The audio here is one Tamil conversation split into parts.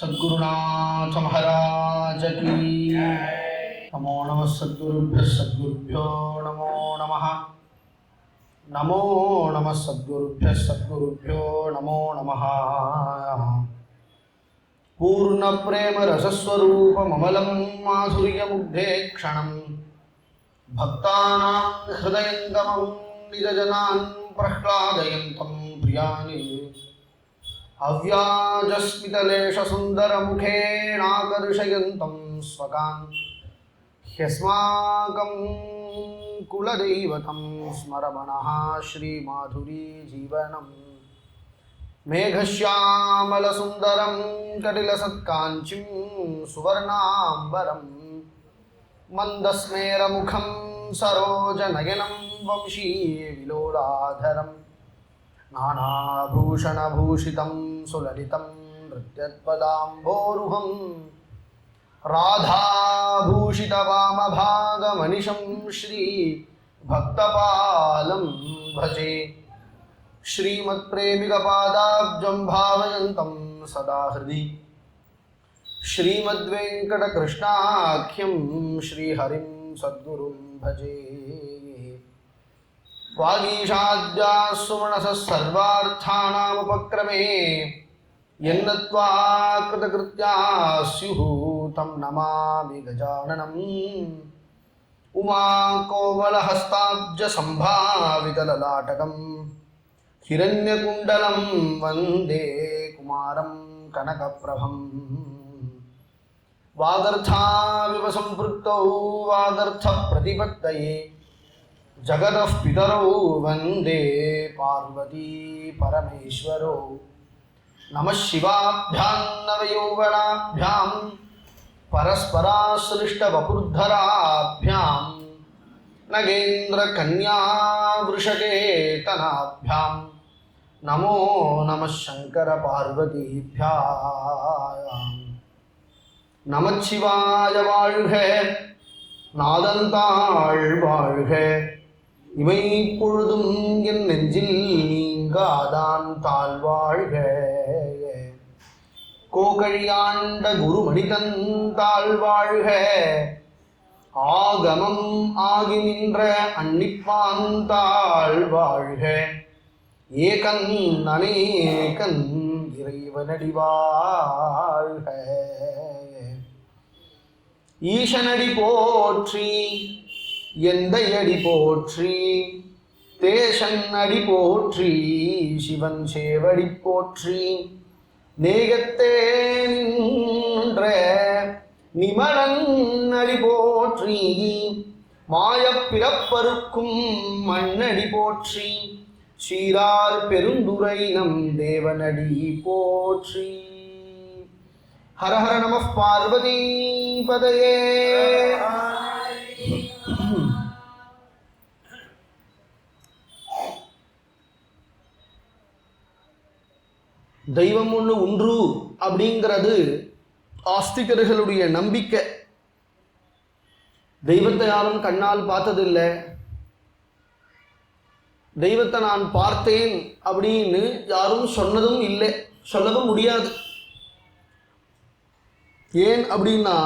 सद्गुरुनाथ महाराज की नमो नमः सद्गुरुभ्यो नमो नमः नमो नमः सद्गुरुभ्यो नमो नमः पूर्ण प्रेम रसस्वरूपममलं माधुर्यमुग्धे क्षणं भक्तानां हृदयङ्गमं निजजनान् प्रह्लादयन्तं प्रियानि अव्याजस्मितलेशसुन्दरमुखेनाकर्षयन्तं स्वकान् ह्यस्माकं कुलदैवतं स्मरमणः श्रीमाधुरी जीवनं मेघश्यामलसुन्दरं कटिलसत्काञ्चिं सुवर्णाम्बरं मन्दस्मेरमुखं सरोजनयनं वंशीविलोलाधरम् नानाभूषणभूषितं सुललितं नृत्यत्पदाम्भोरुहं राधाभूषितवामभागमनिशं श्रीभक्तपालं भजे श्रीमत्प्रेमिकपादाब्जं भावयन्तं सदा हृदि श्रीमद्वेङ्कटकृष्णाख्यं श्रीहरिं सद्गुरुं भजे वागीशाद्यास्सुमनसः सर्वार्थानामुपक्रमे यन्नत्वा कृतकृत्याः स्युः तं नमामि गजाननम् उमाकोमलहस्ताब्जसम्भावितललाटकं हिरण्यकुण्डलं वन्दे कुमारं कनकप्रभम् वागर्थाविव सम्पृक्तौ वागर्थप्रतिपत्तये जगतः पितरौ वन्दे पार्वती परमेश्वरौ नमः शिवाभ्यां नवयौवनाभ्यां परस्पराश्लिष्टवपुर्धराभ्यां नगेन्द्रकन्यावृषकेतनाभ्यां नमो नमः शङ्करपार्वतीभ्यां नमः शिवाय வாழ்க நாதந்தாள் வாழ்க இவை பொழுதும் என் நெஞ்சில் நீங்காதான் தாழ்வாழ்க கோகழியாண்ட குருமணிதன் தாழ்வாழ்க ஆகமம் ஆகி நின்ற அன்னிப்பான் தாழ்வாழ்க ஏகன் அநேகன் இறைவனடி வாழ்க ஈசனடி போற்றி எந்தையடி போற்றி தேசன் அடி போற்றி சிவன் சேவடி போற்றி நேகத்தே நின்ற நிமலன் அடி போற்றி மாயப்பிறப்பருக்கும் மண்ணடி போற்றி சீரார் பெருந்துரை நம் தேவனடி போற்றி हर हर नमः पार्वती पदये தெய்வம் ஒன்று அப்படிங்கிறது ஆஸ்திகர்களுடைய நம்பிக்கை. தெய்வத்தை யாரும் கண்ணால் பார்த்ததில்லை, தெய்வத்தை நான் பார்த்தேன் அப்படின்னு யாரும் சொன்னதும் இல்லை, சொல்லவும் முடியாது. ஏன் அப்படின்னா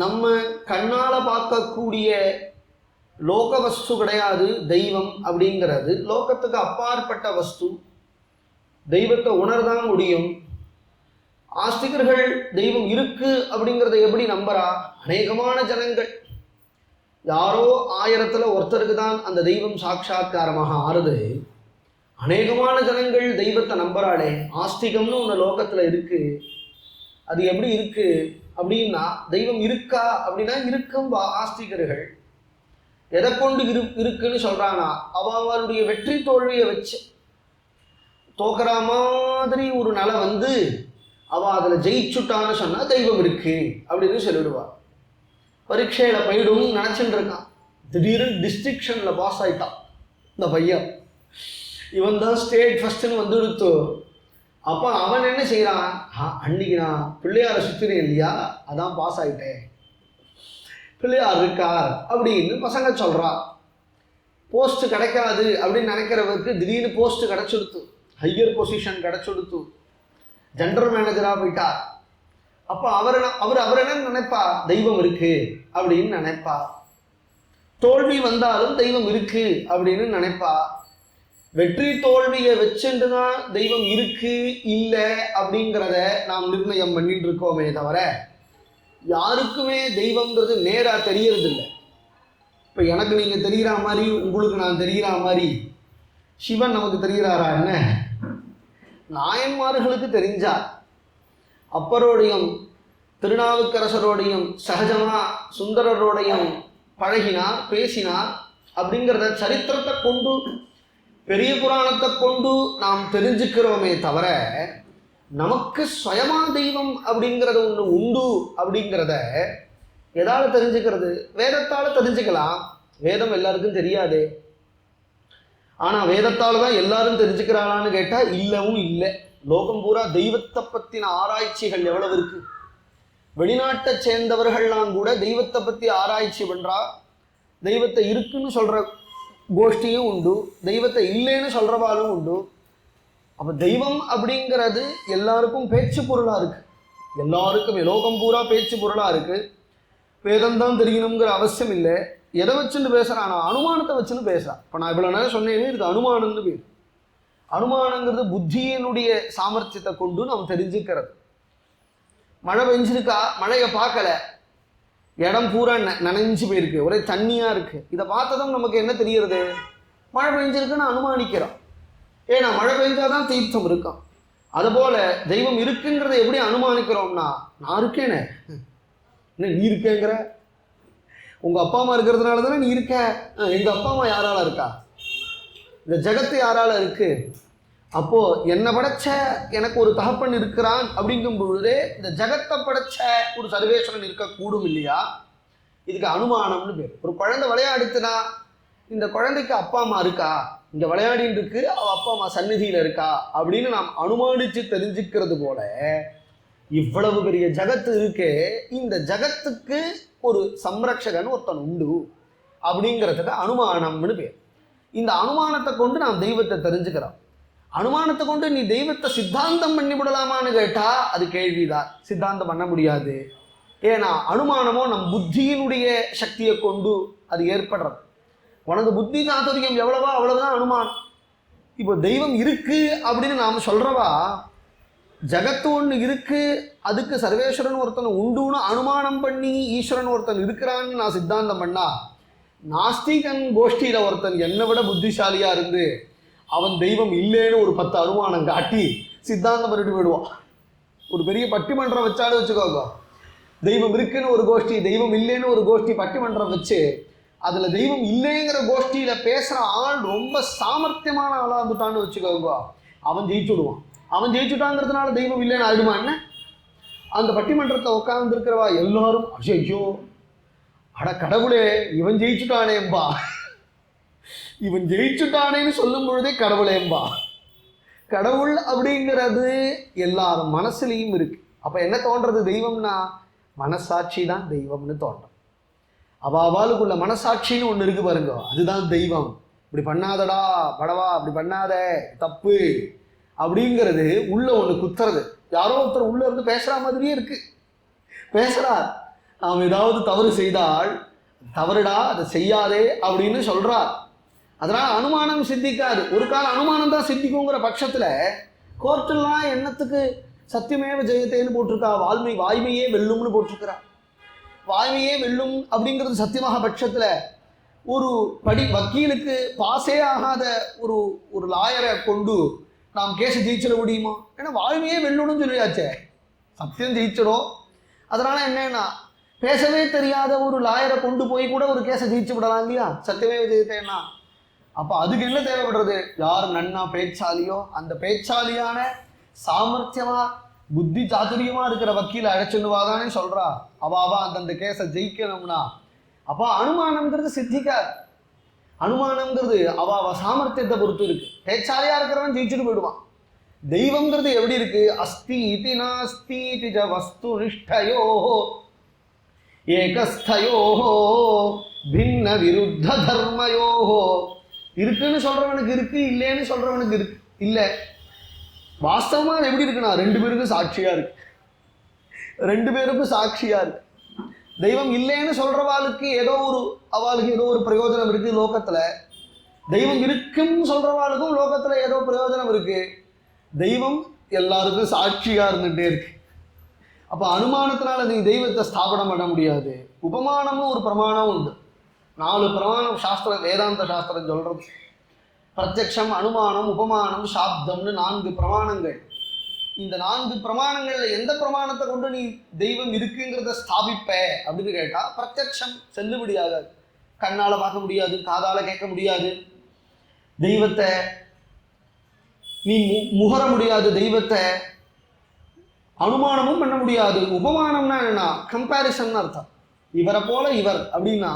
நம்ம கண்ணால் பார்க்கக்கூடிய லோக வஸ்து கிடையாது தெய்வம் அப்படிங்கிறது. லோகத்துக்கு அப்பாற்பட்ட வஸ்து. தெய்வத்தை உணர்தான் முடியும். ஆஸ்திகர்கள் தெய்வம் இருக்கு அப்படிங்கிறத எப்படி நம்புறா? அநேகமான ஜனங்கள், யாரோ 1000ல் ஒருத்தருக்கு தான் அந்த தெய்வம் சாட்சாத்காரமாக ஆறுது. அநேகமான ஜனங்கள் தெய்வத்தை நம்புறாளே. ஆஸ்திகம்னு ஒன்று லோகத்தில் இருக்கு. அது எப்படி இருக்கு அப்படின்னா, தெய்வம் இருக்கா அப்படின்னா இருக்கும். ஆஸ்திகர்கள் எதை கொண்டு இருக்குன்னு சொல்றானா, அவளுடைய வெற்றி தோல்வியை வச்சு தோக்கிற மாதிரி ஒரு நிலை வந்து அவள் அதில் ஜெயிச்சுட்டான்னு சொன்னா தெய்வம் இருக்கு அப்படின்னு சொல்லிடுவா. பரீட்சையில போயிடும் நினைச்சுட்டு இருக்கான், திடீர்னு டிஸ்டிங்ஷன்ல பாஸ் ஆயிட்டான் இந்த பையன். இவன் தான் ஸ்டேட் ஃபர்ஸ்ட்னு வந்து எடுத்து. அப்போ அவன் என்ன செய்கிறான், அன்னைக்கு நான் பிள்ளையாரை சுற்றினேன் இல்லையா, அதான் பாஸ் ஆகிட்டேன், பிள்ளையார் இருக்கார் அப்படின்னு பசங்க சொல்கிறா. போஸ்ட் கிடைக்காது அப்படின்னு நினைக்கிறவருக்கு திடீர்னு போஸ்ட் கிடைச்சுடுத்து, ஹையர் பொசிஷன் கிடைச்சுடுத்து, ஜெனரல் மேனேஜராக போயிட்டார். அப்ப அவர் என்ன நினைப்பா, தெய்வம் இருக்கு அப்படின்னு நினைப்பா. தோல்வி வந்தாலும் தெய்வம் இருக்கு அப்படின்னு நினைப்பா. வெற்றி தோல்வியை வச்சுட்டுதான் தெய்வம் இருக்கு இல்லை அப்படிங்கிறத நாம் நிர்ணயம் பண்ணிட்டு இருக்கோமே தவிர யாருக்குமே தெய்வம்ங்கிறது நேரா தெரியறது இல்லை. இப்ப எனக்கு நீங்க தெரிகிற மாதிரி, உங்களுக்கு நான் தெரிகிற மாதிரி சிவன் நமக்கு தெரிகிறாரா? என்ன, நாயன்மார்களுக்கு தெரிஞ்சார். அப்பரோடையும் திருநாவுக்கரசரோடையும் சகஜமா சுந்தரரோடையும் பழகினார், பேசினார். அப்படிங்கிறத சரித்திரத்தை கொண்டு, பெரிய புராணத்தை கொண்டு நாம் தெரிஞ்சுக்கிறோமே தவிர நமக்கு சுயமா தெய்வம் அப்படிங்கிறது ஒன்று உண்டு அப்படிங்கிறத எதால தெரிஞ்சுக்கிறது? வேதத்தால தெரிஞ்சுக்கலாம். வேதம் எல்லாருக்கும் தெரியாது. ஆனா வேதத்தால தான் எல்லாரும் தெரிஞ்சுக்கிறாளான்னு கேட்டா இல்லவும் இல்லை. லோகம் பூரா தெய்வத்தை பத்தின ஆராய்ச்சிகள் எவ்வளவு இருக்கு. வெளிநாட்டை சேர்ந்தவர்கள்லாம் கூட தெய்வத்தை பத்தி ஆராய்ச்சி பண்றா. தெய்வத்தை இருக்குன்னு சொல்ற கோஷ்டியும் உண்டு, தெய்வத்தை இல்லைன்னு சொல்றவாலும் உண்டு. அப்ப தெய்வம் அப்படிங்கிறது எல்லாருக்கும் பேச்சு பொருளா இருக்கு. எல்லாருக்குமே லோகம் பூரா பேச்சு பொருளா இருக்கு. வேதம் தான் தெரியணுங்கிற அவசியம் இல்லை. எதை வச்சுன்னு பேசுறான்? அனுமானத்தை வச்சுன்னு பேசுறான். இப்ப நான் இவ்வளவு நேரம் சொன்னேனே, இதுக்கு அனுமானம்னு பேர். அனுமானங்கிறது புத்தியினுடைய சாமர்த்தியத்தை கொண்டு நாம் தெரிஞ்சுக்கிறது. மழை பெஞ்சிருக்கா, மழையை பார்க்கல, இடம் பூரா நனைஞ்சு போயிருக்கு, ஒரே தண்ணியா இருக்கு. இதை பார்த்ததும் நமக்கு என்ன தெரிகிறது? மழை பெஞ்சிருக்குன்னு அனுமானிக்கிறோம். ஏன்னா மழை பெஞ்சாதான் தீர்த்தம் இருக்கும். அதுபோல தெய்வம் இருக்குங்கிறத எப்படி அனுமானிக்கிறோம்னா, நான் இருக்கேனே, என்ன நீ இருக்கேங்கிற? உங்க அப்பா அம்மா இருக்கிறதுனால தானே நீ இருக்க. எங்க அப்பா அம்மா யாரால இருக்கா? இந்த ஜகத்து யாரால இருக்கு? அப்போ என்ன படைச்ச எனக்கு ஒரு தகப்பன் இருக்கிறான் அப்படிங்கும் பொழுதே இந்த ஜகத்தை படைச்ச ஒரு சர்வேஸ்வரன் இருக்கக்கூடும் இல்லையா? இதுக்கு அனுமானம்னு பேர். ஒரு குழந்தை விளையாடுத்துனா இந்த குழந்தைக்கு அப்பா அம்மா இருக்கா, இங்க விளையாடின்னு இருக்கு, அவ அப்பா அம்மா சந்நிதியில இருக்கா அப்படின்னு நாம் அனுமானிச்சு தெரிஞ்சுக்கிறது போல இவ்வளவு பெரிய ஜகத்து இருக்கே, இந்த ஜகத்துக்கு ஒரு சம்ரக்ஷகன் ஒருத்தன் உண்டு அப்படிங்கிறதுக்கு அனுமானம்னு பேர். இந்த அனுமானத்தை கொண்டு நாம் தெய்வத்தை தெரிஞ்சுக்கிறோம். அனுமானத்தை கொண்டு நீ தெய்வத்தை சித்தாந்தம் பண்ணி விடலாமான்னு கேட்டா அது கேள்விதான். சித்தாந்தம் பண்ண முடியாது. ஏன்னா அனுமானமோ நம் புத்தியினுடைய சக்தியை கொண்டு அது ஏற்படுறது. உனக்கு புத்தி சாதுரியம் எவ்வளவா அவ்வளவுதான் அனுமானம். இப்போ தெய்வம் இருக்கு அப்படின்னு நாம் சொல்றவா, ஜகத்து ஒன்று இருக்கு, அதுக்கு சர்வேஸ்வரன் ஒருத்தன் உண்டுன்னு அனுமானம் பண்ணி ஈஸ்வரன் ஒருத்தன் இருக்கிறான்னு நான் சித்தாந்தம் பண்ணா, நாஸ்திகன் கோஷ்டியில ஒருத்தன் என்னை விட புத்திசாலியா இருந்து அவன் தெய்வம் இல்லைன்னு ஒரு 10 அனுமானம் காட்டி சித்தாந்தம் பண்ணிட்டு போயிடுவான். ஒரு பெரிய பட்டிமன்றம் வச்சாலும் வச்சுக்கோங்க, தெய்வம் இருக்குன்னு ஒரு கோஷ்டி, தெய்வம் இல்லைன்னு ஒரு கோஷ்டி பட்டிமன்றம் வச்சு அதுல தெய்வம் இல்லைங்கிற கோஷ்டியில பேசுற ஆள் ரொம்ப சாமர்த்தியமான ஆளா இருந்துட்டான்னு வச்சுக்கோங்க, அவன் ஜெயிச்சுடுவான். அவன் ஜெயிச்சுட்டாங்கிறதுனால தெய்வம் இல்லைன்னு ஆயிடுமா என்ன? அந்த பட்டிமன்றத்தை உட்கார்ந்து இருக்கிறவா எல்லாரும் ஐயோ அட கடவுளே இவன் ஜெயிச்சுட்டானேம்பா, இவன் ஜெயிச்சுட்டானேன்னு சொல்லும் பொழுதே கடவுளேம்பா. கடவுள் அப்படிங்கிறது எல்லாரும் மனசுலையும் இருக்கு. அப்ப என்ன தோன்றது? தெய்வம்னா மனசாட்சி தான் தெய்வம்னு தோன்றும். அவாளுக்குள்ள மனசாட்சின்னு ஒண்ணு இருக்கு பாருங்க, அதுதான் தெய்வம். இப்படி பண்ணாதடா படவா, அப்படி பண்ணாத தப்பு அப்படிங்கிறது உள்ள ஒண்ணு குத்துறது. யாரோ ஒருத்தர் உள்ள இருந்து பேசுற மாதிரியே இருக்கு, பேசுறார். நாம் ஏதாவது தவறு செய்தால் தவறுடா அதை செய்யாதே அப்படின்னு சொல்றார். அதனால அனுமானம் சித்திக்காது. ஒரு கால அனுமானம் தான் சித்திக்குங்கிற பட்சத்துல கோர்ட்டெல்லாம் என்னத்துக்கு சத்தியமேவ ஜெயத்தேன்னு போட்டிருக்கா, வாய்மையே வெல்லும்னு போட்டிருக்கிறா. வாய்மையே வெல்லும் அப்படிங்கிறது சத்தியமாக பட்சத்துல ஒரு வக்கீலுக்கு பாஸே ஆகாத ஒரு லாயரை கொண்டு நாம் கேஸை ஜெயிச்சிட முடியுமா? ஏன்னா வாய்மையே வெல்லும்னு சொல்லியாச்சே, சத்தியம் ஜெயிச்சிடும். அதனால என்னன்னா பேசவே தெரியாத ஒரு லாயரை கொண்டு போய் கூட ஒரு கேஸை ஜெயிச்சு விடலாம் இல்லையா, சத்தியமே ஜெயித்தேன்னா. அப்ப அதுக்கு என்ன தேவைப்படுறது? யார் நன்னா பேச்சாலியோ அந்த பேச்சாலியான சாமர்த்தியமா புத்தி சாதுரியமா இருக்கிற வக்கீல அழைச்சுடுவாதானே சொல்றா. அவ அந்தந்த கேஸை ஜெயிக்கணும்னா அப்ப அனுமானம்ங்கிறது சித்திக்காது. அனுமானம்ங்கிறது அவ சாமர்த்தியத்தை பொறுத்து இருக்கு. பேச்சாலியா இருக்கிறவன் ஜெயிச்சுட்டு போயிடுவான். தெய்வம்ங்கிறது எப்படி இருக்கு? அஸ்தி இதி நாஸ்தி இதி ஜ வஸ்து நிஷ்டயோ ஏகஸ்தயோ பின்ன விருத்த தர்மயோ. இருக்குன்னு சொல்றவனுக்கு இருக்கு, இல்லைன்னு சொல்றவனுக்கு இருக்கு இல்லை. வாஸ்தவமா எப்படி இருக்குன்னா ரெண்டு பேருக்கும் சாட்சியா இருக்கு. ரெண்டு பேருக்கும் சாட்சியா இருக்கு. தெய்வம் இல்லைன்னு சொல்றவாளுக்கு அவளுக்கு ஏதோ ஒரு பிரயோஜனம் இருக்கு லோகத்துல. தெய்வம் இருக்குன்னு சொல்றவாளுக்கும் லோகத்துல ஏதோ பிரயோஜனம் இருக்கு. தெய்வம் எல்லாருக்கும் சாட்சியா இருந்துட்டே இருக்கு. அப்ப அனுமானத்தினால நீ தெய்வத்தை ஸ்தாபனம் பண்ண முடியாது. உபமானம்னு ஒரு பிரமாணம் உண்டு. 4 பிரமாணம் சாஸ்திரம், வேதாந்த சாஸ்திரம் சொல்றது. பிரத்யக்ஷம், அனுமானம், உபமானம், சாப்தம்னு 4 பிரமாணங்கள். இந்த 4 பிரமாணங்கள்ல எந்த பிரமாணத்தை கொண்டு நீ தெய்வம் இருக்குங்கிறத ஸ்தாபிப்ப அப்படின்னு கேட்டா பிரத்யக்ஷம் செல்லுபடியாகாது. கண்ணால பார்க்க முடியாது, காதால கேட்க முடியாது, தெய்வத்தை நீ முகர முடியாது, தெய்வத்தை அனுமானமும் பண்ண முடியாது. உபமானம்னா என்னன்னா கம்பேரிசன் அர்த்தம். இவரை போல இவர் அப்படின்னா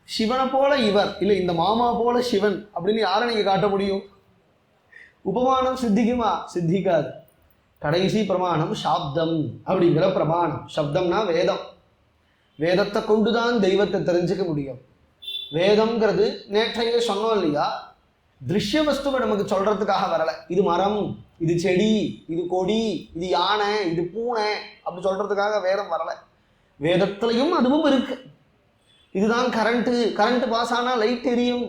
சிவனை போல இவர், இல்லை இந்த மாமா போல சிவன் அப்படின்னு யாரை நீங்க காட்ட முடியும்? உபமானம் சித்திக்குமா? சித்திக்காது. கடைசி பிரமாணம் சாப்தம் அப்படிங்கிற பிரமாணம். சப்தம்னா வேதம். வேதத்தை கொண்டுதான் தெய்வத்தை தெரிஞ்சுக்க முடியும். வேதம்ங்கிறது நேற்றையே சொன்னோம் இல்லையா, திருஷ்ய வஸ்துவை நமக்கு சொல்றதுக்காக வரல. இது மரம், இது செடி, இது கொடி, இது யானை, இது பூனை அப்படி சொல்றதுக்காக வேதம் வரல. வேதத்திலையும் அதுவும் இருக்கு. இதுதான் கரண்ட் பாஸ் ஆனா லைட் எரியும்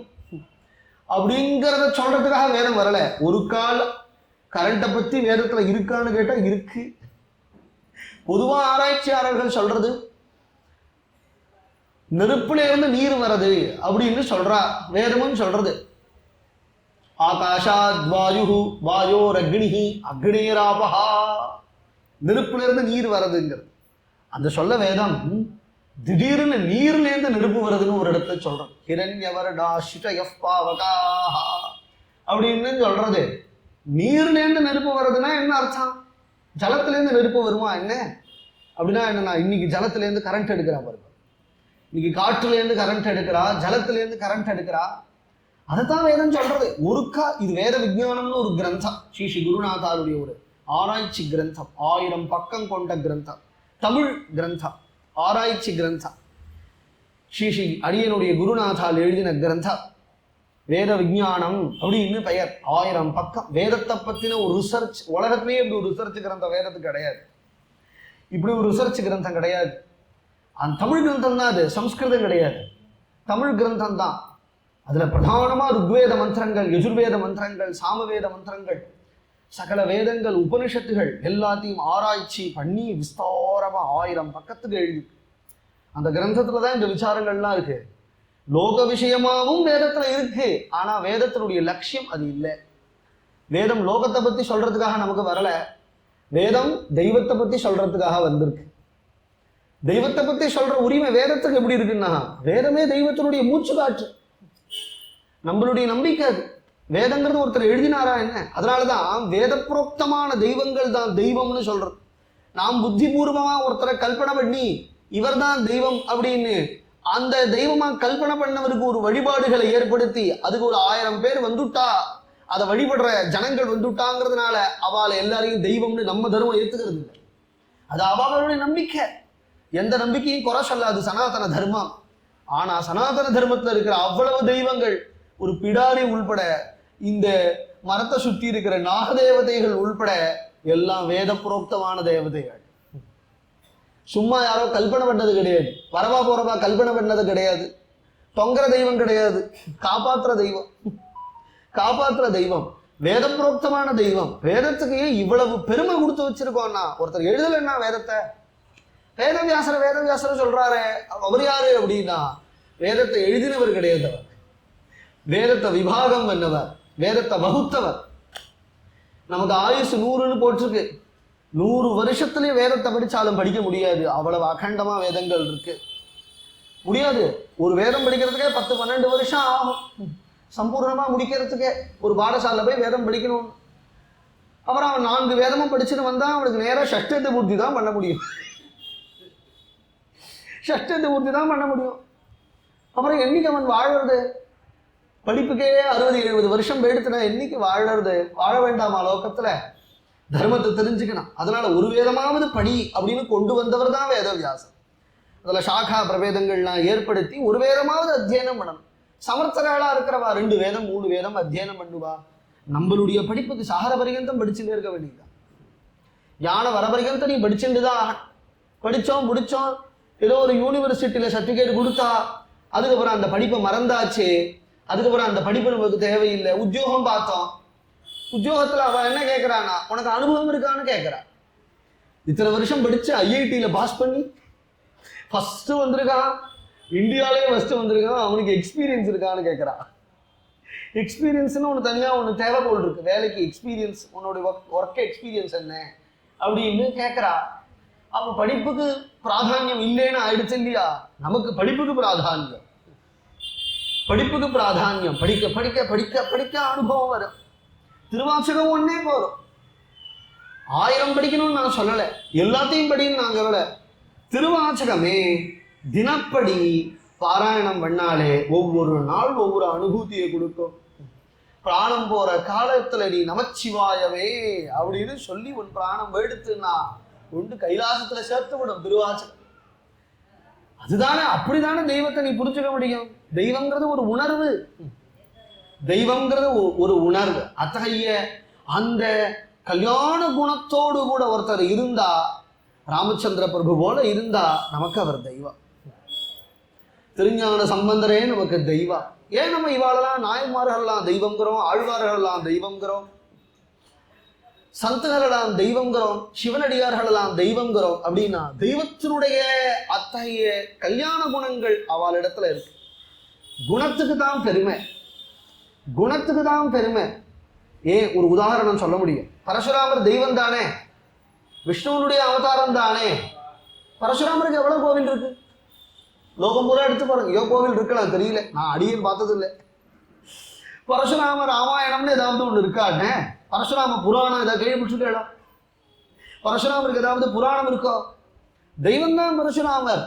அப்படிங்கிறத சொல்றதுக்காக வேதம் வரல. ஒரு கால கரண்ட்டை பத்தி வேதத்துல இருக்கான்னு கேட்டா இருக்கு. பொதுவா ஆராய்ச்சியாளர்கள் சொல்றது நெருப்புல இருந்து நீர் வருது அப்படின்னு சொல்றா. வேதமும் சொல்றது ஆகாஷாத் வாயு வாயோர் அக்னிஹி அக்னேராபஹா, நெருப்புல இருந்து நீர் வருதுங்கிறது. அந்த சொல்ல வேதம் திடீர்னு நீர்லேருந்து நெருப்பு வருதுன்னு ஒரு இடத்துல சொல்றோம். ஹிரண்யவரடாஷிதயஃபாவகாஹா அப்படின்னு சொல்றது. நீர்லேருந்து நெருப்பு வருதுன்னா என்ன அர்த்தம்? ஜலத்திலேருந்து நெருப்பு வருமா என்ன? அப்படின்னா என்னன்னா, இன்னைக்கு ஜலத்திலேருந்து கரண்ட் எடுக்கிறா பாருங்க, இன்னைக்கு காற்றுலேருந்து கரண்ட் எடுக்கிறா, ஜலத்திலேருந்து கரண்ட் எடுக்கிறா. அதைத்தான் வேதம் சொல்றது. இது வேத விஞ்ஞானம்னு ஒரு கிரந்தம், ஸ்ரீ குருநாதாருடைய ஒரு ஆராய்ச்சி கிரந்தம், 1000 பக்கம் கொண்ட கிரந்தம், தமிழ் கிரந்தம், ஆராய்ச்சி கிரந்தம். ஸ்ரீ அடியனுடைய குருநாதால் எழுதின கிரந்தம் வேத விஞ்ஞானம் அப்படின்னு பெயர். 1000 பக்கம் வேதத்தை பத்தின ஒரு ரிசர்ச். உலகத்திலேயே இப்படி ஒரு ரிசர்ச் கிரந்தம் வேதத்துக்கு கிடையாது. இப்படி ஒரு ரிசர்ச் கிரந்தம் கிடையாது. அந்த தமிழ் கிரந்தம் தான் அது, சம்ஸ்கிருதம் கிடையாது, தமிழ் கிரந்தம் தான். அதுல பிரதானமா ருக்வேத மந்திரங்கள், யஜுர்வேத மந்திரங்கள், சாமவேத மந்திரங்கள், சகல வேதங்கள், உபனிஷத்துகள் எல்லாத்தையும் ஆராய்ச்சி பண்ணி விஸ்தாரமா 1000 பக்கத்துக்கு எழுதி. அந்த கிரந்தத்துலதான் இந்த விசாரங்கள்லாம் இருக்கு. லோக விஷயமாவும் வேதத்துல இருக்கு. ஆனா வேதத்தினுடைய லட்சியம் அது இல்லை. வேதம் லோகத்தை பத்தி சொல்றதுக்காக நமக்கு வரல. வேதம் தெய்வத்தை பத்தி சொல்றதுக்காக வந்திருக்கு. தெய்வத்தை பத்தி சொல்ற உரிமை வேதத்துக்கு எப்படி இருக்குன்னா, வேதமே தெய்வத்தினுடைய மூச்சு காற்று. நம்மளுடைய நம்பிக்கை அது. வேதங்கிறது ஒருத்தர் எழுதினாரா என்ன? அதனாலதான் வேத புரோக்தமான தெய்வங்கள் தான் தெய்வம்னு சொல்றது. நாம் புத்திபூர்வமா ஒருத்தரை கல்பனை பண்ணி இவர் தான் தெய்வம் அப்படின்னு அந்த தெய்வமா கல்பனை பண்ணவருக்கு ஒரு வழிபாடுகளை ஏற்படுத்தி அதுக்கு ஒரு 1000 பேர் வந்துட்டா, அதை வழிபடுற ஜனங்கள் வந்துட்டாங்கிறதுனால அவளை எல்லாரையும் தெய்வம்னு நம்ம தர்மம் ஏத்துக்கிறது இல்லை. அது அவளுடைய நம்பிக்கை. எந்த நம்பிக்கையும் குறை சொல்லாது சனாதன தர்மம். ஆனா சனாதன தர்மத்துல இருக்கிற அவ்வளவு தெய்வங்கள், ஒரு பிடாரி உள்பட, இந்த மரத்தை சுற்றி இருக்கிற நாகதேவதைகள் உள்பட எல்லாம் வேத புரோக்தமான தேவதைகள். சும்மா யாரோ கல்பனை பண்ணது கிடையாது. வரவா போறவா கல்பனை பண்ணது கிடையாது. தொங்குற தெய்வம் கிடையாது. காப்பாற்றுற தெய்வம் வேத புரோக்தமான தெய்வம். வேதத்துக்கு இவ்வளவு பெருமை கொடுத்து வச்சிருக்கோம்னா, ஒருத்தர் எழுதலைன்னா வேதத்தை, வேதவியாசர் சொல்றாரு, அவர் யாரு அப்படின்னா வேதத்தை எழுதினவர் கிடையாது. அவர் வேதத்தை விபாகம் பண்ணவர், வேதத்தை வகுத்தவர். நமக்கு ஆயுசு 100ன்னு போட்டிருக்கு. 100 வருஷத்துலயே வேதத்தை படிச்சாலும் படிக்க முடியாது. அவ்வளவு அகண்டமா வேதங்கள் இருக்கு. முடியாது. ஒரு வேதம் படிக்கிறதுக்கே 10-12 வருஷம் ஆகும். சம்பூர்ணமா முடிக்கிறதுக்கே ஒரு பாடசாலை போய் வேதம் படிக்கணும். அப்புறம் அவன் 4 வேதமும் படிச்சுட்டு வந்தா அவனுக்கு நேரம் ஷஷ்டத்தை பூர்த்தி தான் பண்ண முடியும். அப்புறம் என்னைக்கு அவன் வாழறது? படிப்புக்கே 60-70 வருஷம் போயிடுத்துனா என்னைக்கு வாழறது? வாழ வேண்டாமா லோகத்துல? தர்மத்தை தெரிஞ்சுக்கணும். அதனால ஒரு வேதமாவது படி அப்படின்னு கொண்டு வந்தவர் தான் வேதவியாசர். அதுல சாகா பிரபேதங்கள்லாம் ஏற்படுத்தி ஒரு வேதமாவது அத்தியனம் பண்ணணும். சமர்த்தர்களா இருக்கிறவா 2 வேதம் 3 வேதம் அத்தியனம் பண்ணுவா. நம்மளுடைய படிப்புக்கு சாகர பரிகந்தம் படிச்சுட்டே இருக்க வேண்டியதுதான். ஞான வரபரிகந்தம் நீ படிச்சுட்டு தான் படித்தோம் பிடிச்சோம், ஏதோ ஒரு யூனிவர்சிட்டியில் சர்டிஃபிகேட் கொடுத்தா, அதுக்கப்புறம் அந்த படிப்பை மறந்தாச்சு, அதுக்கப்புறம் அந்த படிப்பு நமக்கு தேவையில்லை. உத்தியோகம் பார்த்தோம், உத்தியோகத்தில் அவள் என்ன கேட்குறானா, உனக்கு அனுபவம் இருக்கான்னு கேட்குறா. இத்தனை வருஷம் படித்து ஐஐடியில் பாஸ் பண்ணி ஃபஸ்ட்டு வந்திருக்கான், இந்தியாவிலே ஃபஸ்ட்டு வந்திருக்கான், அவனுக்கு எக்ஸ்பீரியன்ஸ் இருக்கான்னு கேட்குறான். எக்ஸ்பீரியன்ஸ்னு ஒன்று தனியாக ஒன்று தேவை போல் இருக்கு, வேலைக்கு எக்ஸ்பீரியன்ஸ், உன்னோட ஒர்க் எக்ஸ்பீரியன்ஸ் என்ன அப்படின்னு கேட்குறா. அப்போ படிப்புக்கு பிராதானியம் இல்லைன்னு ஆயிடுச்சு இல்லையா? நமக்கு படிப்புக்கு பிராதானியம், படிப்புக்கு பிராதானியம். படிக்க படிக்க படிக்க படிக்க அனுபவம் வரும். திருவாசகம் ஒன்னே போதும், 1000 படிக்கணும்னு நான் சொல்லலை, எல்லாத்தையும் படின்னு நான் சொல்லலை. திருவாசகமே தினப்படி பாராயணம் பண்ணாலே ஒவ்வொரு நாள் ஒவ்வொரு அனுபூதியை கொடுக்கும். பிராணம் போற காலத்துல நீ நமச்சிவாயவே அப்படின்னு சொல்லி உன் பிராணம் எடுத்துன்னா கொண்டு கைலாசத்துல சேர்த்து விடும் திருவாசகம். அதுதானே, அப்படித்தானே தெய்வத்தை நீ புரிஞ்சுக்க முடியும். தெய்வங்கிறது ஒரு உணர்வு, தெய்வங்கிறது ஒரு உணர்வு. அத்தகைய அந்த கல்யாண குணத்தோடு கூட ஒருத்தர் இருந்தா, ராமச்சந்திர பிரபு போல இருந்தா நமக்கு அவர் தெய்வம். திருஞான சம்பந்தரே நமக்கு தெய்வம். ஏன் நம்ம இவாளெல்லாம் நாயன்மார்கள்லாம் தெய்வங்கிறோம், ஆழ்வார்கள்லாம் தெய்வங்கிறோம், சந்துகளெல்லாம் தெய்வங்கிறோம், சிவனடியார்களெல்லாம் தெய்வங்கிறோம் அப்படின்னா தெய்வத்தினுடைய அத்தகைய கல்யாண குணங்கள் அவளிடத்துல இருக்கு. குணத்துக்கு தான் பெருமை, குணத்துக்கு தான் பெருமை. ஏன் ஒரு உதாரணம் சொல்ல முடியும். பரசுராமர் தெய்வம் தானே, விஷ்ணுவனுடைய அவதாரம் தானே. பரசுராமருக்கு எவ்வளவு கோவில் இருக்கு? லோகம் பூரா எடுத்து பாருங்க, எவ்வளோ கோவில் இருக்கலாம் தெரியல, நான் அடியேன் பார்த்தது இல்லை. பரசுராம ராமாயணம்னு ஏதாவது ஒன்று இருக்காண்ணே? பரசுராம புராணம் ஏதாவது கேள்விப்பட்டிருக்கா? பரசுராமருக்கு ஏதாவது புராணம் இருக்கோ? தெய்வம் தான் பரசுராமர்.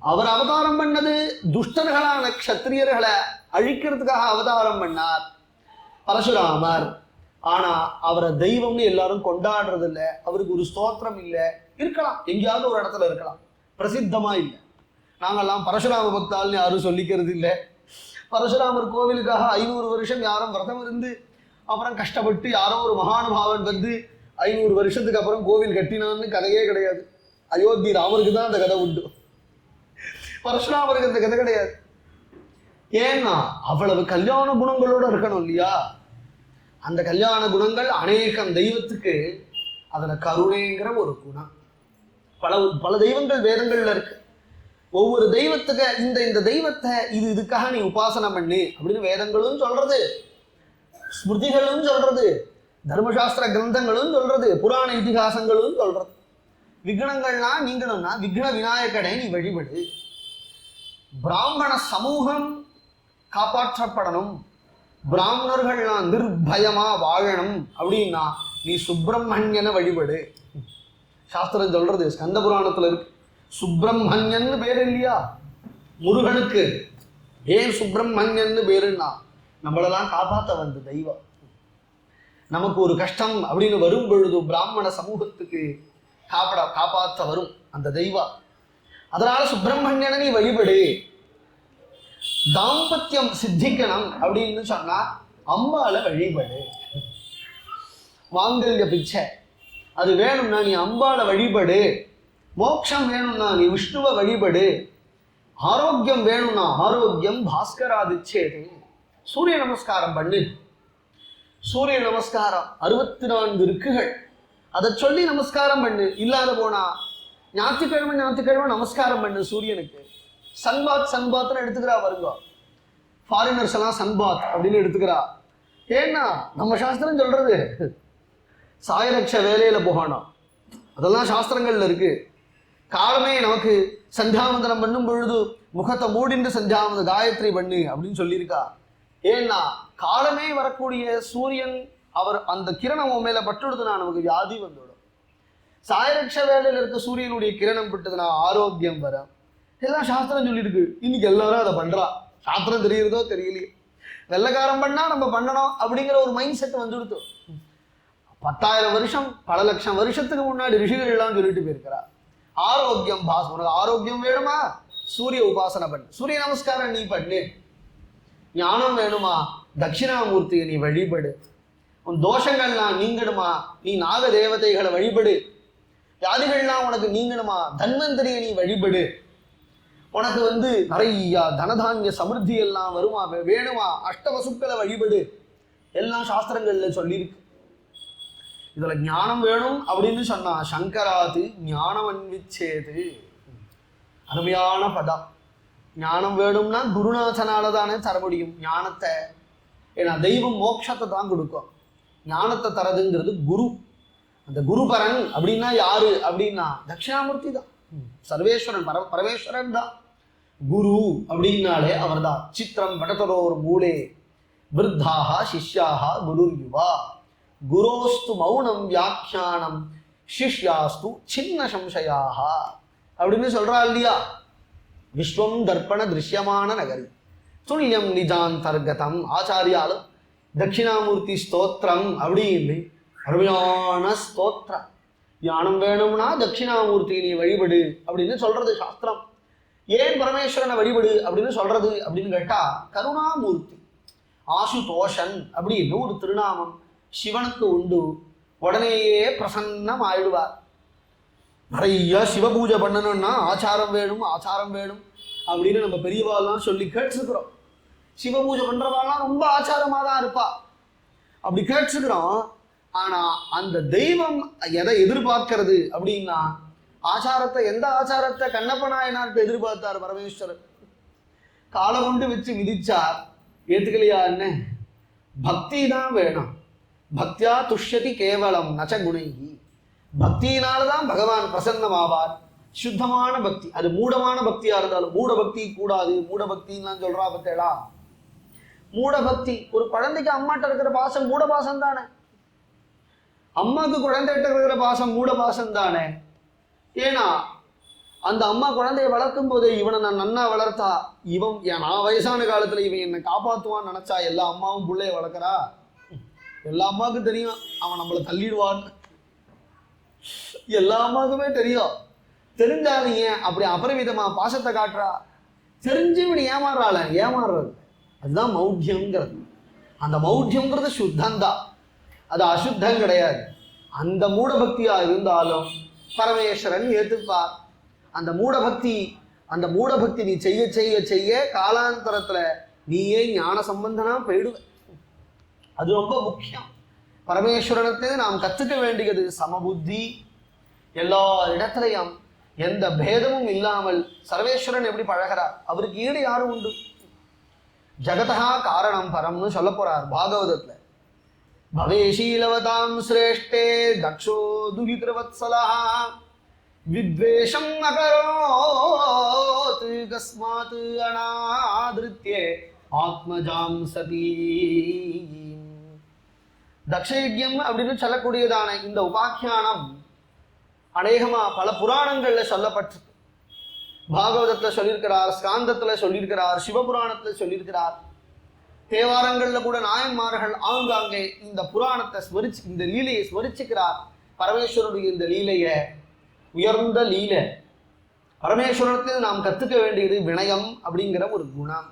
அவர் அவதாரம் பண்ணது துஷ்டர்களான க்ஷத்திரியர்களை அழிக்கிறதுக்காக அவதாரம் பண்ணார் பரசுராமர். ஆனா அவரை தெய்வம்னு எல்லாரும் கொண்டாடுறது இல்லை, அவருக்கு ஒரு ஸ்தோத்திரம் இல்லை. இருக்கலாம், எங்கேயாவது ஒரு இடத்துல இருக்கலாம், பிரசித்தமா இல்லை. நாங்கெல்லாம் பரசுராம பக்தால்னு யாரும் சொல்லிக்கிறது இல்லை. பரசுராமர் கோவிலுக்காக 500 வருஷம் யாரும் விரதம் இருந்து அப்புறம் கஷ்டப்பட்டு யாரோ ஒரு மகானுபாவன் வந்து 500 வருஷத்துக்கு அப்புறம் கோவில் கட்டினான்னு கதையே கிடையாது. அயோத்தி ராமருக்கு தான் அந்த கதை உண்டு, பரசுராமருக்கு அந்த கதை கிடையாது. ஏன்னா அவ்வளவு கல்யாண குணங்களோட இருக்கணும் இல்லையா? அந்த கல்யாண குணங்கள் அநேகம் தெய்வத்துக்கு அதுல கருணைங்கிற ஒரு குணம். பல பல தெய்வங்கள் வேதங்கள்ல இருக்கு. ஒவ்வொரு தெய்வத்துக்கு இந்த தெய்வத்தை இதுக்காக நீ உபாசனை பண்ணு அப்படின்னு வேதங்களும் சொல்றது, ஸ்மிருதிகளும் சொல்றது, தர்மசாஸ்திர கிரந்தங்களும் சொல்றது, புராண இதிகாசங்களும் சொல்றது. விக்னங்கள்லாம் நீங்கணும்னா விக்ன விநாயகனை நீ வழிபடு. பிராமண சமூகம் காப்பாற்றப்படணும், பிராமணர்கள்லாம் நிர்பயமா வாழணும் அப்படின்னா நீ சுப்பிரமணியனை வழிபடு. சாஸ்திரம் சொல்றது, ஸ்கந்த புராணத்துல இருக்கு. சுப்பிரமணியன்னு பேர் இல்லையா முருகனுக்கு? ஏன் சுப்பிரமணியன்னு பேருன்னா நம்மளெல்லாம் காப்பாற்ற வந்த தெய்வம். நமக்கு ஒரு கஷ்டம் அப்படின்னு வரும் பொழுது பிராமண சமூகத்துக்கு காப்பாற்ற வரும் அந்த தெய்வம். அதனால சுப்பிரமணியனை நீ வழிபடு. தாம்பத்தியம் சித்திக்கணும் அப்படின்னு சொன்னா அம்பால வழிபடு. மாங்கல்ய பிச்சை அது வேணும்னா நீ அம்பால வழிபடு. மோட்சம் வேணும்னா நீ விஷ்ணுவை வழிபடு. ஆரோக்கியம் வேணும்னா ஆரோக்கியம் பாஸ்கராதிச்சேது. சூரிய நமஸ்காரம் பண்ணு. சூரிய நமஸ்காரம் 64 ருக்குகள், அதை சொல்லி நமஸ்காரம் பண்ணு. இல்லாத போனா ஞாயிற்றுக்கிழமை நமஸ்காரம் பண்ணு சூரியனுக்கு. சன்பாத்னு எடுத்துக்கிறா வருங்க. ஃபாரினர்ஸ் எல்லாம் சன்பாத் அப்படின்னு எடுத்துக்கிறா. ஏன்னா நம்ம சாஸ்திரம் சொல்றது சாயரட்ச வேலையில போகணும், அதெல்லாம் சாஸ்திரங்கள்ல இருக்கு. காலமே நமக்கு சந்தியாவந்தனம் பண்ணும் பொழுது முகத்தை மூடிண்டு சந்தியாவந்த காயத்ரி பண்ணு அப்படின்னு சொல்லியிருக்கா. ஏன்னா காலமே வரக்கூடிய சூரியன் அவர் அந்த கிரணம் மேல பட்டுடுதுன்னா நமக்கு வியாதி வந்துவிடும். சாயரட்ச வேலையில இருக்க சூரியனுடைய கிரணம் பட்டதுன்னா ஆரோக்கியம் வரும். எல்லாம் சாஸ்திரம் சொல்லியிருக்கு. இன்னைக்கு எல்லாரும் அதை பண்றா. சாஸ்திரம் தெரியுறதோ தெரியலையே, வெள்ளக்காரம் பண்ணா நம்ம பண்ணணும் அப்படிங்கிற ஒரு மைண்ட் செட் வந்துடுத்து. 10,000 வருஷம் பல லட்சம் வருஷத்துக்கு முன்னாடி ரிஷிகள் எல்லாம் சொல்லிட்டு போயிருக்கிறா. ஆரோக்கியம் பாஸ், உனக்கு ஆரோக்கியம் வேணுமா சூரிய உபாசனை பண்ணு, சூரிய நமஸ்காரம் நீ பண்ணு. ஞானம் வேணுமா தட்சிணாமூர்த்தியை நீ வழிபடு. உன் தோஷங்கள்லாம் நீங்கணுமா நீ நாக தேவதைகளை வழிபடு. வியாதிகள்லாம் உனக்கு நீங்கணுமா, தன்வந்தரியை நீ வழிபடு, உனக்கு நிறைய தனதானிய சமிருத்தி எல்லாம் வருமா, வேணுமா, அஷ்டவசுக்களை வழிபடு, எல்லாம் சாஸ்திரங்கள்ல சொல்லியிருக்கு. இதுல ஞானம் வேணும் அப்படின்னு சொன்னா சங்கராது ஞானம் அன்விச்சேது. அருமையான பதம். ஞானம் வேணும்னா குருநாதனால தானே தர முடியும் ஞானத்தை. ஏன்னா தெய்வம் மோட்சத்தை தான் கொடுக்கும், ஞானத்தை தரதுங்கிறது குரு. அந்த குருபரன் அப்படின்னா யாரு அப்படின்னா தட்சிணாமூர்த்தி தான், சர்வேஸ்வரன், பரமேஸ்வரன் தான். குரு அப்படின்னாலே அவர் தான். சித்திரம் வடதரோர் மூலே விருத்தாக சிஷ்யாக குருர் யுவா குரோஸ்து மௌனம் வியாக்கியானம் சிஷ்யாஸ்து சின்ன சம்சயாக அப்படின்னு சொல்றா இல்லையா. விஸ்வம் தர்ப்பண திருஷ்யமான நகரி துல்லியம் நிஜாந்தர்கதம். ஆச்சாரியாலும் தட்சிணாமூர்த்தி ஸ்தோத்திரம் அப்படின்னு அருமையான ஸ்தோத்திரம். ஞானம் வேணும்னா தட்சிணாமூர்த்தி நீ வழிபடு அப்படின்னு சொல்றது சாஸ்திரம். ஏன் பரமேஸ்வரனை வழிபடு அப்படின்னு சொல்றது அப்படின்னு கேட்டா, கருணாமூர்த்தி ஆசுதோஷன் அப்படின்னு ஒரு திருநாமம் சிவனுக்கு உண்டு. உடனேயே பிரசன்னம் ஆயிடுவார். நிறைய சிவபூஜை பண்ணணும்னா ஆச்சாரம் வேணும், ஆச்சாரம் வேணும் அப்படின்னு நம்ம பெரியவாள்லாம் சொல்லி கேட்டுருக்குறோம். சிவபூஜை பண்றவாள்லாம் ரொம்ப ஆச்சாரமாக தான் இருப்பா, அப்படி கேட்டுருக்குறோம். ஆனா அந்த தெய்வம் எதை எதிர்பார்க்கிறது அப்படின்னா, ஆச்சாரத்தை, எந்த ஆச்சாரத்தை கண்ணப்ப நாயனார்கிட்ட எதிர்பார்த்தார் பரமேஸ்வரர். காலை கொண்டு வச்சு மிதிச்சார், ஏத்துக்கலையா என்ன? பக்தி தான் வேணும். பக்தியா துஷ்யதி கேவலம் நச்ச குணைகி. பக்தியினால்தான் பகவான் பிரசன்னமாவார். சுத்தமான பக்தி, அது மூடமான பக்தியா இருந்தாலும். மூட பக்தி கூடாது, மூட பக்தின்னு சொல்றா பத்தேடா. மூட பக்தி, ஒரு குழந்தைக்கு அம்மாட்ட இருக்கிற பாசம் மூட பாசம் தானே. அம்மாவுக்கு குழந்தைகிட்ட இருக்கிற பாசம் மூட பாசம் தானே. ஏன்னா அந்த அம்மா குழந்தைய வளர்க்கும் போதே இவனை நான் நன்னா வளர்த்தா, இவன் நான் வயசான காலத்துல இவன் என்னை காப்பாற்றுவான்னு நினைச்சா எல்லா அம்மாவும் பிள்ளைய வளர்க்குறா. எல்லா அம்மாவுக்கும் தெரியும் அவன் நம்மளை தள்ளிடுவான்னு. எல்லா அம்மாவுக்குமே தெரியும். தெரிஞ்சாலும் ஏன் அப்படி அபரிவிதமா பாசத்தை காட்டுறா? தெரிஞ்சு இப்படி ஏமாறுறது. அதுதான் மௌಢ்யங்கிறது. அந்த மௌಢ்யங்கிறது சுத்தந்தான், அது அசுத்தம் கிடையாது. அந்த மூடபக்தியா இருந்தாலும் பரமேஸ்வரன் ஏத்துப்பார். அந்த மூடபக்தி நீ செய்ய செய்ய செய்ய காலாந்தரத்துல நீயே ஞான சம்பந்தனா போயிடுவ. அது ரொம்ப முக்கியம். பரமேஸ்வரனத்தை நாம் கத்துக்க வேண்டியது சமபுத்தி. எல்லா இடத்துலையும் எந்த பேதமும் இல்லாமல் சர்வேஸ்வரன் எப்படி பழகிறார், அவருக்கு ஈடு யாரும் உண்டு. ஜகதா காரணம் பரம்னு சொல்ல போறார் பாகவதத்துல. பவேஷீலவதாம் சிரேஷ்டே தக்ஷோ துஹித்ரவத்சலா வித்வேஷம் அகரோத் கஸ்மாத் அநாத்ருத்யே ஆத்மஜாம் சதி. தக்ஷயஜ்யம் அப்படின்னு சொல்லக்கூடியதான இந்த உபாக்கியானம் அநேகமா பல புராணங்கள்ல சொல்லப்பட்டிருக்கு. பாகவதத்துல சொல்லியிருக்கிறார், ஸ்காந்தத்துல சொல்லியிருக்கிறார், சிவபுராணத்துல சொல்லியிருக்கிறார். தேவாரங்கள்ல கூட நாயன்மார்கள் ஆங்காங்கே இந்த புராணத்தை இந்த லீலையை ஸ்மரிச்சுக்கிறார். பரமேஸ்வரனுடைய இந்த லீலைய உயர்ந்த லீலை. பரமேஸ்வரத்தில் நாம் கத்துக்க வேண்டியது வினயம் அப்படிங்கிற ஒரு குணம்.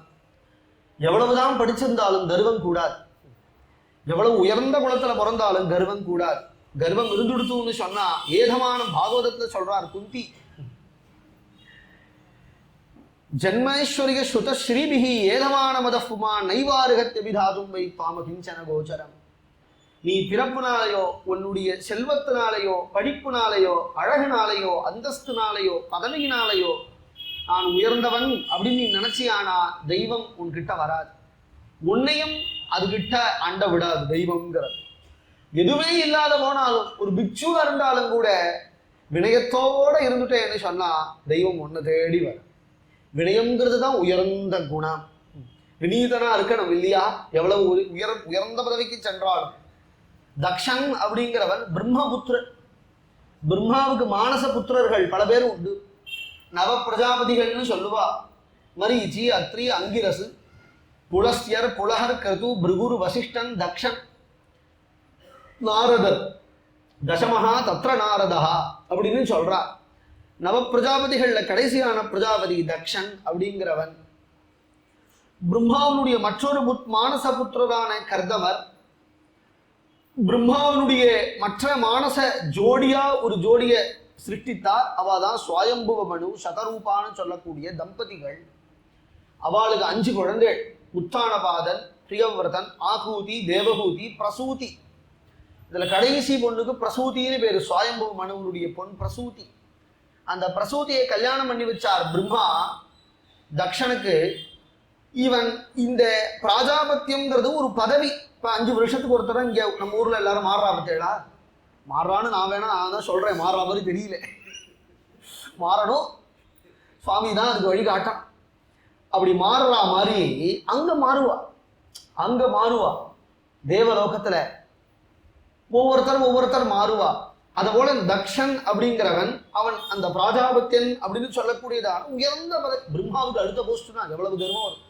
எவ்வளவுதான் படிச்சிருந்தாலும் கர்வம் கூடாது. எவ்வளவு உயர்ந்த குலத்துல பிறந்தாலும் கர்வம் கூடாது. கர்வம் இருந்துடுத்துன்னு சொன்னா ஏதமான பாகவதத்துல சொல்றார் குந்தி, ஜன்மைஸ்வரிய ஸ்ருத ஸ்ரீபிகி ஏதமான மதப்புமா நைவாருகத்தை விதாதும் வை பாமகிஞ்சன கோச்சரம். நீ பிறப்புனாலேயோ உன்னுடைய செல்வத்தினாலேயோ படிப்புனாலேயோ அழகுனாலேயோ அந்தஸ்துனாலேயோ பதவியினாலேயோ நான் உயர்ந்தவன் அப்படின்னு நீ நினைச்சியானா தெய்வம் உன்கிட்ட வராது. உன்னையும் அதுகிட்ட அண்ட விடாது தெய்வம்ங்கிறது. எதுவுமே இல்லாத போனாலும் ஒரு பிக்ஷுவா இருந்தாலும் கூட வினயத்தோட இருந்துட்டேன்னு சொன்னா தெய்வம் ஒன்ன தேடி வரும். வினயம்ங்கிறது தான் உயர்ந்த குணம். வினீதனா இருக்கணும் இல்லையா? எவ்வளவு உயர்ந்த பதவிக்கு சென்றாலும். தக்ஷன் அப்படிங்கிறவன் பிரம்மபுத்திரன். பிரம்மாவுக்கு மானச புத்திரர்கள் பல பேர் உண்டு. நவ பிரஜாபதிகள்னு சொல்லுவா. மரீச்சி, அத்ரி, அங்கிரசு, புலஸ்தியர், புலகர், கிருது, பிருகுரு, வசிஷ்டன், தக்ஷன், நாரதர், தசமஹா தத்ர நாரதா அப்படின்னு சொல்றா. நவ பிரஜாபதிகள்ல கடைசியான பிரஜாபதி தக்ஷன் அப்படிங்கிறவன். பிரம்மாவனுடைய மற்றொரு மானச புத்திரரான கர்தவர், பிரம்மாவனுடைய மற்ற மானச ஜோடியா ஒரு ஜோடிய சிருஷ்டித்தார். அவ தான் சுவயம்புவ மனு சதரூபான்னு சொல்லக்கூடிய தம்பதிகள். அவளுக்கு 5 குழந்தைகள். உத்தானபாதன், பிரியவிரதன், ஆகூதி, தேவகூதி, பிரசூதி. இதுல கடைசி பொண்ணுக்கு பிரசூதின்னு பேரு. சுவயம்புவ மனுவனுடைய பொன் பிரசூதி. அந்த பிரசூதியை கல்யாணம் பண்ணி வச்சார் பிரம்மா தக்ஷனுக்கு. இவன் இந்த பிராஜாபத்தியம்ங்கிறது ஒரு பதவி. இப்போ 5 வருஷத்துக்கு ஒருத்தர் இங்கே நம்ம ஊரில் எல்லாரும் மாறுறா பத்தேடா. மாறுறான்னு நான் தான் சொல்கிறேன், மாறுற மாதிரி தெரியல. மாறணும், சுவாமி தான் அதுக்கு வழிகாட்டம். அப்படி மாறுறா மாதிரி அங்கே மாறுவா. தேவலோகத்தில் ஒவ்வொருத்தர் மாறுவா. அதை போல தக்ஷன் அப்படிங்கிறவன் அவன் அந்த பிராஜாபத்தியன் அப்படின்னு சொல்லக்கூடியதான உயர்ந்த பதவி. பிரம்மாவுக்கு அடுத்த போஸ்ட்னா எவ்வளவு கர்வம் வரும்.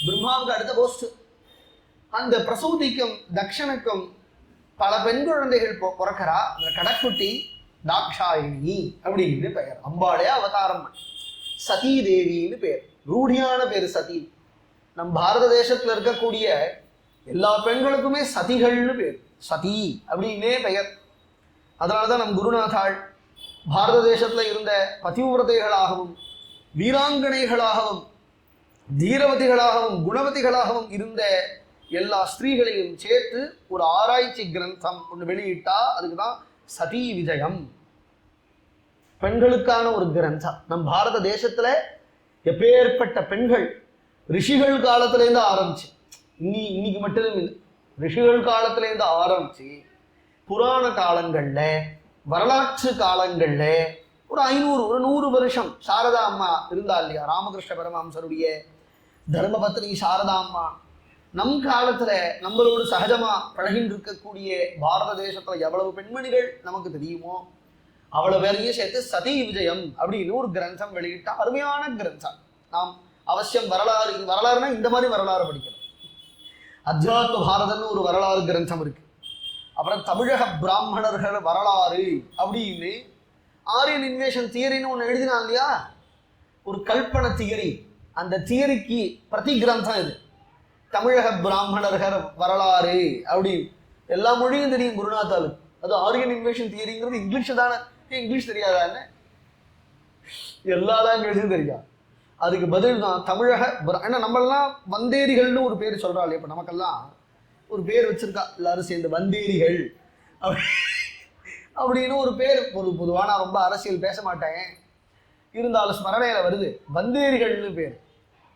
பிரம்மாவுக்கு அடுத்த போஸ்ட். அந்த பிரசூதிக்கும் தக்ஷனுக்கும் பல பெண் குழந்தைகள் பிறக்கிறா. அந்த கடக்குட்டி தாக்ஷாயினி அப்படின்னு பெயர். அம்பாளே அவதாரம் சதி தேவின்னு பேர். ரூಢியான பேர் சதி. நம் பாரத தேசத்துல இருக்கக்கூடிய எல்லா பெண்களுக்குமே சதிகள்னு பேர். சதி அப்படின்னே பெயர். அதனாலதான் நம் குருநாதாள் பாரத தேசத்துல இருந்த பதிவிரதைகளாகவும் வீராங்கனைகளாகவும் தீரவதிகளாகவும் குணவதிகளாகவும் இருந்த எல்லா ஸ்திரீகளையும் சேர்த்து ஒரு ஆராய்ச்சி கிரந்தம் ஒன்று வெளியிட்டா. அதுக்குதான் சதி விஜயம், பெண்களுக்கான ஒரு கிரந்தம். நம் பாரத தேசத்துல எப்பேற்பட்ட பெண்கள் ரிஷிகள் காலத்திலேருந்து ஆரம்பிச்சு, இன்னைக்கு மட்டும் இல்லை, ரிஷிகள் காலத்திலேருந்து ஆரம்பிச்சு புராண காலங்கள்ல வரலாற்று காலங்கள்ல ஒரு 500 ஒரு 100 வருஷம் சாரதா அம்மா இருந்தா இல்லையா, ராமகிருஷ்ண பரமஹம்சருடைய தர்மபத்னி சாரதா அம்மா. நம் காலத்துல நம்மளோடு சகஜமா பழகின்னு இருக்கக்கூடிய பாரத தேசத்துல எவ்வளவு பெண்மணிகள் நமக்கு தெரியுமோ அவ்வளவு பேரையும் சேர்த்து சதி விஜயம் அப்படின்னு ஒரு கிரந்தம் வெளியிட்டா. அருமையான கிரந்தம். நாம் அவசியம் வரலாறுனா இந்த மாதிரி வரலாறு படிக்கணும். அத்தியாத்ம பாரதம்னு ஒரு வரலாறு கிரந்தம் இருக்கு. அப்புறம் தமிழக பிராமணர்கள் வரலாறு அப்படின்னு ஆரியன் இன்வேஷன் தியரின்னு ஒன்று எழுதினான் இல்லையா, ஒரு கல்பனை தியரி. அந்த தியரிக்கு பிரதி கிரந்தம் இது, தமிழக பிராமணர்கள் வரலாறு அப்படின்னு. எல்லா மொழியும் தெரியும் குருநாத்தாளுக்கு. அது ஆரியன் இன்வேஷன் தியரிங்கிறது இங்கிலீஷ் தானே. இங்கிலீஷ் தெரியாதா என்ன? எல்லா லாங்குவேஜும் தெரியாது. அதுக்கு பதில் தான் தமிழக. ஏன்னா நம்மளாம் வந்தேரிகள்னு ஒரு பேர் சொல்றாள். இப்போ நமக்கெல்லாம் ஒரு பேர் வச்சிருக்கா எல்லாரும் சேர்ந்து, வந்தேரிகள் அப்படின்னு ஒரு பேர். பொதுவாக நான் ரொம்ப அரசியல் பேச மாட்டேன், இருந்தாலும் ஸ்மரணையில வருது வந்தேரிகள்னு பேர்.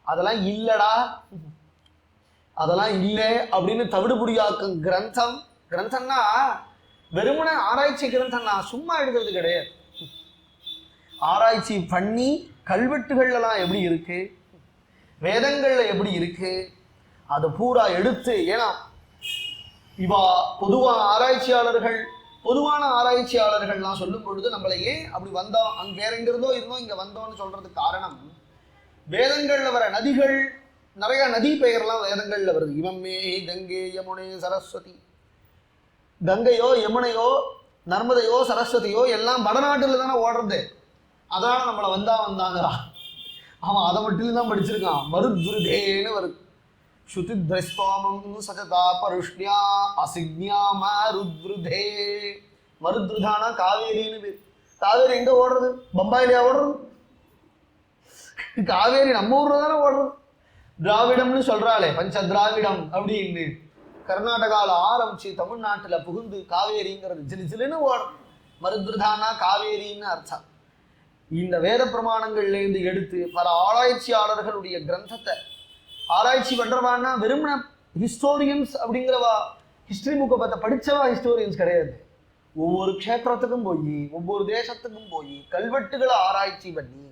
அதெல்லாம் இல்லடா, அதெல்லாம் இல்லை அப்படின்னு தவிடுபுடியாக்கும் கிரந்தம். கிரந்தம்னா வெறுமன ஆராய்ச்சி கிரந்தம்னா சும்மா எழுதுறது கிடையாது. ஆராய்ச்சி பண்ணி கல்வெட்டுகள்லாம் எப்படி இருக்கு, வேதங்கள்ல எப்படி இருக்கு, அதை பூரா எடுத்து. ஏன்னா இவா பொதுவான ஆராய்ச்சியாளர்கள்லாம் சொல்லும் பொழுது நம்மளை ஏன் அப்படி வந்தோம், அங்க வேற எங்கிருந்தோ இருந்தோம் இங்க வந்தோம்னு சொல்றதுக்கு காரணம், வேதங்கள்ல வர நதிகள், நிறைய நதி பெயர்லாம் வேதங்கள்ல வருது. இவமே கங்கை யமுனை சரஸ்வதி. கங்கையோ யமுனையோ நர்மதையோ சரஸ்வதியோ எல்லாம் வடநாட்டுல தானே ஓடுறது. அதனால நம்மளை வந்தாங்கிறா. அவன் அதை மட்டும் தான் படிச்சிருக்கான். மருத்ருதேன்னு வருது. ஸ்ருதி திரஸ்தோமம் சஜதா பருஷ்ணியா அசிக்ஞா மருத்ருதே. மருத்ருதானா காவேரின்னு பேர். காவேரி எங்க ஓடுறது? பம்பாயிலையா ஓடுறது? காவேரி நம்ம ஊர்ல தானே ஓடுறது. திராவிடம்னு சொல்றாளே, பஞ்ச திராவிடம் அப்படின்னு. கர்நாடகாவில் ஆரம்பிச்சு தமிழ்நாட்டுல புகுந்து காவேரிங்கிறது ஜிலு ஜிலுன்னு ஓடும். மருத்ருதானா காவேரின்னு அர்த்தம். இந்த வேத பிரமாணங்கள்லேருந்து எடுத்து பல ஆராய்ச்சியாளர்களுடைய கிரந்தத்தை ஆராய்ச்சி பண்றவான்னா வெறும்ன ஹிஸ்டோரியன்ஸ் அப்படிங்கிறவா, ஹிஸ்டரி புக்கை பார்த்த படிச்சவா ஹிஸ்டோரியன்ஸ் கிடையாது. ஒவ்வொரு க்ஷேத்திரத்துக்கும் போய் ஒவ்வொரு தேசத்துக்கும் போய் கல்வெட்டுகளை ஆராய்ச்சி பண்ணி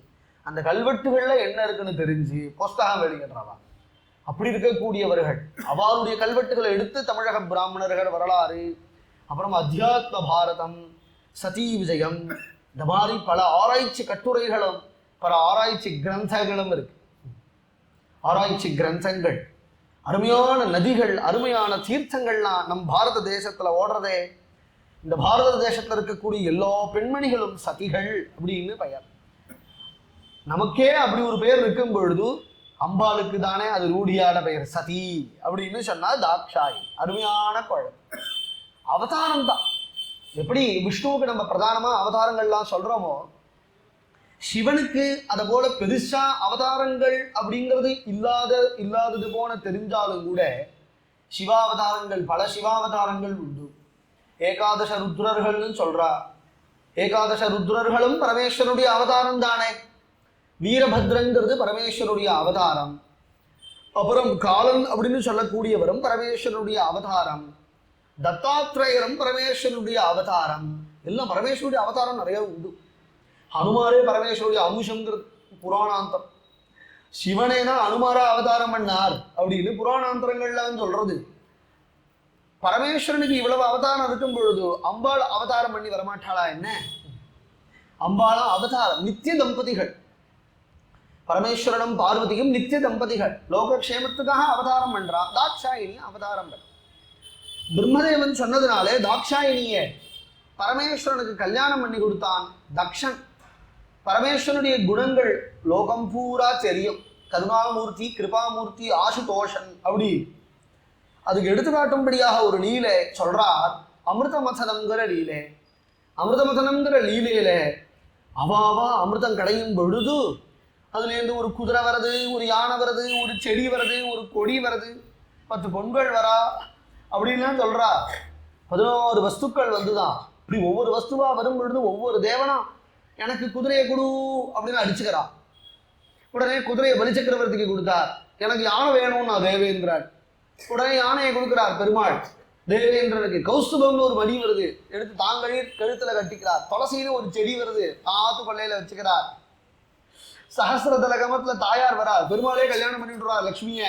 அந்த கல்வெட்டுகள்ல என்ன இருக்குன்னு தெரிஞ்சு புஸ்தகம் வெளியிடுறவா. அப்படி இருக்கக்கூடியவர்கள் அவருடைய கல்வெட்டுகளை எடுத்து தமிழக பிராமணர்கள் வரலாறு, அப்புறம் அத்தியாத்ம பாரதம், சதி விஜயம், இந்த மாதிரி பல ஆராய்ச்சி கட்டுரைகளும் பல ஆராய்ச்சி கிரந்தங்களும் இருக்கு. ஆராய்ச்சி கிரந்தங்கள், அருமையான நதிகள், அருமையான தீர்த்தங்கள்லாம் நம் பாரத தேசத்துல ஓடுறதே. இந்த பாரத தேசத்துல இருக்கக்கூடிய எல்லா பெண்மணிகளும் சதிகள் அப்படின்னு பெயர். நமக்கே அப்படி ஒரு பெயர் இருக்கும் பொழுது அம்பாளுக்கு தானே அது ரூಢியான பெயர் சதி அப்படின்னு சொன்னா தாக்ஷாயி. அருமையான குழந்தை அவதாரம் தான். எப்படி விஷ்ணுவுக்கு நம்ம பிரதானமா அவதாரங்கள்லாம் சொல்றோமோ, சிவனுக்கு அதை போல பெருசா அவதாரங்கள் அப்படிங்கிறது இல்லாதது போல தெரிஞ்சாலும் கூட சிவாவதாரங்கள், பல சிவாவதாரங்கள் உண்டு. ஏகாதச ருத்ரர்கள்னு சொல்றா. ஏகாதச ருத்ரர்களும் பரமேஸ்வருடைய அவதாரம் தானே. வீரபத்ரங்கிறது பரமேஸ்வருடைய அவதாரம். அப்புறம் காலன் அப்படின்னு சொல்லக்கூடியவரும் பரமேஸ்வருடைய அவதாரம். தத்தாத்ரேயரும் பரமேஸ்வருடைய அவதாரம். எல்லாம் பரமேஸ்வருடைய அவதாரம் நிறைய உண்டு. ஹனுமாரே பரமேஸ்வருடைய அம்சங்கிறது புராணாந்தம். சிவனேனா அனுமாரா அவதாரம் பண்ணார் அப்படின்னு புராணாந்தரங்கள்லாம் சொல்றது. பரமேஸ்வரனுக்கு இவ்வளவு அவதாரம் இருக்கும் பொழுது அம்பாள் அவதாரம் பண்ணி வரமாட்டாளா என்ன? அம்பாளா அவதாரம், நித்திய தம்பதிகள். பரமேஸ்வரனும் பார்வதியும் நித்திய தம்பதிகள். லோகக்ஷேமத்துக்காக அவதாரம் பண்றா. தாட்சாயினி அவதாரம் பண்ற. பிரம்மதேவன் சொன்னதுனாலே தாட்சாயினிய பரமேஸ்வரனுக்கு கல்யாணம் பண்ணி கொடுத்தான் தக்ஷன். பரமேஸ்வரனுடைய குணங்கள் லோகம் பூரா தெரியும். கருணாமூர்த்தி, கிருபாமூர்த்தி, ஆசுதோஷன் அப்படி அதுக்கு எடுத்துக்காட்டும்படியாக ஒரு லீலை சொல்றார். அமிர்தமதனங்கிற லீலை. அமிர்தமதனங்கிற லீலையில அவாவா அமிர்தம் கடையும் பொழுது அதுலேருந்து ஒரு குதிரை வருது, ஒரு யானை வருது, ஒரு செடி வருது, ஒரு கொடி வருது, 10 பொண்கள் வரா அப்படின்லாம் சொல்றா. 11 வஸ்துக்கள் வந்துதான். இப்படி ஒவ்வொரு வஸ்துவா வரும் பொழுது ஒவ்வொரு தேவனா எனக்கு குதிரையை கொடு அப்படின்னு அடிச்சுக்கிறான். உடனே குதிரையை பலிச்சக்கரவர்த்திக்கு கொடுத்தார். எனக்கு யானை வேணும்னா தேவேந்திரன். உடனே யானையை கொடுக்கிறார் பெருமாள் தேவேந்திரனுக்கு. கௌஸ்துபம்னு ஒரு மடி வருது, எடுத்து தாங்களே கழுத்துல கட்டிக்கிறார். துளசின்னு ஒரு செடி வருது, தாத்து கொள்ளையில வச்சுக்கிறார். சஹஸ்ரதல கமத்துல தாயார் வரார், பெருமாளே கல்யாணம் பண்ணிவிடுறார் லக்ஷ்மிய.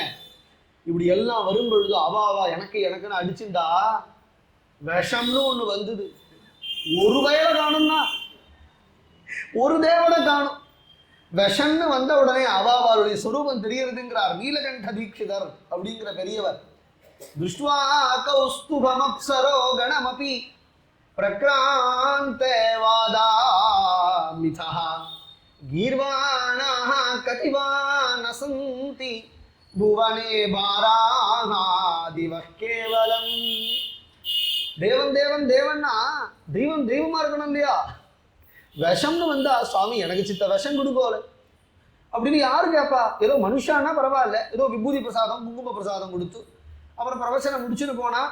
இப்படி எல்லாம் வரும் பொழுது அவாவா எனக்குன்னு அடிச்சுண்டா விஷம்னு ஒண்ணு வந்தது. ஒரு வயலை காணும்னா ஒரு தேவனை காணும். விஷம்னு வந்த உடனே அவாவாளுடைய சுரூபம் தெரியறதுங்கிறார் நீலகண்ட தீட்சிதர் அப்படிங்கிற பெரியவர். திருஷ்டுவா கௌஸ்துபமப்சரோ கணமபி பிரக்ராந்தே வாதாமிதா கீர்வாணாः கதிவான சந்தி புவனே பாராதிவः கேவலம். தேவன் தேவன் தேவன்னா தெய்வம் தெய்வமா இருக்கணும் இல்லையா? விஷம்னு வந்தா சுவாமி எனக்கு சித்த விஷம் கொடுக்கோல அப்படின்னு யாரு கேட்பா? ஏதோ மனுஷானா பரவாயில்ல, ஏதோ விபூதி பிரசாதம் குங்கும பிரசாதம் கொடுத்து அப்புறம் பிரவச்சனம் முடிச்சுட்டு போனா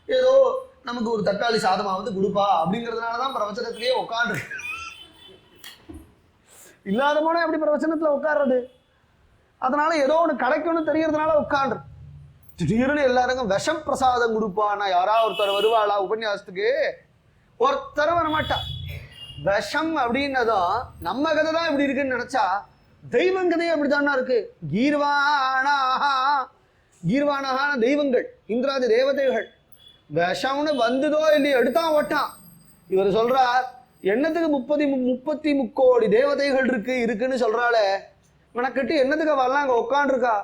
ஏதோ நமக்கு ஒரு தக்காளி சாதமாவது கொடுப்பா அப்படிங்கிறதுனாலதான் பிரவச்சனத்திலேயே உட்காந்து. இல்லாத போனா எப்படி பிரவச்சனத்துல உட்கார்றது? அதனால ஏதோ ஒன்று கிடைக்கும்னு தெரியறதுனால உட்காண்டு. திடீர்னு எல்லாருக்கும் விஷம் பிரசாதம் கொடுப்பானா யாராவது ஒருத்தர் வருவாளா உபன்யாசத்துக்கு? ஒருத்தர் வரமாட்டா. விஷம் அப்படின்னதும் நம்ம கதை தான் இப்படி இருக்குன்னு நினைச்சா தெய்வம் கதையே அப்படித்தானா இருக்கு. கீர்வானான தெய்வங்கள், இந்திராதி தேவதைகள் விஷம்னு வந்ததோ இல்லையோ எடுத்தான் ஓட்டான். இவர் சொல்றார் என்னத்துக்கு 30 கோடி தேவதைகள் இருக்குன்னு சொல்றாளே, உனக்கிட்டு என்னத்துக்கு வரலாம் அங்க உட்காண்டிருக்கா?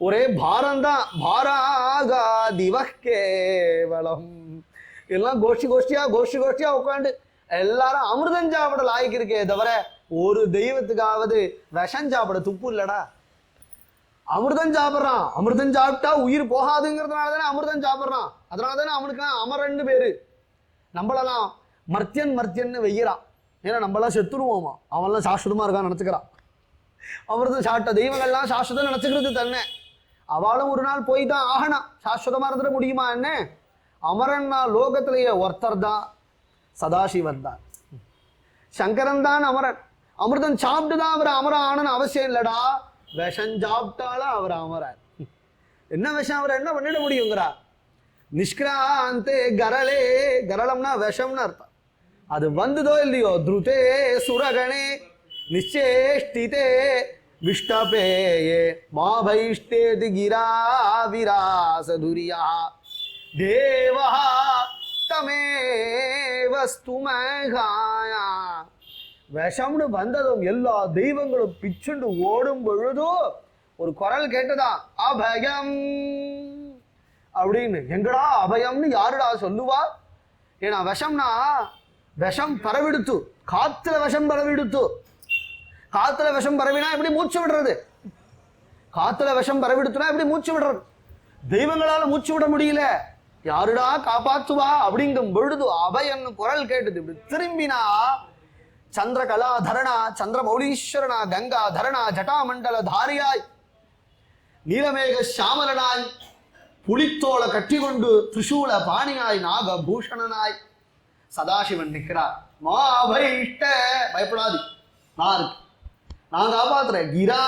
ஒரே பாரம் தான். பாராகா திவஹ் கேவலம். எல்லாம் கோஷ்டியா உட்காந்து எல்லாரும் அமிர்தம் சாப்பிட லாய்க்கு இருக்கே தவிர ஒரு தெய்வத்துக்காவது விஷம் சாப்பிட துப்பு இல்லடா. அமிர்தம் சாப்பிட்றான். அமிர்தம் சாப்பிட்டா உயிர் போகாதுங்கிறதுனால தானே அமிர்தம் சாப்பிட்றான். அதனால தானே அவனுக்கு அமரன்னு பேரு. நம்மளெல்லாம் மர்த்தியன்னு வெய்யறான். ஏன்னா நம்மளாம் செத்துருவோமா, அவன்லாம் சாஸ்வதமா இருக்கான்னு நினைச்சுக்கிறான். அமிர்தம் சாப்பிட்ட தெய்வங்கள்லாம் சாஸ்வதம் நினைச்சுக்கிறது தானே. அவளும் ஒரு நாள் போய் தான் ஆகணும். சாஸ்வதமா இருந்துட முடியுமா என்ன? அமரன்னா லோகத்திலேயே ஒருத்தர் தான், சதாசிவன் தான். சங்கரன் தான் அமரன். அமிர்தம் சாப்பிட்டு தான் அவர் அமரம் ஆனன்னு அவசியம் இல்லடா. விஷம் சாப்பிட்டாலும் அவர் அமரன். என்ன விஷம் அவர் என்ன பண்ணிட முடியுங்கிறா? நிஷ்கிராந்தே கரலே, கரளம்னா விஷம்னு அர்த்தம். அது வந்ததோ இல்லையோ துருதே சுரகணே நிச்சேஷ்டிதே விஷ்டபேயே மாபைஷ்டேதி கிரா விராசதுரியா தேவா தமேவஸ்துமகாயா. விஷம்னு வந்ததும் எல்லா தெய்வங்களும் பிச்சுண்டு ஓடும் பொழுதோ ஒரு குரல் கேட்டதா, அபயம் அப்படின்னு. எங்கடா அபயம்னு யாருடா சொல்லுவா? ஏன்னா விஷம்னா விஷம் பரவிடுத்து, காத்துல விஷம் பரவிடுத்து. காத்துல விஷம் பரவினா எப்படி மூச்சு விடுறது? காத்துல விஷம் பரவிடுத்துனா எப்படி மூச்சு விடுறது? தெய்வங்களால மூச்சு விட முடியல. யாருடா காப்பாத்துவா அப்படிங்கும் பொழுது அபயன்னு குரல் கேட்டது. இப்படி திரும்பினா சந்திரகலா தரணா சந்திர மௌலீஸ்வரனா கங்கா தரணா ஜட்டாமண்டல தாரியாய் நீலமேக சாமலனாய் புலித்தோள கட்டி கொண்டு திரிசூல பாணியாய் நாகபூஷணனாய் சதாசிவன் நிற்கிறார். மா அபயிஷ்ட, பயப்படாது, நான் இருக்கு, நான் காப்பாத்துறேன். கிரா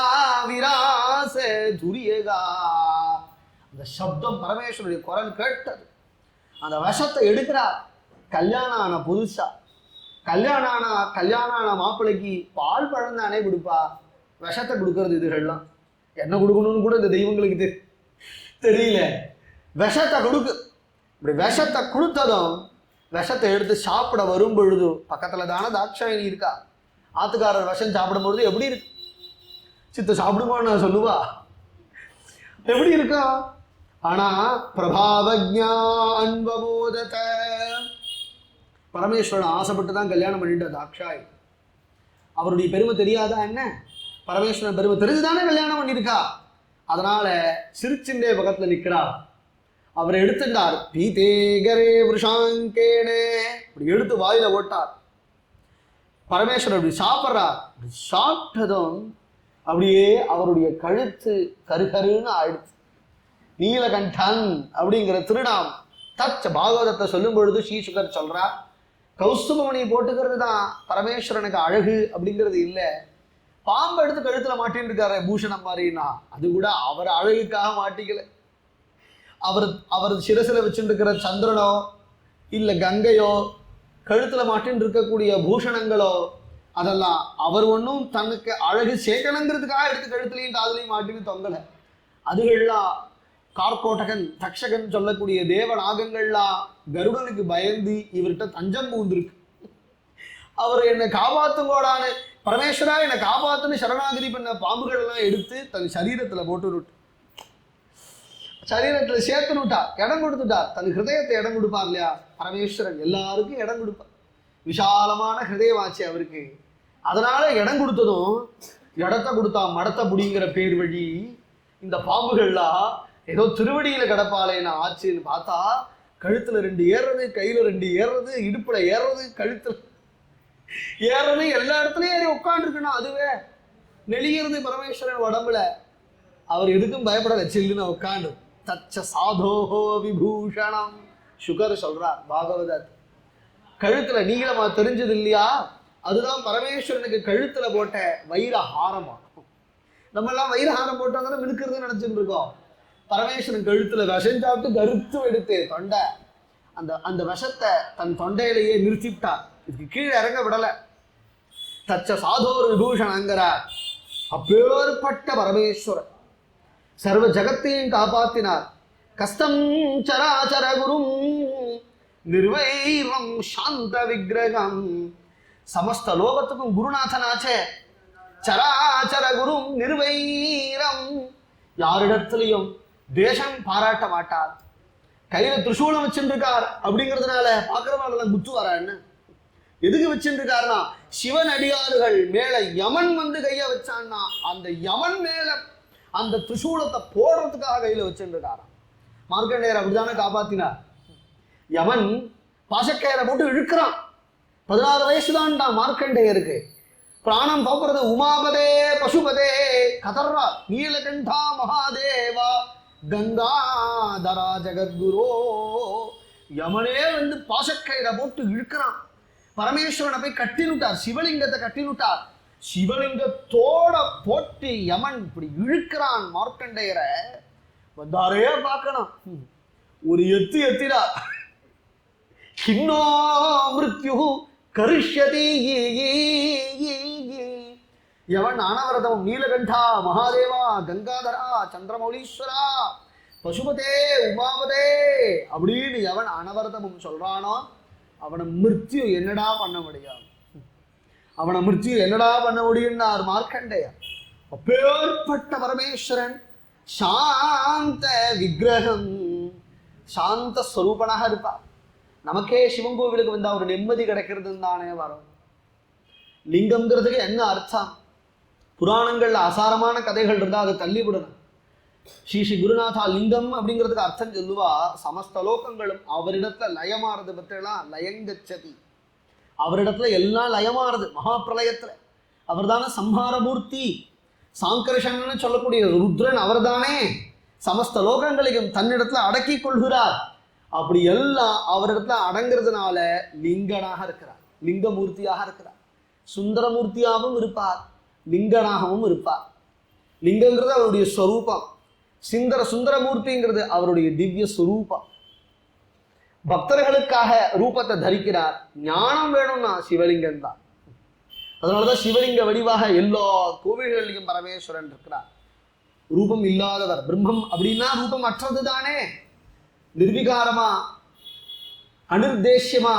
விராச துரியகா. அந்த சப்தம் பரமேஸ்வருடைய குரல் கேட்டது. அந்த விஷத்தை எடுக்கிறார். கல்யாணம் ஆன புதுசா கல்யாணம் ஆன மாப்பிள்ளைக்கு பால் பழம் தானே கொடுப்பா, விஷத்தை கொடுக்கறது இதுகள்லாம். என்ன கொடுக்கணும்னு கூட இந்த தெய்வங்களுக்கு தெரியல. விஷத்தை கொடுக்கு. இப்படி விஷத்தை கொடுத்ததும் விஷத்தை எடுத்து சாப்பிட வரும் பொழுது பக்கத்துல தானே தாட்சாயினி இருக்கா. ஆத்துக்காரர் விஷம் சாப்பிடும் பொழுது எப்படி இருக்கு? சித்த சாப்பிடுமான்னு நான் சொல்லுவா, எப்படி இருக்கா? ஆனா பிரபாவஜ்ஞா அன்பபோதத. பரமேஸ்வரன் ஆசைப்பட்டு தான் கல்யாணம் பண்ணிட்ட தாட்சாய். அவருடைய பெருமை தெரியாதா என்ன? பரமேஸ்வரன் பெருமை தெரிஞ்சுதானே கல்யாணம் பண்ணியிருக்கா. அதனால சிரிச்சுண்டே பக்கத்துல நிற்கிறார். அவரை எடுத்துட்டார். பீதேகரே விஷாங்கேனே, இப்படி எடுத்து வாயில ஓட்டார். பரமேஸ்வரர் அப்படி சாப்பிட்றார். அப்படி சாப்பிட்டதும் அப்படியே அவருடைய கழுத்து கருகருன்னு ஆயிடுச்சு. நீலகண்டன் அப்படிங்கிற திருநாம் தச்ச பாகவதத்தை சொல்லும் பொழுது ஸ்ரீசுகர் சொல்றார், கௌஸ்துபமணி போட்டுக்கிறது தான் பரமேஸ்வரனுக்கு அழகு அப்படிங்கிறது இல்லை. பாம்பு எடுத்து கழுத்துல மாட்டின்னு இருக்காரு பூஷணம் மாதிரின்னா, அது கூட அவர் அழகுக்காக மாட்டிக்கல. அவர் சிரசில வச்சுட்டு இருக்கிற சந்திரனோ இல்லை கங்கையோ கழுத்துல மாட்டின்னு இருக்கக்கூடிய பூஷணங்களோ அதெல்லாம் அவர் ஒன்றும் தனக்கு அழகு சேர்க்கணுங்கிறதுக்காக எடுத்து கழுத்துலையும் காதலையும் மாட்டின்னு தொங்கலை. அதுகள்லாம் கார்கோட்டகன் தக்ஷகன் சொல்லக்கூடிய தேவநாகங்கள்லாம் கருடனுக்கு பயந்து இவர்கிட்ட தஞ்சம் பூந்திருக்கு. அவர் என்னை காப்பாத்துங்கோடான்னு, பரமேஸ்வரா என்னை காப்பாத்துன்னு சரணாகதி பண்ண பாம்புகள் எல்லாம் எடுத்து தன் சரீரத்துல போட்டு விட்டு சரீரத்துல சேர்த்து விட்டார், இடம் கொடுத்துட்டார். தன் ஹிருதயத்தை இடம் கொடுப்பார் இல்லையா பரமேஸ்வரன், எல்லாருக்கும் இடம் கொடுப்பார். விஷாலமான ஹிருதயமாச்சு அவருக்கு. அதனால இடம் கொடுத்ததும் இடத்த கொடுத்தா மடத்த புடிங்கிற பேர் வழி இந்த பாம்புகள்லாம் ஏதோ திருவடியில கிடப்பாளேன்னு ஆச்சுன்னு பார்த்தா கழுத்துல 2 ஏறுறது, கையில 2 ஏறுறது, இடுப்புல ஏறுறது, கழுத்துல ஏறுறது, எல்லா இடத்துலயும் ஏறி உட்காந்துருக்கணும். அதுவே நெளிகிறது பரமேஸ்வரன் உடம்புல. அவர் எதுக்கும் பயப்பட வச்சில்லுன்னு உட்காந்து தச்ச சாதோஹோ விபூஷணம் சுகர் சொல்றார் பாகவதர். கழுத்துல நீளமா தெரிஞ்சது இல்லையா, அதுதான் பரமேஸ்வரனுக்கு கழுத்துல போட்ட வைரஹாரமா. நம்ம எல்லாம் வைரஹாரம் போட்டாங்கன்னா மினுக்கிறதுன்னு நினைச்சுட்டு இருக்கோம். பரமேஸ்வரன் கழுத்துல விஷம் சாப்பிட்டு கருத்து எடுத்து தொண்டை அந்த விஷத்தை தன் தொண்டையிலேயே நிறுத்திவிட்டார். இதுக்கு கீழே இறங்க விடலை. தச்ச சாதோர் விபூஷணங்கிறார். அப்பேற்பட்ட பரமேஸ்வரன் சர்வ ஜகத்தையும் காப்பாத்தினார். கஸ்தம் சராச்சர குரும் நிர்வைரம் சாந்த விக்கிரகம். சமஸ்த லோகத்துக்கும் குருநாதனாச்சே. சராச்சர குரும் நிர்வைரம், யாரிடத்திலையும் தேசம் பாராட்ட மாட்டார். கையில திரிசூலம் வச்சுருக்கார் அப்படிங்கிறதுனால பாக்குறவங்களெல்லாம் குத்து வரான்னு எதுக்கு வச்சுருக்காருன்னா, சிவன் அடியாறுகள் மேல யமன் வந்து கைய வச்சான்னா அந்த யமன் மேல அந்த திரிசூலத்தை போடுறதுக்காக கையில வச்சுருக்காராம். மார்க்கண்டேயர் அப்படித்தானே காப்பாத்தினார். யமன் பாசக்கயிறை போட்டு இழுக்கிறான். 16 வயசுதான்டா மார்க்கண்டேயருக்கு. பிராணம் போக்குறது உமாபதே பசுபதே கதர்ரா நீலகண்டா மகாதேவா கங்காதரா ஜெகத்குரோ. யமனே வந்து பாசக்கயிறை போட்டு இழுக்கிறான். பரமேஸ்வரனை போய் கட்டினுட்டார், சிவலிங்கத்தை கட்டினுட்டார். சிவலிங்கத்தோட போட்டு யமன் இப்படி இழுக்கிறான் மார்க்கண்டேயரை. வந்தாரே பார்க்கணும். ஒரு எத்திரா கிண்ணோ மிருத்யு கரிஷ்யதி. யவன் அனவரதம் நீலகண்டா மகாதேவா கங்காதரா சந்திரமௌலீஸ்வரா பசுபதே உமாபதே அப்படின்னு எவன் அனவரதமும் சொல்றானோ அவனை மிருத்யு என்னடா பண்ண முடியும், அவனை மிருத்யு என்னடா பண்ண முடியும்னார் மார்க்கண்டேயர். அப்பேற்பட்ட பரமேஸ்வரன் சாந்த விக்கிரகம், சாந்த ஸ்வரூபனாக இருப்பார். நமக்கே சிவன் கோவிலுக்கு வந்தா ஒரு நிம்மதி கிடைக்கிறதுன்னு தானே வரும். லிங்கம்ங்கிறதுக்கு என்ன அர்த்தம்? புராணங்கள்ல அசாரமான கதைகள் இருந்தால் அதை தள்ளிவிடணும். ஸ்ரீ ஸ்ரீ குருநாதா லிங்கம் அப்படிங்கிறதுக்கு அர்த்தம் சொல்லுவா, சமஸ்த லோகங்களும் அவரிடத்துல லயமாறது பற்றிலாம் லயங்கச்சதி, அவரிடத்துல எல்லாம் லயமாறது. மகாபிரளயத்துல அவர் தானே சம்ஹாரமூர்த்தி, சாங்கர்ஷன்னு சொல்லக்கூடிய ருத்ரன் அவர் தானே சமஸ்த லோகங்களையும் தன்னிடத்துல அடக்கி கொள்கிறார். அப்படி எல்லாம் அவரிடத்துல அடங்கிறதுனால லிங்கனாக இருக்கிறார், லிங்கமூர்த்தியாக இருக்கிறார். சுந்தரமூர்த்தியாகவும் இருப்பார், லிங்கனாகவும் இருப்பார். லிங்கங்கிறது அவருடைய ஸ்வரூபம், சுந்தரமூர்த்திங்கிறது அவருடைய திவ்ய ஸ்வரூபம். பக்தர்களுக்காக ரூபத்தை தரிக்கிறார். ஞானம் வேணும்னா சிவலிங்கம் தான். அதனாலதான் சிவலிங்க வடிவாக எல்லா கோவில்களிலும் பரமேஸ்வரன் இருக்கிறார். ரூபம் இல்லாதவர் பிரம்மம் அப்படின்னா ரூபம் அற்றது தானே. நிர்விகாரமா அனிர்தேஷ்யமா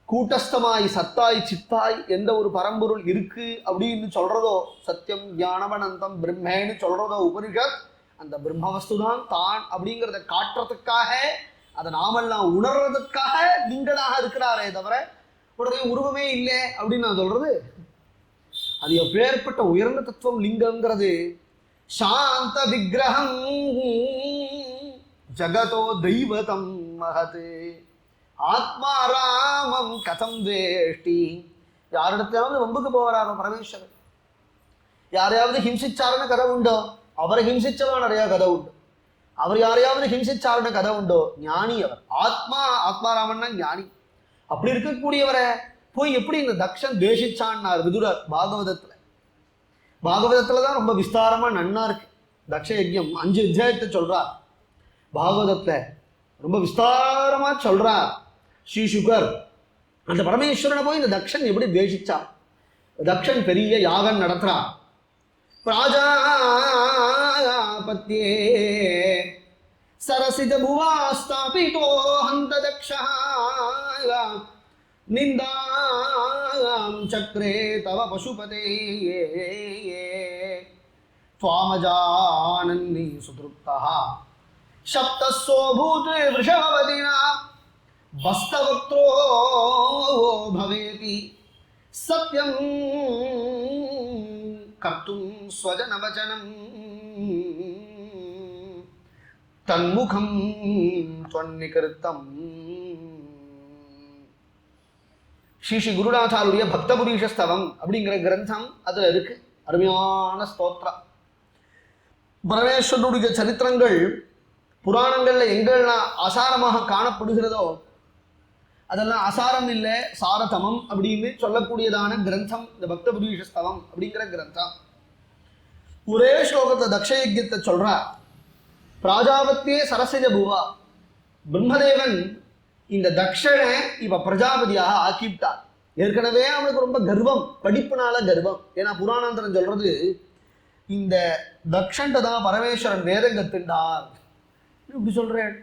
கூட்டஸ்தமாய் சத்தாய் சித்தாய் எந்த ஒரு பரம்பொருள் இருக்கு அப்படின்னு சொல்றதோ, சத்தியம் ஞானவனந்தம் பிரம்மேன்னு சொல்றதோ உபனிஷத், அந்த பிரம்மவஸ்து தான் தான் அப்படிங்கிறத காட்டுறதுக்காக, அதை நாமெல்லாம் உணர்றதுக்காக லிங்கனாக இருக்கிறாரே தவிர உடனே உருவமே இல்லை அப்படின்னு நான் சொல்றது. அது எப்பேற்பட்ட உயர்ந்த தத்துவம் லிங்கம்ங்கிறது. சாந்த விக்கிரகம் ஜகதோ தெய்வதம் மகத் ஆத்மாராமம் கதம் வேஷ்டி. யாரிடத்தாவது வம்புக்கு போகிறாரோ பரமேஸ்வரன், யாரையாவது ஹிம்சிச்சாருன்னு கதை உண்டோ? அவரை ஹிம்சிச்சவன் நிறைய கதை உண்டு. அவர் யாரையாவது ஹிம்சிச்சாருன்னு கதை உண்டோ? ஞானி அவர். ஆத்மாராமன்னா ஞானி. அப்படி இருக்கக்கூடியவரை போய் எப்படி இந்த தக்ஷன் தேசிச்சான்னார் விதுரர் பாகவதத்துல. பாகவதத்துல தான் ரொம்ப விஸ்தாரமா நன்னா இருக்கு தக்ஷ யஜ்யம். 5 அத்தியாயத்தை சொல்றார் பாகவதத்துல, ரொம்ப விஸ்தாரமா சொல்றார் ஸ்ரீ சுகர். அந்த பரமேஸ்வரனை போய் இந்த தக்ஷன் எப்படி தேசிச்சா. தக்ஷன் பெரிய யாகம் நடத்துறார். प्राजापत्ये सरसिज भुवा स्थापितो हंत दक्षः निंदां चक्रे तव पशुपते त्वामजानन्नि सुतृप्तः सप्तस्वभूत वृषभवतिना बस्तवक्त्रो भवेति सत्यं कर्तुं स्वजनवचनं तन्मुखं त्वन्निकृतं. ஸ்ரீ ஸ்ரீ குருநாதாருடைய பக்தபுரீஷ ஸ்தவம் அப்படிங்கிற கிரந்தம் அதுல இருக்கு. அருமையான ஸ்தோத்திரம். பரமேஸ்வரனுடைய சரித்திரங்கள் புராணங்கள்ல எங்கெல்லாம் அசாரமாக காணப்படுகிறதோ அதெல்லாம் அசாரம் இல்லை, சாரதமம் அப்படின்னு சொல்லக்கூடியதான கிரந்தம் இந்த பக்தபுரீஷ ஸ்தவம் அப்படிங்கிற கிரந்தம். ஒரே ஸ்லோகத்தை தக்ஷயஜ்யத்தை சொல்றார். பிராஜாபத்தியே சரசிஜ பூவா. பிரம்மதேவன் இந்த தக்ஷனை இப்ப பிரஜாபதியாக ஆக்கிவிட்டார். ஏற்கனவே அவனுக்கு ரொம்ப கர்வம், படிப்புனால கர்வம். ஏன்னா புராணாந்தரம் சொல்றது இந்த தக்ஷன்ட்ட தான் பரமேஸ்வரன் வேதம் கத்துண்டார். இப்படி சொல்றேன்,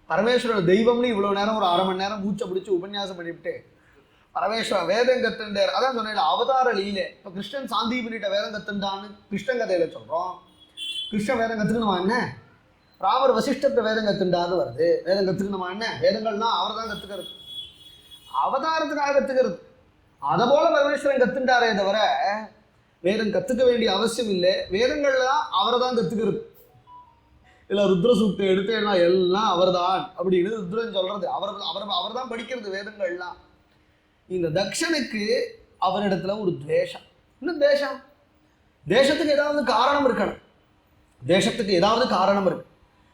பரமேஸ்வரன் தெய்வம்னு இவ்வளவு நேரம் ஒரு 1/2 மணி நேரம் மூச்சை பிடிச்சி உபன்யாசம் பண்ணிவிட்டு பரமேஸ்வரன் வேதம் கத்துண்டார். அதான் சொன்னேன் அவதார லீல. இப்போ கிருஷ்ணன் சாந்தி பண்ணிட்ட வேதம் கத்துண்டான்னு கிருஷ்ணன் கதையில சொல்றோம். கிருஷ்ணன் வேதம் கத்துக்கணுமா என்ன? ராமர் வசிஷ்டத்தை வேதம் கத்துண்டான்னு வருது. வேதம் கத்துக்கணுமா என்ன? வேதங்கள்லாம் அவர் தான் கத்துக்கிறது, அவதாரத்துக்காக கத்துக்கிறது. அதை போல பரமேஸ்வரன் கத்துண்டாரே தவிர வேதம் கத்துக்க வேண்டிய அவசியம் இல்லை. வேதங்கள்லாம் அவரை தான் கத்துக்கிறது. இல்லை ருத்ர சூக்தி எடுத்தேன்னா எல்லாம் அவர் தான் அப்படின்னு ருத்ரன் சொல்றது. அவர் தான் படிக்கிறது வேதங்கள்லாம். இந்த தக்ஷனுக்கு அவரிடத்துல ஒரு துவேஷம். இன்னும் தேசம், தேசத்துக்கு ஏதாவது காரணம் இருக்கணும். தேசத்துக்கு ஏதாவது காரணம் இருக்கு.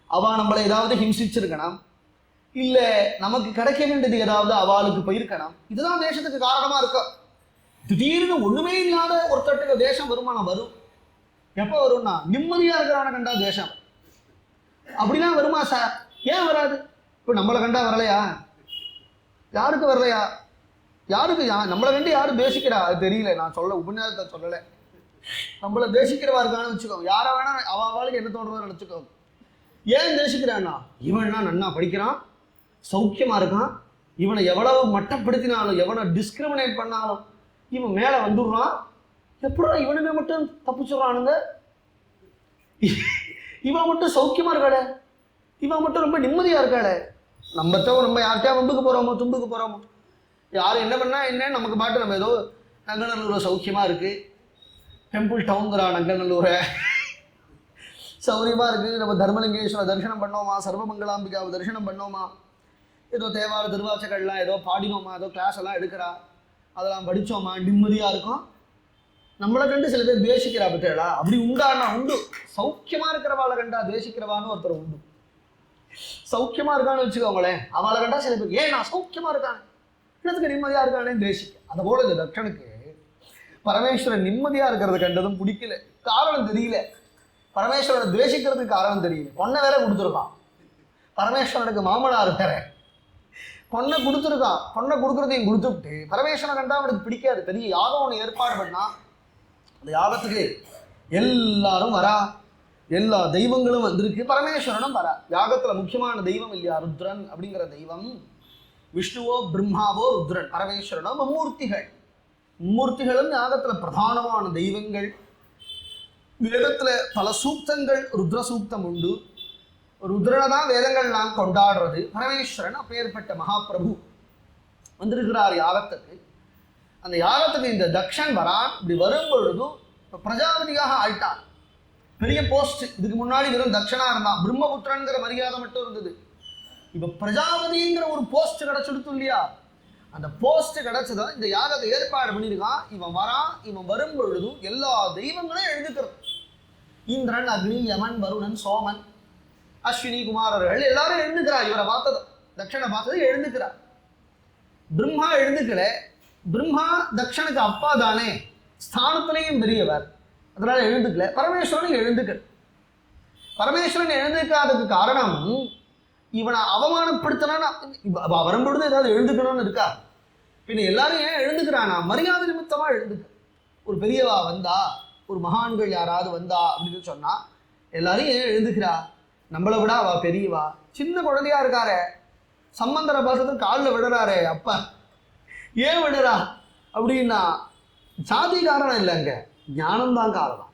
அவள் நம்மளை ஏதாவது ஹிம்சிச்சிருக்கணும், இல்லை நமக்கு கிடைக்க வேண்டியது ஏதாவது அவளுக்கு போயிருக்கணும். இதுதான் தேசத்துக்கு காரணமா இருக்கும். திடீர்னு ஒண்ணுமே இல்லாத ஒருத்தட்டுக்கு தேசம் வருமானம் வரும். எப்போ வரும்னா நிம்மதியா இருக்கிறான கண்டா தேசம். அப்படிலாம் வருமா சார்? ஏன் வராது? இப்போ நம்மளை கண்டா வரலையா? யாருக்கு வரலையா? யாருக்கு நம்மளை கண்டு யாரும் தேசிக்கிறா அது தெரியல. நான் சொல்ல உபன்யாசத்தை சொல்லலை. நம்மளை தேசிக்கிறவா இருக்கான்னு வச்சுக்கோ. யாரை வேணா அவளுக்கு என்ன தோன்றதை நினச்சிக்கோ. ஏன் தேசிக்கிறான்னா இவன்னா நன்னா படிக்கிறான், சௌக்கியமா இருக்கான், இவனை எவ்வளவு மட்டப்படுத்தினாலும் எவனை டிஸ்கிரிமினேட் பண்ணாலும் இவன் மேலே வந்துடுறான். எப்படா இவனுமே மட்டும் தப்பிச்சுடுறானுங்க, இவன் மட்டும் சௌக்கியமா இருக்காளே, இவன் மட்டும் ரொம்ப நிம்மதியா இருக்காளே. நம்ம யார்கிட்டயா வம்புக்கு போறோமோ தும்புக்கு போறோமோ, யாரும் என்ன பண்ணா என்ன, நமக்கு பாட்டு நம்ம ஏதோ நங்கநல்லூரை சௌக்கியமா இருக்கு, டெம்பிள் டவுன்கிறா நங்கநல்லூரை, சௌரியமா இருக்கு. நம்ம தர்மலிங்கேஸ்வர தரிசனம் பண்ணோமா, சர்வமங்கலாம்பிகாவை தரிசனம் பண்ணோமா, ஏதோ தேவார திருவாச்சகள்லாம் ஏதோ பாடினோமா, ஏதோ கிளாஸ் எல்லாம் எடுக்கிறா, அதெல்லாம் படித்தோமா, நிம்மதியாக இருக்கும். நம்மளை கண்டு சில பேர் துவேஷிக்கிறா பற்றா. அப்படி உண்டானா உண்டு. சௌக்கியமா இருக்கிறவாளை கண்டா துவேஷிக்கிறவான்னு ஒருத்தர் உண்டு. சௌக்கியமா இருக்கான்னு வச்சுக்கோங்களேன், அவளை கண்டா சில பேர் ஏன் நான் சௌக்கியமா இருக்கானே, இடத்துக்கு நிம்மதியா இருக்கானே துவேஷிக்க. அதை போல இந்த தட்சனுக்கு பரமேஸ்வரன் நிம்மதியா இருக்கிறத கண்டதும் பிடிக்கல. காரணம் தெரியல. பரமேஸ்வரனை துவேஷிக்கிறதுக்கு காரணம் தெரியல. பொண்ணை வேற கொடுத்துருக்கான் பரமேஸ்வரனுக்கு, மாமனார் வேற பொண்ணை கொடுத்துருக்கான். பொண்ணை கொடுக்குறதையும் கொடுத்துட்டு பரமேஸ்வரனை கண்டா அவனுக்கு பிடிக்காது. பெரிய யாகம் ஒன்று ஏற்பாடு பண்ணா, அந்த யாகத்துக்கு எல்லாரும் வரா, எல்லா தெய்வங்களும் வந்திருக்கு, பரமேஸ்வரனும் வரா. யாகத்துல முக்கியமான தெய்வம் இல்லையா, ருத்ரன் அப்படிங்கிற தெய்வம். விஷ்ணுவோ பிரம்மாவோ ருத்ரன், பரமேஸ்வரனோ மும்மூர்த்திகள். மும்மூர்த்திகளும் யாகத்துல பிரதானமான தெய்வங்கள். வேதத்துல பல சூக்தங்கள் ருத்ர சூக்தம் உண்டு. ருத்ரனை தான் வேதங்கள்லாம் கொண்டாடுறது. பரமேஸ்வரன் அப்பேற்பட்ட மகாபிரபு வந்திருக்கிறார் யாகத்துக்கு. அந்த யாகத்துக்கு இந்த தக்ஷன் வரான். இப்படி வரும் பொழுதும் பிரஜாபதியாக ஆயிட்டான். பெரிய போஸ்ட். இதுக்கு முன்னாடி வெறும் தக்ஷனா இருந்தான், பிரம்மபுத்திரன்கிற மரியாதை மட்டும் இருந்தது. இப்ப பிரஜாபதிங்கிற ஒரு போஸ்ட் கிடைச்சிடுத்து இல்லையா, அந்த போஸ்ட் கிடைச்சதான் இந்த யாகத்தை ஏற்பாடு பண்ணியிருக்கான். இவன் வரான். இவன் வரும் பொழுதும் எல்லா தெய்வங்களையும் எழுந்துக்கிறது. இந்திரன், அக்னி, யமன், வருணன், சோமன், அஸ்வினி, குமாரர்கள் எல்லாரும் எழுந்துக்கிறார். இவரை பார்த்தது, தட்சனை பார்த்தது எழுந்துக்கிறார். பிரம்மா எழுந்துக்கல. பிரம்மா தக்ஷனுக்கு அப்பா தானே, ஸ்தானத்திலையும் பெரியவர், அதனால எழுந்துக்கல. பரமேஸ்வரன் எழுந்துக்கல. பரமேஸ்வரன் எழுந்துக்காததுக்கு காரணம், இவனை அவமானப்படுத்தினா வரும்பொழுது ஏதாவது எழுந்துக்கணும்னு இருக்கா. பின்ன எல்லாரும் ஏன் எழுந்துக்கிறானா, மரியாதை நிமித்தமா எழுந்துக்க. ஒரு பெரியவா வந்தா, ஒரு மகான்கள் யாராவது வந்தா அப்படின்னு சொன்னா எல்லாரும் ஏன் எழுந்துக்கிறா, நம்மளை விட அவ பெரியவா. சின்ன குழந்தையா இருக்காரே, சம்பந்தரை பார்த்ததும் காலில் விடுறாரே அப்பா, ஏன் விடுறா அப்படின்னா சாதி காரணம் இல்லைங்க, ஞானம்தான் காரணம்.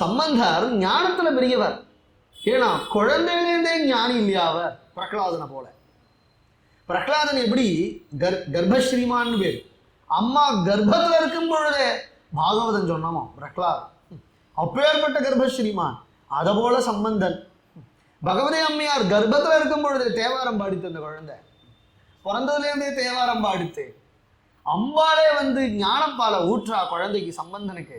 சம்பந்தர் ஞானத்துல பெரியவர். ஏன்னா குழந்தையிலேருந்தே ஞானி இல்லையா அவர், பிரகலாதனை போல. பிரகலாதன் எப்படி கர்ப்பஸ்ரீமான்னு பேர், அம்மா கர்ப்பத்தில் இருக்கும் பொழுதே பாகவதன் சொன்னோமோ பிரகலாதன் அப்பேற்பட்ட கர்ப்பஸ்ரீமான். அதை போல சம்பந்தன் பகவதே அம்மையார் கர்ப்பத்தில் இருக்கும் பொழுது தேவாரம் பாடித்து, அந்த குழந்தை பிறந்ததுலேருந்தே தேவாரம் பாடித்து அம்பாலே வந்து ஞானப்பாலை ஊற்றா குழந்தைக்கு. சம்பந்தனுக்கு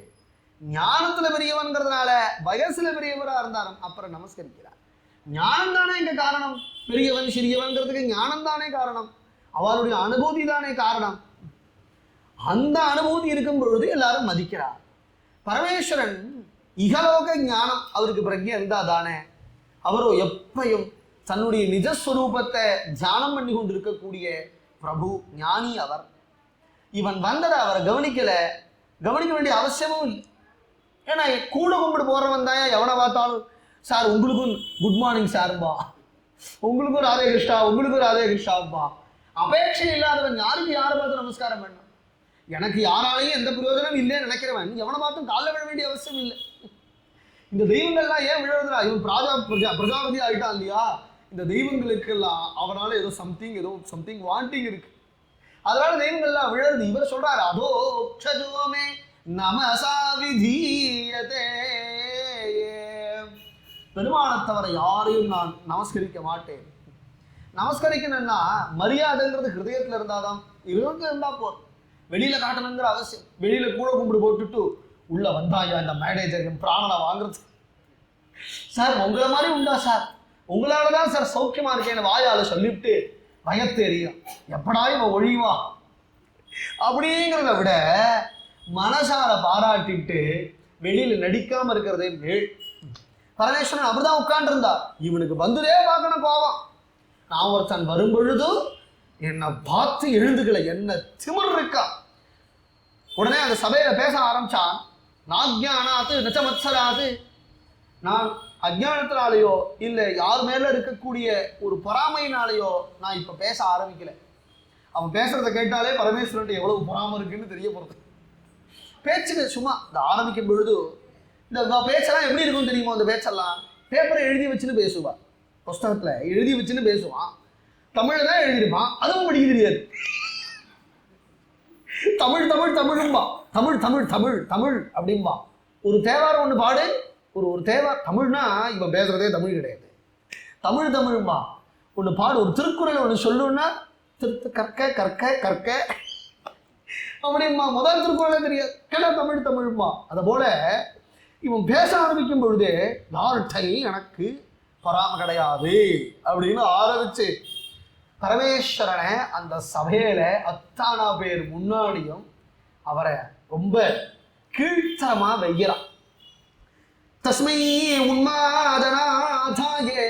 ஞானத்துல பெரியவன்கிறதுனால வயசுல பெரியவரா இருந்தாலும் அப்புறம் நமஸ்கரிக்கிறார். ஞானம் தானே இங்க காரணம். பெரியவன் சிறியவன்கிறதுக்கு ஞானம் தானே காரணம், அவருடைய அனுபூதி தானே காரணம். அந்த அனுபூதி இருக்கும் பொழுது எல்லாரும் மதிக்கிறார். பரமேஸ்வரன் இகலோக ஞானம் அவருக்கு பிரக்ஞை இருந்தா தானே, அவரோ எப்பையும் தன்னுடைய நிஜஸ்வரூபத்தை தியானம் பண்ணி கொண்டு இருக்கக்கூடிய பிரபு, ஞானி அவர். இவன் வந்ததை அவரை கவனிக்கல, கவனிக்க வேண்டிய அவசியமும் இல்லை. ஏன்னா கூட கும்பிட்டு போறவன் தான் எவனை பார்த்தாலும் சார் உங்களுக்கும் குட் மார்னிங் சார்பா, உங்களுக்கும் ராதே கிருஷ்ணா, உங்களுக்கும் ராதே கிருஷ்ணாப்பா. அபேட்சை இல்லாதவன் யாருக்கு யாரை பார்த்து நமஸ்காரம் பண்ணும். எனக்கு யாராலையும் எந்த பிரயோஜனம் இல்லைன்னு நினைக்கிறவன் எவனை பார்த்தும் காலில் விழ வேண்டிய அவசியம் இல்லை. இந்த தெய்வங்கள்லாம் ஏன் விழுறதுனா, இவன் பிரஜாபதி ஆகிட்டான் இல்லையா, இந்த தெய்வங்களுக்கெல்லாம் அவனால ஏதோ சம்திங் வாண்டிங் இருக்கு, அதனால தெய்வங்கள்லாம் விழுறது. இவர் சொல்றாரு, அதோ க்ஷஜோமே நமசா விதீயதே, பெருமானத்தவரை யாரையும் நான் நமஸ்கரிக்க மாட்டேன். நமஸ்கரிக்கணும்னா மரியாதைன்றது ஹிருதயத்துல இருந்தாதான், இருந்தா போதும், வெளியில காட்டணுங்கிற அவசியம். வெளியில கூட கும்பிடு போட்டுட்டு உள்ள வந்தாயா இந்த மேனேஜர் பிராணனை வாங்குறது, சார் உங்களை மாதிரி உண்டா சார், உங்களாலதான் சார் சௌக்கியமா இருக்கேன்னு வாயால சொல்லிவிட்டு பயத்தேறியும் எப்படா இவன் ஒழிவா அப்படிங்கிறத விட மனசார பாராட்டிட்டு வெளியில நடிக்காம இருக்கிறதே மேல். பரமேஸ்வரன் அப்படிதான் உட்கார்ந்து இருந்தா, இவனுக்கு வந்துதே பார்க்கணும் கோபம். நான் ஒருத்தன் வரும் பொழுது என்னை பார்த்து எழுந்துக்கல, என்ன திமிர் இருக்கா. உடனே அந்த சபையில பேச ஆரம்பிச்சான், நாக்ஞானாத்து நச்சமத்சராது, நான் அஜ்ஞானத்தினாலேயோ இல்லை யார் மேல இருக்கக்கூடிய ஒரு பொறாமையினாலேயோ நான் இப்ப பேச ஆரம்பிக்கல. அவன் பேசுறதை கேட்டாலே பரமேஸ்வரன் எவ்வளவு பொறாமை இருக்குன்னு தெரிய போறது. பேச்சுக்கு சும்மா இந்த ஆரம்பிக்கும் பொழுது இந்த பேச்செல்லாம் எப்படி இருக்கும் தெரியுமோ, அந்த பேச்செல்லாம் பேப்பரை எழுதி வச்சுன்னு பேசுவா, புஸ்தகத்துல எழுதி வச்சுன்னு பேசுவான். தமிழ் தான் எழுதிருப்பான், அதுவும் படிக்க தெரியாது. தமிழ் தமிழ் தமிழும்பா, தமிழ் தமிழ் தமிழ் தமிழ் அப்படின்பா. ஒரு தேவாரம் ஒன்று பாடு, ஒரு ஒரு தேவா தமிழ்னா இவன் பேசுறதே தமிழ் கிடையாது. தமிழ்மா ஒன்று பாடு, ஒரு திருக்குறள் ஒன்று சொல்லுன்னா கற்க கற்க கற்க அப்படின்மா. முதல் திருக்குறளே தெரியாது, கேட்டா தமிழ்மா. அதை போல இவன் பேச ஆரம்பிக்கும் பொழுதே யார்கிட்டையும் எனக்கு பொறாம கிடையாது அப்படின்னு ஆரம்பிச்சு பரமேஸ்வரனை அந்த சபையில அத்தானா பேர் முன்னாடியும் அவரை ரொம்ப கீழ்த்தரமா வைக்கிறான். தஸ்மை உன்மாதனாதாயே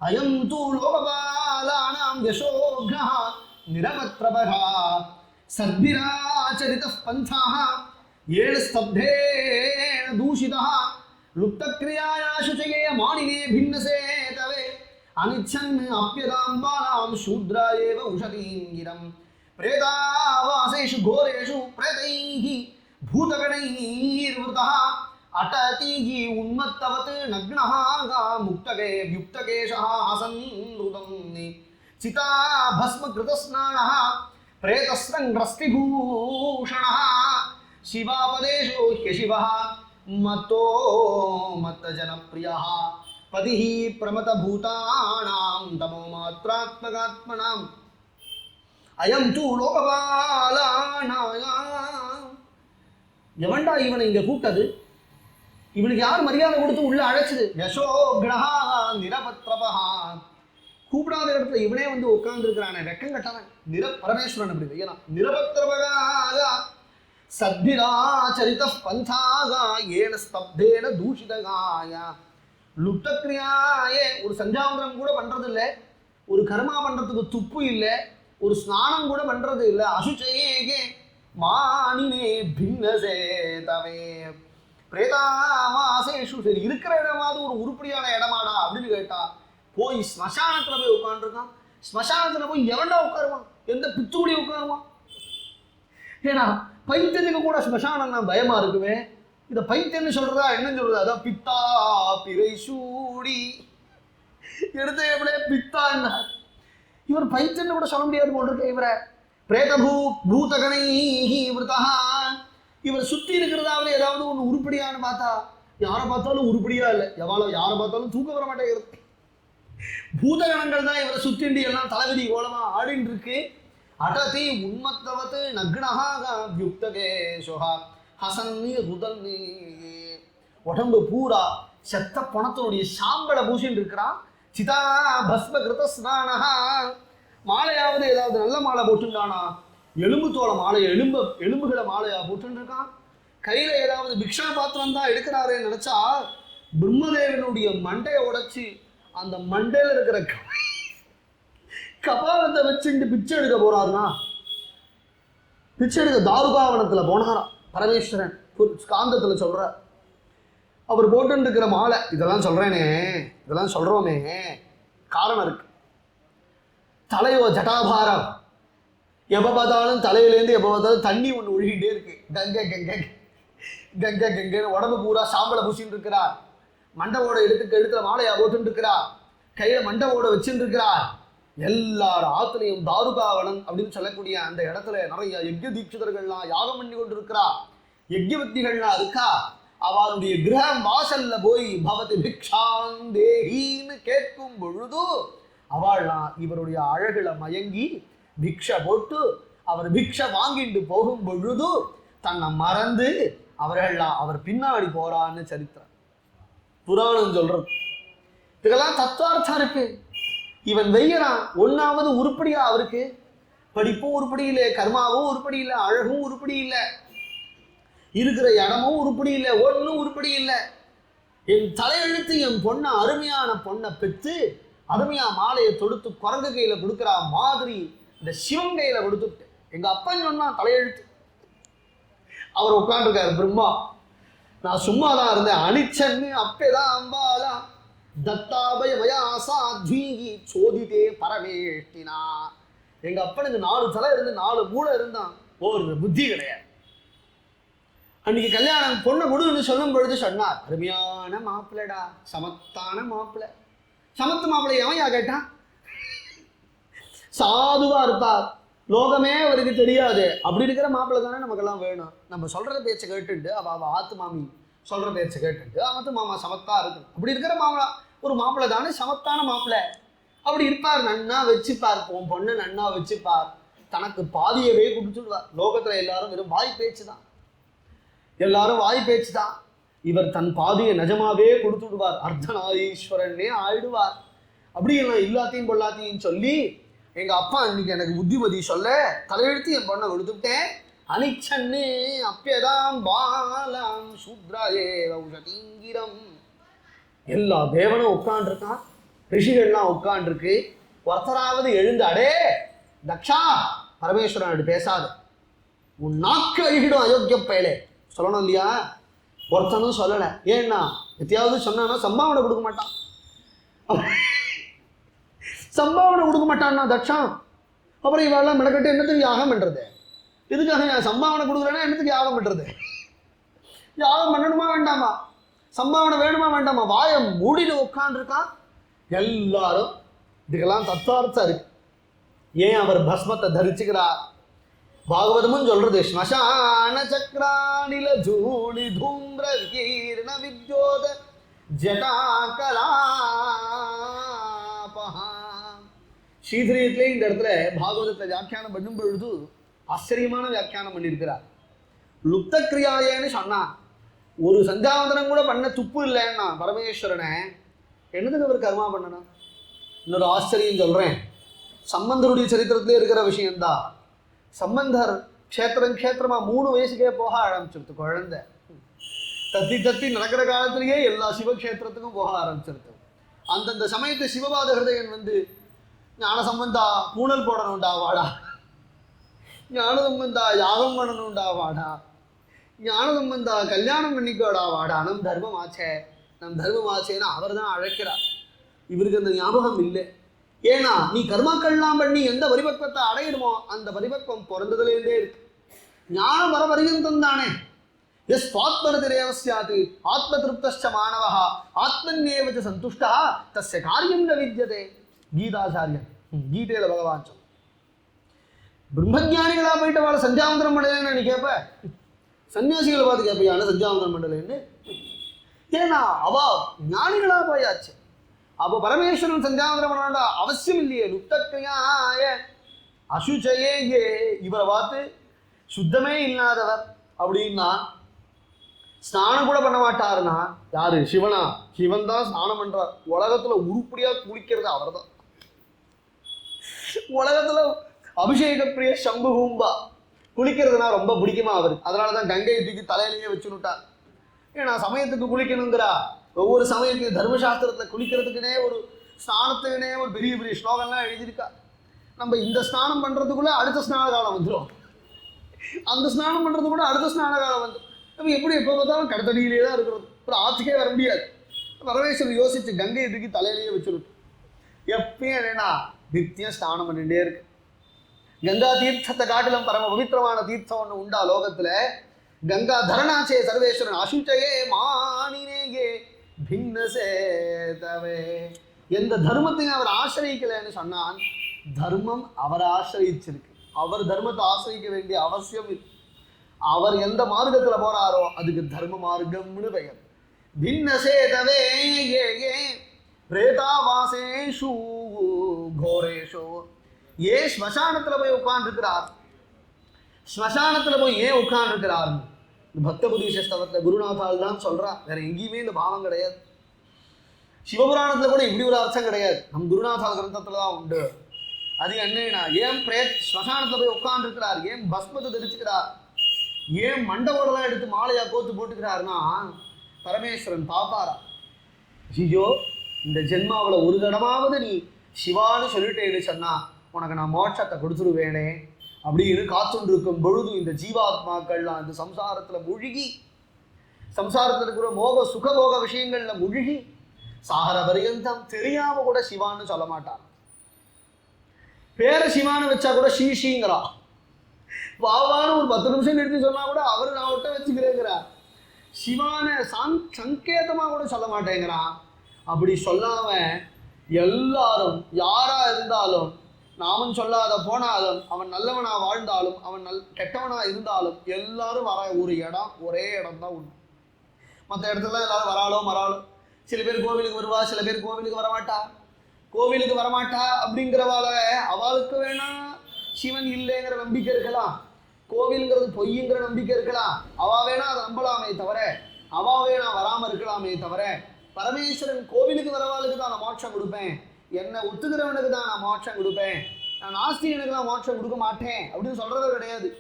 அயம் தூ லோகபாலானாம் யசோக்னா நிரமத்ரபகா சத்பிராச்சரித பந்தாக ஏழு ஸ்தப்தேன தூஷிதா லுப்தக்ரியாயா சுச்சயே மானினே பின்னசே தவே அனிச்சன் அப்யதாம்பானாம் சூத்ரா ஏவ உஷதீங்கிரம் பிரேதாவாசேஷு கோரேஷு பிரேதைஹி பூதகணைர்வృతः அடதீஹி உன்மத்தவத் நக்னஹ முக்தகே யுக்தகேஷஹ ஹசன்ருதம் சிதா பஸ்ம கிருதஸ்நானஹ பிரேதஸ்ரங்கிரஸ்திபூஷணஹ சிவாபதேஷோ ஹ்யசிவஹ மத்தோ மத்த ஜனப்ரியஹ பதிஹி பிரமத பூதானாம் தமோ மாத்ராத்மகாத்மனாம் அயம் தூ லோகபாலானாம். எவன்டா இவனை இங்க கூப்பிட்டது? இவனுக்கு யார் மரியாதை கொடுத்து உள்ள அழைச்சது? யசோக்னஹா நிரபத்ரபஹா. கூப்பிடாத இடத்துல இவனே வந்து உட்கார்ந்து இருக்கிறானே, வெக்கம் கட்டவன். பரமேஸ்வரன் அப்படி வையனா. நிரபத்ரபகா சத்பிராச்சரித பந்தாக ஏன ஸ்தப்தேன தூஷிதகாய லுப்தக்ரியாயே. ஒரு சஞ்சாவந்தனம் கூட பண்றது இல்லை, ஒரு கர்மா பண்றதுக்கு துப்பு இல்லை, ஒரு ஸ்நானம் கூட பண்றது இல்லை. அசுச்சையே மானினே பின்னசே தவே பிரேதாவாசேஷு. சரி, இருக்கிற இடமாவது ஒரு உருப்படியான இடமாடா அப்படின்னு கேட்டா போய் ஸ்மசானத்துல போய் உட்காந்துருக்கான். ஸ்மசானத்துல போய் எவன்டா உட்காருவான்? எந்த பித்துக்குடி உட்காருவான்? ஏன்னா பைத்தியத்துக்கு கூட ஸ்மசானம் நான் பயமா இருக்குமே. இதை பைத்தியன்னு சொல்றதா என்னன்னு சொல்றதா? அதான் பித்தா பிறை சூடி எடுத்த எப்படியே பித்தா என்ன. இவர் பைத்தியன்னு கூட சொல்ல முடியாது போட்டிருக்க இவரை. பிரேதபூ பூதகணை விருத்தா. இவர் சுற்றி இருக்கிறதாவது ஏதாவது ஒன்று உருப்படியான்னு பார்த்தா யாரை பார்த்தாலும் உருப்படியா இல்லை. யாரை பார்த்தாலும் தூக்க வர மாட்டேங்கிறது. பூதகணங்கள் தான் இவரை சுத்திண்டி எல்லாம் தலைவிதி கோலமா ஆடின்னு இருக்கு. அடதி உன்மத்தவத் நக்னஹா யுக்தகேஷஹா ஹசன்னி ருதன்னி. உடம்பு பூரா செத்த பணத்தினுடைய சாம்பலை பூசின்னு இருக்கிறான். சிதா பஸ்ம கிருதஸ்நானஹா. மாலையாவது ஏதாவது நல்ல மாலை போட்டுண்டானா? எலும்பு தோள மாலையை எலும்புகளை மாலையா போட்டுன்னு இருக்கான். கையில ஏதாவது பிக்ஷா பாத்திரம் தான் எடுக்கிறாரேன்னு நினைச்சா பிரம்மதேவனுடைய மண்டையை உடைச்சு அந்த மண்டையில இருக்கிற கபாலத்தை வச்சுட்டு பிச்சை எடுக்க போறாருனா, பிச்சை எடுக்க தாருகாவனத்துல போனாராம் பரமேஸ்வரன். ஸ்காந்தத்துல சொல்ற அவர் போட்டு இருக்கிற மாலை. இதெல்லாம் சொல்றேனே, இதெல்லாம் சொல்றோமே காரணம் இருக்கு. தலையோ ஜட்டாபாரம், எப்ப பார்த்தாலும் தலையிலேருந்து எப்ப பார்த்தாலும் தண்ணி ஒன்று ஒழுகிட்டே இருக்கு. கங்கை கங்கை கங்கை கங்கைன்னு உடம்பு பூரா சாம்பலை பூசின்னு இருக்கிறார். மண்டவோட எடுத்துல மாலையா போட்டு இருக்கிறார். கையில மண்டவோட வச்சுட்டு இருக்கிறார். எல்லார் ஆத்துலையும் தாருகாவனம் அப்படின்னு சொல்லக்கூடிய அந்த இடத்துல நிறைய யஜ்ய தீட்சிதர்கள்லாம் யாகம் பண்ணி கொண்டு இருக்கிறா. யஜ்யவக்திகள்லாம் இருக்கா. அவருடைய கிரகம் வாசல்ல போய் பவதி பிக்ஷாந்தேகின்னு கேட்கும் பொழுது அவள்லாம் இவருடைய அழகுல மயங்கி பிக்ஷை போட்டு அவர் பிக்ஷை வாங்கிட்டு போகும் பொழுது தன்னை மறந்து அவர்கள்லாம் அவர் பின்னாடி போறான்னு சரித்திரம் புராணம் சொல்றது. இதெல்லாம் தத்துவார்த்தம் இருக்கு. இவன் வெய்யறான். ஒன்னாவது உருப்படியா அவருக்கு? படிப்பும் உருப்படி இல்லை, கர்மாவும் உருப்படி இல்லை, அழகும் உருப்படி இல்லை, இருக்கிற இடமும் உருப்படி இல்லை, ஒன்றும் உருப்படி இல்லை. என் தலையெழுத்து என் பொண்ணை அருமையான பொண்ணை பெற்று அருமையா மாலையை தொடுத்து குரங்கு கையில கொடுக்குற மாதிரி இந்த சிவன் கையில கொடுத்துட்டு எங்க அப்பன் சொன்னா தலையெழுத்து. அவர் உட்காந்துருக்காரு பிரம்மா. நான் சும்மா தான் இருந்தேன். அனிச்சன்னு அப்பேதான் அம்பாலா தத்தாபய வயாசாத்வீகி சோதிதே பரமேஷ்டினா. எங்க அப்பனுக்கு 4 தலை இருந்து 4 மூளை இருந்தான், ஒரு புத்தி கிடையாது. அன்னைக்கு கல்யாணம் பொண்ணை கொடுன்னு சொல்லும் பொழுது சொன்னார், அருமையான மாப்பிள்ளடா, சமத்தான மாப்பிள்ளை. சமத்து மாப்பிள்ளை எவன் யா கேட்டான்? சாதுவா இருப்பார், லோகமே அவருக்கு தெரியாது, அப்படி இருக்கிற மாப்பிள்ளை தானே நமக்கெல்லாம் வேணும். நம்ம சொல்ற பேச்சை கேட்டுட்டு அவ ஆத்து மாமி சொல்ற பேச்சை கேட்டுட்டு அவத்து மாமா சமத்தா இருக்கு. அப்படி இருக்கிற மாப்பிள ஒரு மாப்பிள்ளை தானே, சமத்தான மாப்பிள்ளை. அப்படி இருப்பார், நன்னா வச்சுப்பார், பொண்ணு நன்னா வச்சுப்பார், தனக்கு பாதியவே குடிச்சுடுவார். லோகத்துல எல்லாரும் வெறும் வாய் பேச்சு தான், எல்லாரும் வாய் பேச்சு தான். இவர் தன் பாதியை நிஜமாவே கொடுத்துடுவார், அர்த்தநாரீஸ்வரனே ஆயிடுவார். அப்படி எல்லாம் எல்லாத்தையும் பொல்லாத்தையும் சொல்லி எங்க அப்பா இன்னைக்கு எனக்கு புத்திமதி சொல்ல தலையெழுத்து என் பொண்ணை கொடுத்துட்டேன். அனிச்சன்னு அப்பதான் பாலாம் சூத்ராயே ஔஷதீங்கிரம். எல்லா தேவனும் உட்காண்டிருக்கான், ரிஷிகள்லாம் உட்காண்டிருக்கு. ஒருத்தராவது எழுந்து, அடே தக்ஷா, பரமேஸ்வரன் பேசாது, உன் நாக்கு அழுகிடும் அயோக்கிய பயலே சொல்லணும் இல்லையா? ஒருத்தனும் சொல்லலை. ஏன்னா எத்தையாவது சொன்னான்னா சம்பாவனை கொடுக்க மாட்டான், சம்பாவனை கொடுக்க மாட்டான்னா தக்ஷா. அப்புறம் இவெல்லாம் மெனக்கட்டு என்னத்துக்கு யாகம் பண்ணுறது? இதுக்காக சம்பாவனை கொடுக்குறேன்னா என்னத்துக்கு யாகம் பண்ணுறது? யாகம் பண்ணணுமா வேண்டாமா? சம்பாவனை வேணுமா வேண்டாமா? வாயை மூடிட்டு உட்காந்துருக்கான். எல்லாரும் இதுக்கெல்லாம் தத்துவார்த்தம் இருக்கு. ஏன் அவர் பஸ்மத்தை தரிச்சுக்கிறார்? பாகவதமும் சொல்றது, ஸ்மசான சக்ரானில ஜூலி தூம்ர கீர்ண வித்யோத ஜடாகலாபஹா. ஸ்ரீதரியத்திலே இந்த இடத்துல பாகவதத்தை வியாக்கியானம் பண்ணும் பொழுது ஆச்சரியமான வியாக்கியானம் பண்ணியிருக்கிறார். லுப்த கிரியாயேன்னு சொன்னா, ஒரு சந்தியாவந்தனம் கூட பண்ண துப்பு இல்லைன்னா பரமேஸ்வரனை என்னதுக்கு அவர் கர்மா பண்ணணும்? இன்னொரு ஆச்சரியம் சொல்றேன், சம்பந்தருடைய சரித்திரத்திலே இருக்கிற விஷயம்தான். சம்பந்தர் க்ஷேத்திரமா 3 வயசுக்கே போக ஆரம்பிச்சிருது. குழந்தை தத்தி தத்தி நடக்கிற காலத்திலேயே எல்லா சிவக்ஷேத்திரத்துக்கும் போக ஆரம்பிச்சிருது. அந்தந்த சமயத்து சிவபாத ஹிருதயன் வந்து, ஞான சம்பந்தா பூனல் போடணும்டா வாடா, ஞான சம்பந்தா யாகம் பண்ணணும்டா வாடா, ஞான சம்பந்தா கல்யாணம் பண்ணிக்கோடா வாடா, நம் தர்மம் ஆச்சேன்னு அவர் தான் அழைக்கிறார். இவருக்கு அந்த ஞாபகம் இல்லை. ஏன்னா நீ கர்மாக்கள்லாம் பண்ணி எந்த பரிபக்வத்தை அடையிடுமோ அந்த பரிபக்வம் பிறந்ததுலேருந்தே இருக்கு. ஞானம் வர பரியந்தம் தானே. எஸ் ஆத்மனதிரேவஸ்யாது ஆத்ம திருப்தஸ்ச மாணவஹா ஆத்மன்யேவ சந்துஷ்டா தஸ்ய காரியம் ந வித்யதே. கீதாச்சாரியன் கீதையில பகவான் சொல். பிரம்மஜானிகளா போயிட்டு வாழ சந்தியாவந்தனம் பண்ணலன்னு நீ கேட்ப, சன்னியாசிகளை பார்த்து கேட்பையான சந்தியாவந்தனம் பண்ணலன்னு? ஏன்னா அவ ஞானிகளா போயாச்சு. அப்போ பரமேஸ்வரன் சந்தியாவந்தனம் பண்ண அவசியம் இல்லையே. லுப்தக்ரியாய அசுச்சயே இவரை பார்த்து சுத்தமே இல்லாதவர் அப்படின்னா, ஸ்நானம் கூட பண்ண மாட்டாருன்னா யாரு? சிவனா? சிவன் தான் ஸ்நானம் பண்றார். உலகத்துல உருப்படியா குளிக்கிறது அவர் தான். உலகத்துல அபிஷேக பிரிய சம்புகும்பா குளிக்கிறதுனா ரொம்ப பிடிக்குமா அவருக்கு. அதனாலதான் கங்கையை தூக்கி தலையிலேயே வச்சுட்டார். ஏன்னா சமயத்துக்கு குளிக்கணுங்கிறா. ஒவ்வொரு சமயத்துக்கு தர்மசாஸ்திரத்துல குளிக்கிறதுக்குனே ஒரு ஸ்நானத்துக்குனே ஒரு பெரிய பெரிய ஸ்லோகம்லாம் எழுதியிருக்கா. நம்ம இந்த ஸ்நானம் பண்றதுக்குள்ள அடுத்த ஸ்நான காலம் வந்துடும், அந்த ஸ்நானம் பண்றதுக்குள்ள அடுத்த ஸ்நான காலம் வந்துடும். நம்ம எப்படி எப்போ பார்த்தாலும் கடத்தடியிலே தான் இருக்கிறது. அப்புறம் ஆற்றுக்கே வர முடியாது. பரமேஸ்வரர் யோசிச்சு கங்கையை தூக்கி தலையிலேயே வச்சுருட்டு எப்பயும் என்னன்னா நித்தியம் ஸ்நானம் பண்ணிட்டே இருக்கு. கங்கா தீர்த்தத்தை காட்டிலும் பரம பவித்திரமான தீர்த்தம் ஒன்று உண்டா லோகத்துல? கங்கா தரணாச்சே சர்வேஸ்வரன் அசுச்சையே மானினேயே பின்னசேதவே. எந்த தர்மத்தையும் அவர் ஆசிரியக்கலைன்னு சொன்னான், தர்மம் அவரை ஆசிரியிச்சிருக்கு. அவர் தர்மத்தை ஆசிரியிக்க வேண்டிய அவசியம் இல்லை. அவர் எந்த மார்க்கத்துல போறாரோ அதுக்கு தர்ம மார்க்கம்னு பெயர். பின்னசேதவே பிரேதாவாசேஷு கோரேஷோ. ஏன் ஸ்மசானத்துல போய் உட்கார்ந்துருக்கிறார்? ஸ்மசானத்துல போய் ஏன் உட்கார்ந்துருக்கிறார்? பக்த புதிஷஸ்தவத்துல குருநாதால் தான் சொல்றா. வேற எங்கேயுமே இந்த பாவம் கிடையாது. சிவபுராணத்துல கூட இப்படி ஒரு அர்த்தம் கிடையாது. நம் குருநாதால் கிரந்தத்துல தான் உண்டு. அது என்னன்னா, ஏன் ஸ்மசானத்துல போய் உட்கார்ந்துருக்கிறார்? ஏன் பஸ்மத்தை தரிச்சுக்கிறார்? ஏன் மண்டபோடலாம் எடுத்து மாலையா கோத்து போட்டுக்கிறாருன்னா, பரமேஸ்வரன் பாப்பாரா, ஐயோ இந்த ஜென்மாவில் ஒரு தடமாவது நீ சிவான்னு சொல்லிட்டேன்னு சொன்னா உனக்கு நான் மோட்சத்தை கொடுத்துருவேனே அப்படின்னு காத்துட்டு இருக்கும் பொழுது இந்த ஜீவாத்மாக்கள்லாம் இந்த சம்சாரத்துல மூழ்கி, சம்சாரத்தில் இருக்கிற மோக சுகபோக விஷயங்கள்ல மூழ்கி சாகர பரியந்தம் தெரியாம கூட சிவான்னு சொல்ல மாட்டான். பேரை சிவான்னு வச்சா கூட ஸ்ரீங்கிறா. வாவான்னு ஒரு 10 நிமிஷம் நிறுத்தி சொன்னா கூட அவரு நான் ஒட்ட வச்சுக்கிறேங்கிறார். சிவான சங்கேதமா கூட சொல்ல மாட்டேங்கிறான். அப்படி சொல்லாம எல்லாரும் யாரா இருந்தாலும், நாமன் சொல்லாத போனாலும், அவன் நல்லவனா வாழ்ந்தாலும், அவன் கெட்டவனா இருந்தாலும் எல்லாரும் வர ஒரு இடம், ஒரே இடம் தான் உண்டு. மற்ற இடத்துல எல்லாரும் வராளோ சில பேர் கோவிலுக்கு வருவா, சில பேர் கோவிலுக்கு வரமாட்டா அப்படிங்கிறவால அவளுக்கு வேணா சிவன் இல்லைங்கிற நம்பிக்கை இருக்கலாம், கோவிலுங்கிறது பொய்யுங்கிற நம்பிக்கை இருக்கலாம், அவா வேணா அதை நம்பலாமே தவிர, அவா வேணா வராம இருக்கலாமே தவிர, பரமேஸ்வரன் கோவிலுக்கு வரவாளுக்கு தான் நான் மோட்சம் கொடுப்பேன், என்னை ஒத்துக்கிறவனுக்கு தான் நான் மோட்சம் கொடுப்பேன், நான் நாஸ்திகனுக்கு நான் மோட்சம் கொடுக்க மாட்டேன் அப்படின்னு சொல்றது கிடையாது.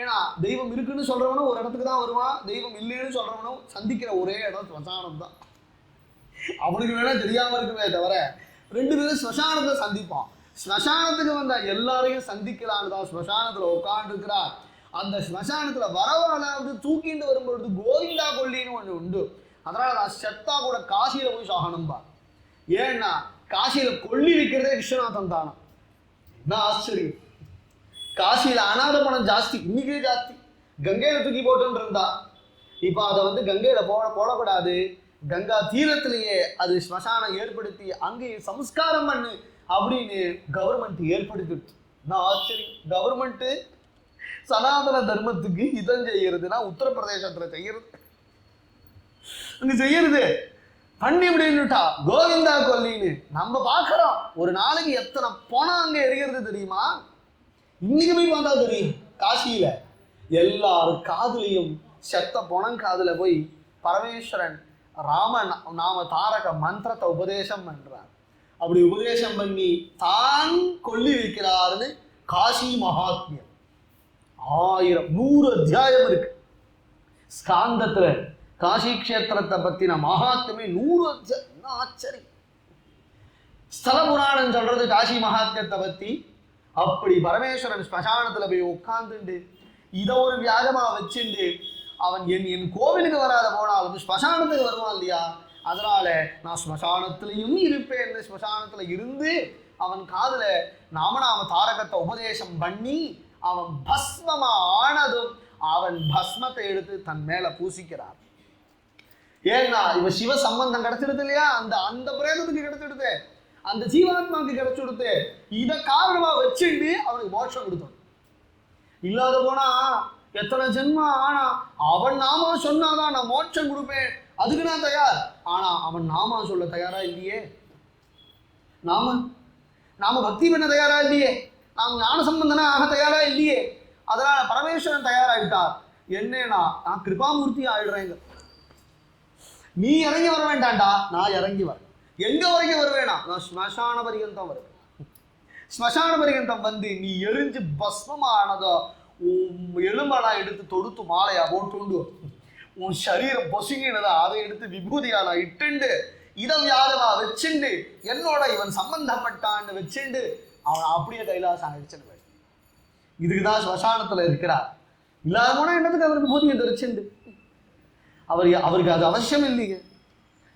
ஏன்னா தெய்வம் இருக்குன்னு சொல்றவனும் ஒரு இடத்துக்கு தான் வருவான், தெய்வம் இல்லைன்னு சொல்றவனும் சந்திக்கிற ஒரே இடம் ஸ்மசானம் தான். அவனுக்கு வேணா தெரியாம இருக்குமே தவிர ரெண்டு பேரும் ஸ்மசானத்தை சந்திப்பான். ஸ்மசானத்துக்கு வந்த எல்லாரையும் சந்திக்கலான்னு தான் ஸ்மசானத்துல உட்காந்து இருக்கிறார். அந்த ஸ்மசானத்துல வரவாளாவது தூக்கிட்டு வரும்பொழுது கோவிந்தா கொல்லின்னு ஒண்ணு உண்டு. அதனால நான் செத்தா கூட காசியில போய் சாகணும்பா. ஏன்னா காசியில கொல்லி வைக்கிறதே விஸ்வநாதன் தானம். நான் ஆச்சரியம். காசியில அனாத பணம் ஜாஸ்தி, இன்னைக்கே ஜாஸ்தி. கங்கையில தூக்கி போட்டுன்னு இருந்தா இப்ப அதை கங்கையில போடக்கூடாது, கங்கா தீரத்திலேயே அது ஸ்மசானம் ஏற்படுத்தி அங்கேயே சம்ஸ்காரம் பண்ணு அப்படின்னு கவர்மெண்ட் ஏற்படுத்திடுச்சு. நான் ஆச்சரியம். கவர்மெண்ட் சனாதன தர்மத்துக்கு இதம் செய்யறதுன்னா உத்தரப்பிரதேசத்துல செய்யறது, அங்க செய்யறது பண்ணி அப்படின்னுட்டா கோவிந்தா கொல்லின்னு நம்ம பாக்குறோம். ஒரு நாளைக்கு எத்தனை பணம் அங்க எரிகிறது தெரியுமா? இன்னைக்கு போய் பார்த்தா தெரியும். காசியில எல்லாரும் காதுலையும் செத்த பணம் காதுல போய் பரமேஸ்வரன் ராம நாம தாரக மந்திரத்தை உபதேசம் பண்றார். அப்படி உபதேசம் பண்ணி தான் கொல்லி வைக்கிறாருன்னு காசி மகாத்மியம் 100 அத்தியாயம் இருக்கு ஸ்காந்தத்துல. காசி கஷேத்திரத்தை பத்தின மகாத்மே 100 அத்தியாயம். ஆச்சரியம். ஸ்தல புராணம் சொல்றது காசி மகாத்மியத்தை பத்தி. அப்படி பரமேஸ்வரன் ஸ்மசானத்துல போய் உட்கார்ந்துண்டு இதை ஒரு வியாஜமா வச்சுண்டு அவன் என் கோவிலுக்கு வராத போனாலும் ஸ்மசானத்துக்கு வருவான் இல்லையா, அதனால நான் ஸ்மசானத்திலையும் இருப்பேன். ஸ்மசானத்துல இருந்து அவன் காதுல நாம தாரகத்தை உபதேசம் பண்ணி அவன் பஸ்மமா ஆனதும் அவன் பஸ்மத்தை எடுத்து தன் மேல பூசிக்கிறார். ஏன்னா இவ சிவ சம்பந்தம் கிடைச்சிடுது இல்லையா, அந்த பிரேதத்துக்கு கிடைச்சிடுது, அந்த ஜீவாத்மாவுக்கு கிடைச்சுடுத்து. இதை காரணமா வச்சுட்டு அவனுக்கு மோட்சம் கொடுத்தோம். இல்லாத போனா எத்தனை ஜென்மம் ஆனா அவன் நாமா சொன்னாதான் நான் மோட்சம் கொடுப்பேன், அதுக்கு நான் தயார். ஆனா அவன் நாமா சொல்ல தயாரா இல்லையே, நாம பக்தி பண்ண தயாரா இல்லையே, நாம் ஞான சம்பந்தனா ஆக தயாரா இல்லையே. அதனால பரமேஸ்வரன் தயாராகிட்டார். என்னன்னா நான் கிருபாமூர்த்தி ஆயிடுறேங்க, நீ இறங்கி வர வேண்டாண்டா, நான் இறங்கி வரேன். எங்க வரைக்கும் வருவேனா? நான் ஸ்மசான பரியந்தம் வருவேன். ஸ்மசான பரியந்தம் வந்து நீ எரிஞ்சு பஸ்மமானதோ எலும்பெல்லாம் எடுத்து தொடுத்து மாலையா போட்டு உன் சரீரம் பொசுங்கினதா அதை எடுத்து விபூதியாலா இட்டுண்டு இதை வியாதமா வச்சுண்டு என்னோட இவன் சம்பந்தப்பட்டான்னு வச்சுண்டு அவன் அப்படியே கைலாசம் அழிச்சுன்னு. இதுக்குதான் ஸ்மசானத்துல இருக்கிறார். இல்லாத போனா என்னதுக்கு அவர் விபூதியை தெரிச்சுண்டு? அவருக்கு அது அவசியம் இல்லைங்க.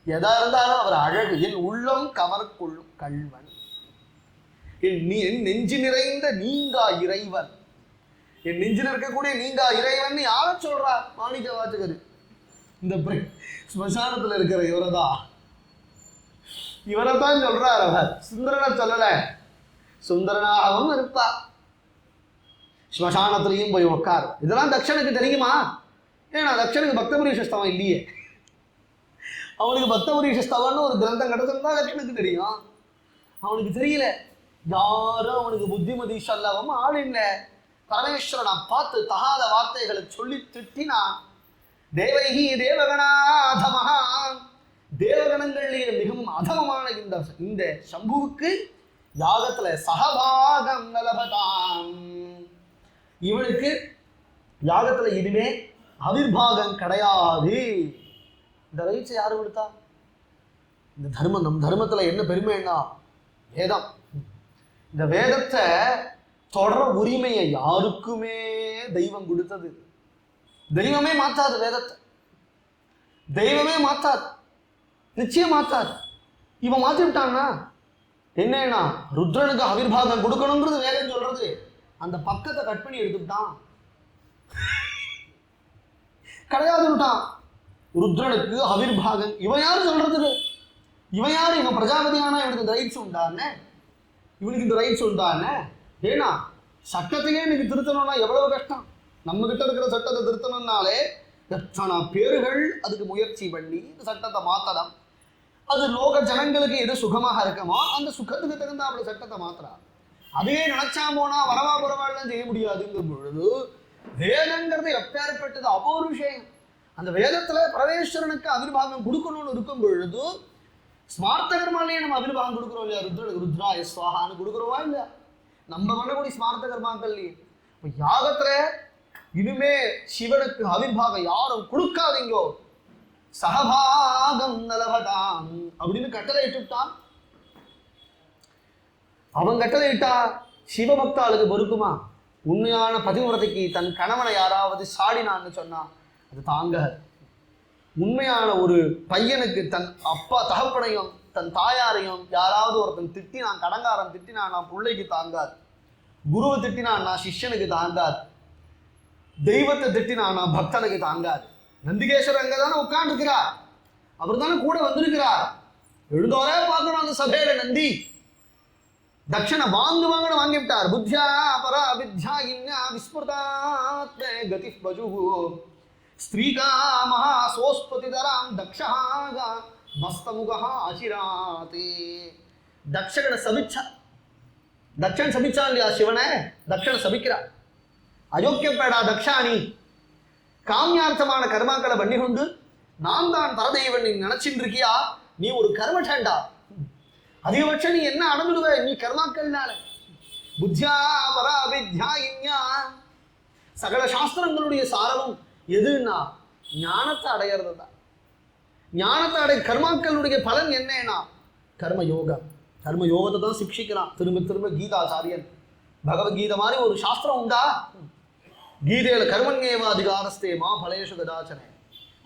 எதா இருந்தாலும் அவர் அழகு. என் உள்ளம் கவர்கொள்ளும் கள்வன், என் நெஞ்சு நிறைந்த நீங்கா இறைவன், என் நெஞ்சில் இருக்கக்கூடிய நீங்கா இறைவன் யார சொல்றார்? மாணிக்க வாசகர். இந்த ஸ்மசானத்துல இருக்கிற இவரைத்தான் சொல்றார். அவர் சுந்தரனை சொல்லல, சுந்தரனாகவும் இருப்பார். ஸ்மசானத்திலையும் போய் உட்கார். இதெல்லாம் தக்ஷனுக்கு தெரியுமா? ஏன்னா தக்ஷனுக்கு பக்தபுரீஷஸ்தவம் இல்லையே. அவனுக்கு பக்தபுரீஷஸ்தவன்னு ஒரு கிரந்தம் கிடைச்சிருந்தா தக்ஷனுக்கு தெரியும். அவனுக்கு தெரியல. யாரும் அவனுக்கு புத்திமதி சொல்லவும் ஆள் இல்லை. பரமேஸ்வரனை பார்த்து தகாத வார்த்தைகளை சொல்லி திட்டினான். தேவைகி தேவகணாதமஹா, தேவகணங்களிலேயே மிகவும் அதமமான இந்த சம்புவுக்கு யாகத்துல சகபாகம் நலபதாம், இவனுக்கு யாகத்துல இனிமே அவிர்பாகம் கிடையாது. இந்த ரைட்ஸ் யாரு கொடுத்தா? இந்த தர்மம். நம் தர்மத்துல என்ன பெருமைன்னா வேதம். இந்த வேதத்தை தொடர உரிமையை யாருக்குமே தெய்வம் கொடுத்தது. தெய்வமே மாத்தாது வேதத்தை, தெய்வமே மாத்தாது, நிச்சயம் மாத்தாது. இவன் மாத்தி விட்டான்னா என்னன்னா ருத்ரனுக்கு அவிர்பாகம் கொடுக்கணுங்கிறது வேதம் சொல்றது. அந்த பக்கத்தை கட் பண்ணி எடுத்துட்டான், கிடையாதுட்டான். ருத்ரனுக்கு அவிர்பாகம் இவன் யாரு சொல்றதுக்கு? இவன் யாரு? இவன் பிரஜாபதியானா இவனுக்கு இந்த ரைட்ஸ் உண்டானே, இவனுக்கு இந்த ரைட்ஸ் உண்டானே. ஏன்னா சட்டத்தையே இன்னைக்கு திருத்தணும்னா எவ்வளவு கஷ்டம். நம்ம கிட்ட இருக்கிற சட்டத்தை திருத்தணும்னாலே எத்தனை பேர்கள் அதுக்கு முயற்சி பண்ணி இந்த சட்டத்தை மாத்தலாம். அது லோக ஜனங்களுக்கு எது சுகமாக இருக்குமோ அந்த சுகத்துக்கு தகுந்தாப்புல சட்டத்தை மாத்திரா. அதே நினைச்சா போனா வரவா புறவாள்லாம் செய்ய முடியாதுங்கிற பொழுது வேதங்கிறது எப்பேற்பட்டது அபூர்வ விஷயம். அந்த வேதத்துல பரமேஸ்வரனுக்கு அபிர்வாகம் கொடுக்கணும்னு இருக்கும் பொழுது ஸ்மார்த்த கர்மாலேயே நம்ம அபிர்வாகம் கொடுக்குறோம் இல்லையா? ருத்ரா ஸ்வாகான்னு கொடுக்குறோவா இல்லையா? நம்ம பண்ணக்கூடிய ஸ்மார்த்த கர்மாக்கள்லையே இப்போ யாகத்துல இனிமே சிவனுக்கு அபிர்வாகம் யாரும் கொடுக்காதீங்கோ, சகபாகம் நலபதாம் அப்படின்னு கட்டளை இட்டுட்டான். அவன் கட்டளை இட்டா சிவபக்தாளுக்கு பொறுக்குமா? உண்மையான பதிவிரதைக்கு தன் கணவனை யாராவது சாடினான்னு சொன்னா அது தாங்க. உண்மையான ஒரு பையனுக்கு தன் அப்பா தகப்பனையும் தன் தாயாரையும் யாராவது ஒருத்தன் திட்டினான், கடங்காரன் திட்டினான், நான் பிள்ளைக்கு தாங்காது. குருவை திட்டினான், நான் சிஷ்யனுக்கு தாங்காது. தெய்வத்தை திட்டினான், நான் பக்தனுக்கு தாங்காது. நந்திகேஸ்வரர் அங்கே தானே உட்காந்துருக்கிறார், அவர் தானே கூட வந்திருக்கிறார். எழுந்தோரே பார்க்கணும் அந்த சபையில நந்தி தட்சணை வாங்கணும்னு வாங்கிவிட்டார். புத்தியா பரா வித்யா இன்யா விஸ்மிருதாத்மே கதி பஜு ஸ்திரீகா மகா சோஸ்பதிதராம் தக்ஷாகா மஸ்தமுகா ஆசிராதே. தக்ஷகனை சபிச்சா, தக்ஷன் சபிச்சா இல்லையா சிவனை? தக்ஷனை சபிக்கிறா. அயோக்கியப்பேடா தக்ஷானி, காமியார்த்தமான கர்மாக்களை பண்ணி கொண்டு நான் தான் பரதெய்வன் நீ நினைச்சிட்டு இருக்கியா? நீ ஒரு கர்மடண்டா. அதிகபட்சம் நீ என்ன அடைஞ்சிடுவ நீ கர்மாக்கள்னால. புத்தியா பரா வித்யா இன்யா, சகல சாஸ்திரங்களுடைய சாரமும் எதுன்னா ஞானத்தை அடையிறது தான். ஞானத்தை அடை கர்மாக்களுடைய பலன் என்னன்னா கர்ம யோகம். கர்ம யோகத்தை தான் சிக்ஷிக்கிறான் திரும்ப திரும்ப கீதாச்சாரியன். பகவத்கீதை மாதிரி ஒரு சாஸ்திரம் உண்டா? கீதையில கர்மண்யேவ அதிகாரஸ்தே மா பலேஷு கதாச்சனே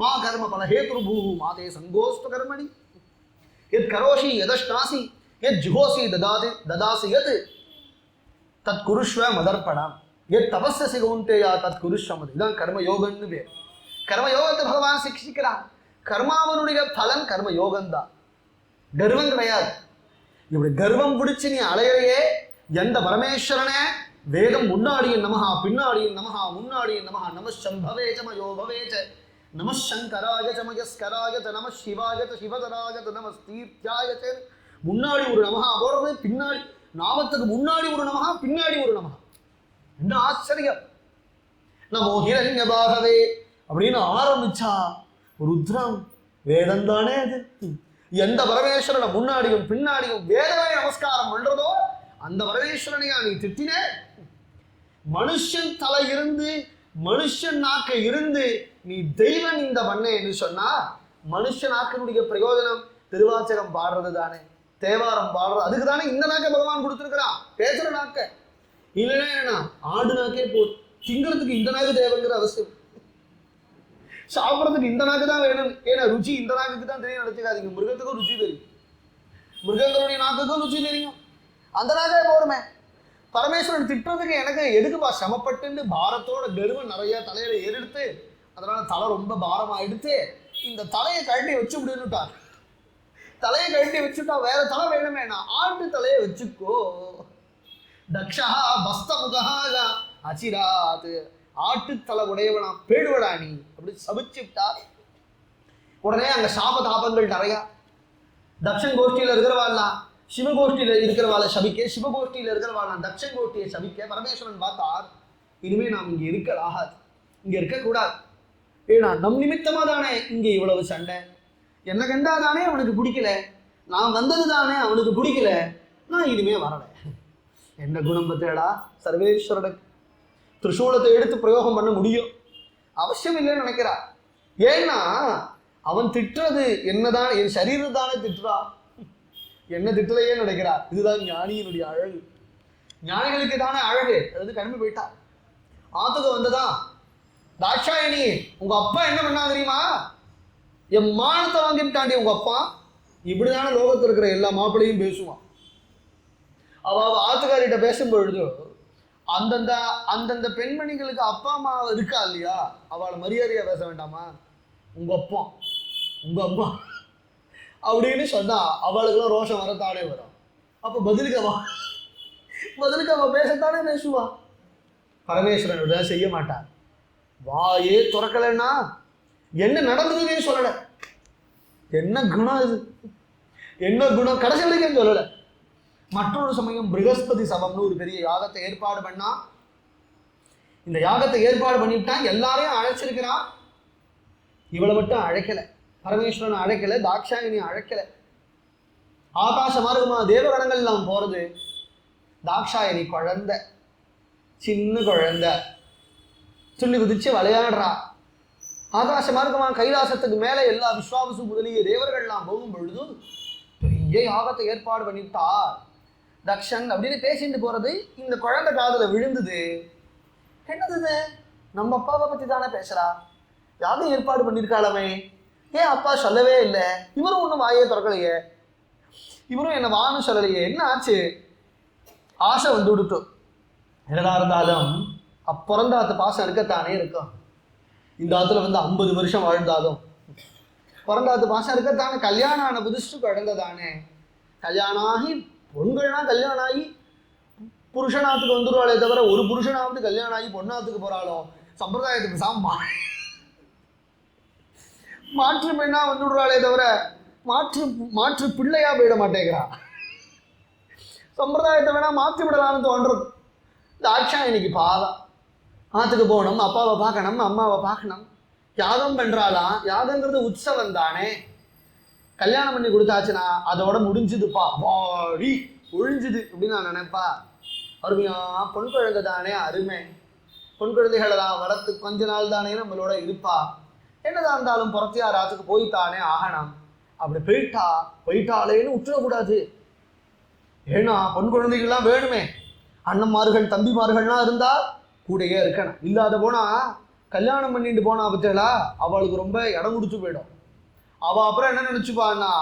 மா கர்ம பல ஹேத்ருபூ மாதே சங்கோஸ்து கர்மணி எத் கரோஷி எதஷ்டாசி எத் ஜுஹோசி ததாசி எத் தத் குருஷ்வ மதர்ப்பணம் எத் தபஸ்ஸசி கௌந்தேயா தத் குருஷ்வமது. இதான் கர்ம யோகம்னு பேர். கர்ம யோகத்தை பகவான் சிக்ஷிக்கிறான். கர்மாவனுடைய பலன் கர்ம யோகம்தான், கர்வம் கிடையாது. இப்படி கர்வம் பிடிச்சு நீ அலையிறையே எந்த பரமேஸ்வரனே வேதம் முன்னாடியின் நமஹா பின்னாடியின் நமஹா முன்னாடியின் நமஹா நம சம்பவேச்ச மயோ பவேச்ச நம சங்கராய ச மயஸ்கராய ச நம சிவாய ச சிவதராய ச நம ஸ்தீர்த்தியாய ச. முன்னாடி ஒரு நமஹா போடுறது, பின்னாடி நாமத்துக்கு முன்னாடி ஒரு நமஹா பின்னாடி ஒரு நமஹா. என்ன ஆச்சரியம்! நமோ ஹிரண்யபாகவே அப்படின்னு ஆரம்பிச்சா ருத்ரம் வேதம் தானே அது. எந்த பரமேஸ்வரனை முன்னாடியும் பின்னாடியும் வேதமே நமஸ்காரம் பண்றதோ அந்த பரமேஸ்வரனையா நீ திட்டினே? மனுஷன் தலை இருந்து மனுஷன் நாக்க இருந்து நீ தெய்வம் இந்த பண்ணேன்னு சொன்னா மனுஷ நாக்கினுடைய பிரயோஜனம் திருவாச்சகம் பாடுறது தானே, தேவாரம் பாடுறது. அதுக்கு தானே இந்த நாக்க பகவான் கொடுத்துருக்கிறான், பேசுற நாக்க. இல்லைன்னா ஆடு நாக்கே போ, திங்கிறதுக்கு இந்த நாக்கு தேவைங்கிற அவசியம், சாப்பிட்றதுக்கு இந்த நாக்கு தான் வேணும். ஏன்னா ருச்சி இந்த நாக்குக்கு தான் தெரியும் நினைச்சுக்காதீங்க. மிருகத்துக்கும் ருச்சி தெரியும், மிருகங்களுடைய நாக்குக்கும் ருச்சி தெரியும். அந்த நாக்கே போருமே. பரமேஸ்வரன் திட்டுறதுக்கு எனக்கு எதுக்குப்பா சிரமப்பட்டுன்னு பாரத்தோட கர்வம் நிறைய தலையில ஏறெடுத்து அதனால தலை ரொம்ப பாரமா எடுத்து இந்த தலையை கழட்டி வச்சு விடுன்னுட்டார். தலையை கழட்டி வச்சுட்டா வேற தலை வேணுமே, நான் ஆட்டு தலையை வச்சுக்கோ. தக்ஷா பஸ்தமுகா அச்சிராத், ஆட்டுத்தலை உடையவனா பேடுவடா நீ அப்படி சபிச்சுட்டா. உடனே அங்க சாப தாபங்கள் நிறையா. தக்ஷன் கோஷ்டியில இருக்கிறவாள்லாம் சிவகோஷ்டியில இருக்கிறவாளை சபிக்க, சிவகோஷ்டியில இருக்கிறவாள் தக்ஷன் கோஷ்டியை சபிக்க. பரமேஸ்வரன் பார்த்தார், இனிமே நாம் இங்க இருக்கலாகாது, இங்க இருக்கக்கூடாது. ஏன்னா நம் நிமித்தமா தானே இங்க இவ்வளவு சண்டை. என்ன கண்டா தானே அவனுக்கு பிடிக்கல, நான் வந்தது தானே அவனுக்கு பிடிக்கல, நான் இனிமே வரல. என்ன குணம் பத்தேடா சர்வேஸ்வரோட திரிசூலத்தை எடுத்து பிரயோகம் பண்ண முடியும், அவசியம் இல்லைன்னு நினைக்கிறா. ஏன்னா அவன் திட்டுறது என்னதான், என் சரீரம் தானே திட்டுறா, என்ன திட்டலையே நினைக்கிறார். இதுதான் ஞானியினுடைய அழகு. ஞானிகளுக்கு தானே அழகு. அது கிளம்பி போயிட்டா. ஆத்துக்கு வந்ததா தாட்சாயணி, உங்க அப்பா என்ன பண்ணா தெரியுமா? என் மானத்தை வாங்கிட்டாண்டி உங்க அப்பா. இப்படிதானே லோகத்தில் இருக்கிற எல்லா மாப்பிள்ளையும் பேசுவான். அவ ஆத்துக்காரிட்ட பேசும்பொழுது அந்தந்த அந்தந்த பெண்மணிகளுக்கு அப்பா அம்மா இருக்கா இல்லையா, அவளை மரியாதையா பேச வேண்டாமா? உங்க அப்பா உங்க அம்மா அப்படின்னு சொன்னா அவளுக்குலாம் ரோஷம் வரத்தானே வரும். அப்ப பதிலுக்கு அவ பேசத்தானே பேசுவா. பரமேஸ்வரன் செய்ய மாட்டார். வாயே துறக்கலைன்னா என்ன நடந்ததுன்னே சொல்லலை. என்ன குணம் இது, என்ன குணம், கடைசி வரைக்கும் சொல்லலை. மற்றொரு சமயம் ப்ரகஸ்பதி சபம்னு ஒரு பெரிய யாகத்தை ஏற்பாடு பண்ணா. இந்த யாகத்தை ஏற்பாடு பண்ணிவிட்டான், எல்லாரையும் அழைச்சிருக்கிறான். இவளை மட்டும் அழைக்கலை, பரமேஸ்வரன் அழைக்கலை, தாக்ஷாயினி அழைக்கலை. ஆகாச மார்க்கமா தேவகணங்கள் எல்லாம் போறது. தாக்ஷாயினி குழந்தை, சின்ன குழந்தை, சொல்லி குதிச்சு விளையாடுறா. ஆகாச மார்க்கமா கைலாசத்துக்கு மேலே எல்லா விஸ்வாவசு முதலிய தேவர்கள்லாம் போகும் பொழுது பெரிய யாகத்தை ஏற்பாடு பண்ணிவிட்டார் தக்ஷன் அப்படின்னு பேசிட்டு போறது இந்த குழந்தை காதுல விழுந்தது. என்னது, நம்ம அப்பாவை பத்தி தானே பேசுறா, யாரும் ஏற்பாடு பண்ணியிருக்காளமே, ஏன் அப்பா சொல்லவே இல்லை, இவரும் ஒன்றும் வாயே திறக்கலையே, இவரும் என்ன வான்னு சொல்லலையே, என்ன ஆச்சு, ஆசை வந்து விடுட்டோம். என்னதா இருந்தாலும் பிறந்தாத்து பாசம் இருக்கத்தானே இருக்கும். இந்த ஆத்துல வந்து 50 வருஷம் வாழ்ந்தாலும் பிறந்தாத்து பாசம் இருக்கத்தானே. கல்யாணம் ஆன புதுசு குழந்தைதானே, கல்யாணம் ஆகி பொண்கள்லாம் கல்யாணம் ஆகி புருஷனாத்துக்கு வந்துடுவாளே தவிர ஒரு புருஷனாவது கல்யாணம் ஆகி பொண்ணாத்துக்கு போறாளோ சம்பிரதாயத்துக்கு மாற்று பெண்ணா வந்துடுறாளே தவிர மாற்று பிள்ளையா போயிட மாட்டேங்கிறா. சம்பிரதாயத்தை வேணா மாற்றி விடலான்னு தோன்றது. தாக்ஷாயினிக்கு பாவம், ஆத்துக்கு போகணும், அப்பாவை பார்க்கணும், அம்மாவை பார்க்கணும், யாகம் பண்றாளாம். யாகங்கிறது உற்சவம் தானே, கல்யாணம் பண்ணி கொடுத்தாச்சுன்னா அதோட முடிஞ்சுதுப்பா, வாடி ஒழிஞ்சுது அப்படின்னு நான் நினைப்பா. அருமையா பொன் குழந்தை தானே, அருமை, பொன் குழந்தைகளெல்லாம் வளர்த்து கொஞ்ச நாள் தானே நம்மளோட இருப்பா, என்னதான் இருந்தாலும் புறத்தியார் ஆத்துக்கு போய்த்தானே ஆகணும். அப்படி போயிட்டாலேன்னு விட்டுறக்கூடாது. ஏன்னா பொன் குழந்தைகள்லாம் வேணுமே, அண்ணன்மார்கள் தம்பிமார்கள்லாம் இருந்தா கூடையே இருக்கணும். இல்லாத போனா கல்யாணம் பண்ணிட்டு போனா பத்தியலா அவளுக்கு ரொம்ப இடம் கொடுத்து போயிடும். அவள் அப்புறம் என்ன நினச்சிப்பான்னா,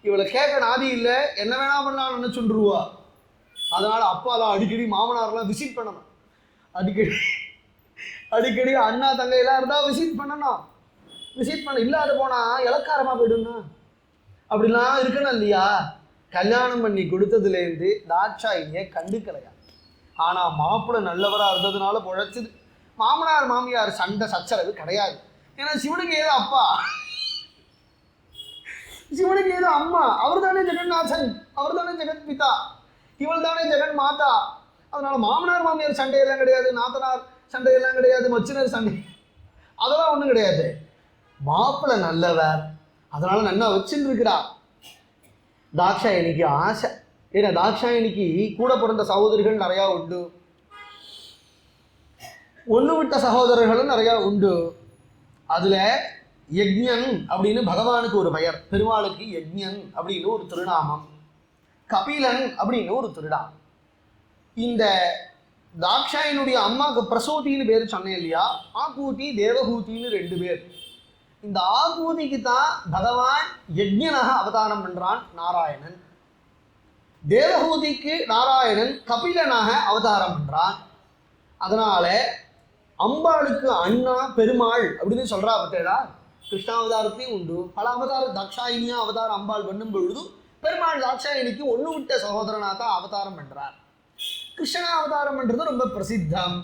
இவளை கேட்க நாதி இல்லை, என்ன வேணா பண்ணலாம் நினச்சுருவா. அதனால் அப்பா தான் அடிக்கடி மாமனாரெலாம் விசிட் பண்ணணும். அடிக்கடி அண்ணா தங்கையெல்லாம் இருந்தால் விசிட் பண்ணணும். விசிட் பண்ண இல்லாத போனால் இலக்காரமாக போயிடும்னா அப்படிலாம் இருக்கணும் இல்லையா. கல்யாணம் பண்ணி கொடுத்ததுலேருந்து தாட்சாயினியை கண்டுக்கலையா. ஆனால் மாப்பிள்ளை நல்லவராக இருந்ததுனால பொழைச்சிது. மாமனார் மாமியார் சண்டை சச்சரவு கிடையாது. ஏன்னா சிவனுக்கு ஏதோ அப்பா, சிவனுக்கு ஏதோ அம்மா, அவர் தானே ஜெகநாதன், அவர் தானே ஜெகத் பிதா, இவள் தானே ஜெகன் மாதா. அதனால மாமனார் மாமியார் சண்டையெல்லாம் கிடையாது, நாத்தனார் சண்டையெல்லாம் கிடையாது, மச்சினர் சண்டை அதெல்லாம் ஒன்றும் கிடையாது. மாப்பிள்ளை நல்லவர், அதனால நல்லா வச்சுட்டு இருக்கிறா. தாக்ஷாயினிக்கு ஆசை. ஏன்னா தாக்ஷாயினிக்கு கூட பிறந்த சகோதரிகள் நிறையா உண்டு, ஒன்று விட்ட சகோதரர்களும் நிறையா உண்டு. அதில் யஜ்ஞன் அப்படின்னு பகவானுக்கு ஒரு பெயர், பெருமாளுக்கு யஜ்ஞன் அப்படின்னு ஒரு திருநாமம், கபிலன் அப்படின்னு ஒரு திருநாமம். இந்த தாக்ஷாயினுடைய அம்மாவுக்கு பிரசோதின்னு பேர் சொன்னேன் இல்லையா, ஆகூதி தேவகூதின்னு 2 பேர். இந்த ஆகூதிக்கு தான் பகவான் யஜ்ஞனாக அவதாரம் பண்றான் நாராயணன். தேவகூதிக்கு நாராயணன் கபிலனாக அவதாரம் பண்றான். அதனால அம்பாளுக்கு அண்ணா பெருமாள் அப்படின்னு சொல்றா பத்தேடா. கிருஷ்ணாவதாரத்தையும் உண்டு, பல அவதாரம். தாக்ஷாயினியா அவதாரம் அம்பாள் பண்ணும் பொழுது பெருமாள் தாக்ஷாயினிக்கு ஒன்று விட்ட சகோதரனாக தான் அவதாரம் பண்றார். கிருஷ்ணா அவதாரம் பண்றது ரொம்ப பிரசித்தம்.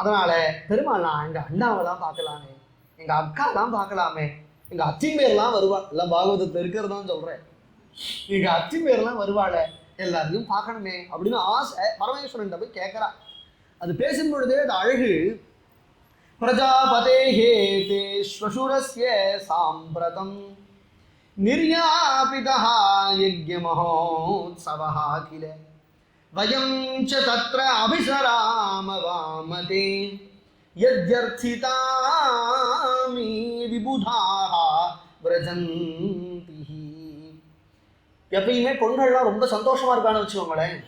அதனால பெருமாள் நான் எங்க அண்ணாவெல்லாம் பார்க்கலாமே, எங்க அக்கா தான் பார்க்கலாமே, எங்க அச்சி பேர்லாம் வருவா, எல்லாம் பாகவதத்தில் இருக்கிறதான் சொல்றேன், எங்க அச்சி பேர்லாம் வருவாள, எல்லாரையும் பார்க்கணுமே அப்படின்னு ஆசை பரமேஸ்வரன் போய் கேட்கிறா. அது பேசும் பொழுதே அது அழகு. பிரஜாபதேஹே தே ஸ்வசுரஸ்ய சாம்பிரதம் நிர்யாபிதா யஜ்ஞமஹோத்சவஹ கில வயம் ச தத்ர அபிசராம வாமதே யத்யர்த்திதாமி விபுதாஹ வ்ரஜந்தி. எப்பயுமே பொண்கள்லாம் ரொம்ப சந்தோஷமா இருக்கான்னு வச்சுக்கோங்களேன்.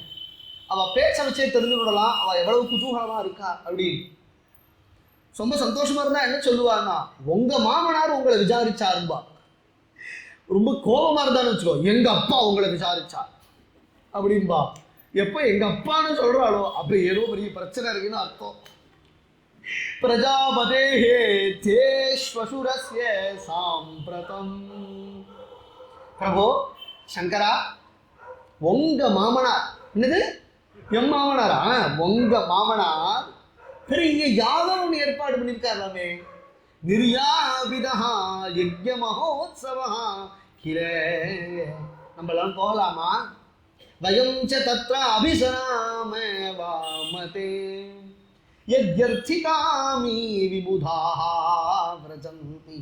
அவள் பேச்ச வச்சே தெரிஞ்சு விடலாம் அவள் எவ்வளவு குதூகலமாக இருக்கா அப்படின்னு. ரொம்ப சந்தோஷமா இருந்தா என்ன சொல்லுவான்னா, உங்க மாமனார் உங்களை விசாரிச்சாரும்பா. ரொம்ப கோபமா இருந்தான்னு வச்சுக்கோ, எங்க அப்பா உங்களை விசாரிச்சார் அப்படின்பா. எப்ப எங்க அப்பான்னு சொல்றாளோ அப்ப ஏதோ பெரிய பிரச்சனை இருக்குன்னு அர்த்தம். பிரஜாபதேஹே தே ஸ்வசுரஸ்ய சாம்பிரதம். பிரபு சங்கரா, உங்க மாமனார், என்னது எம் மாமனாரா, உங்க மாமனார் பெரிய யாகம் ஒன்று ஏற்பாடு பண்ணியிருக்காருலாமே. நிர்யாபிதா யஜ்ய மகோத்சவா கில. நம்மளாம் போகலாமா? வயம் ச தத்ர அபிசராம வாமதே யத்யர்த்திகாமி விபுதாஹ விரஜந்தி.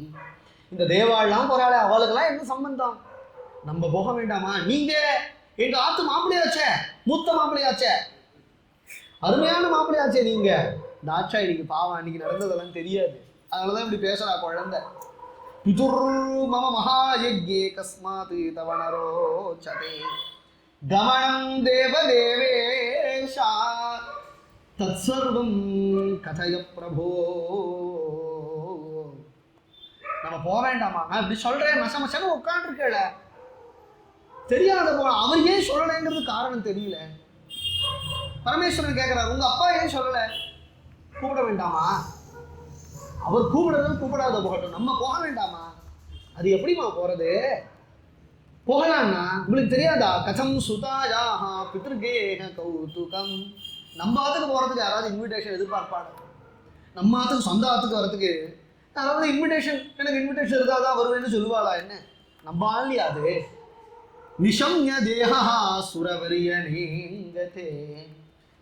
இந்த தேவாள்லாம் போறாளே, அவளுக்கெல்லாம் என்ன சம்பந்தம்? நம்ம போக வேண்டாமா? நீங்க எங்க ஆத்து மாப்பிள்ளையாச்சே, மூத்த மாப்பிள்ளையாச்சே, அருமையான மாப்பிள்ளையாச்சே நீங்க. தாட்சா இன்னைக்கு பாவம், அன்னைக்கு நடந்ததெல்லாம் தெரியாது, அதனாலதான் இப்படி பேசுறா குழந்தை. பிதுர் மம மகாயஜ்ஞே கஸ்மாத் தவனரோச்சதே கமனம் தேவதேவேஷா தத்சர்வம் கதய பிரபோ. நம்ம போக வேண்டாமா? நான் இப்படி சொல்றேன், மச மசன்னு உட்காந்துருக்கல, தெரியாத போல. அவர் ஏன் சொல்லலைங்கிறது காரணம் தெரியல. பரமேஸ்வரன் கேட்கிறார், உங்க அப்பா ஏன் சொல்லல? கூப்பிட வேண்டாமா? அவர் கூப்பிடுறது கூப்பிடாத போகட்டும், நம்ம போக வேண்டாமா? அது எப்படிமா போறது? போகலாம்னா உங்களுக்கு தெரியாதா? கதம் சுதாயாஹா பித்ருகேஹ கௌதுகம். நம்ம ஆத்துக்கு போறதுக்கு யாராவது இன்விடேஷன் எதிர்பார்ப்பாங்க? நம்ம ஆத்துக்கு, சொந்த ஆத்துக்கு வரதுக்கு யாராவது இன்விடேஷன், எனக்கு இன்விடேஷன் இருந்தாதான் வருவேன்னு சொல்லுவாளா என்ன? நம்ம ஆள்லையா அது? நிஷம்ய தேஹா சுரவரியனேங்கதே.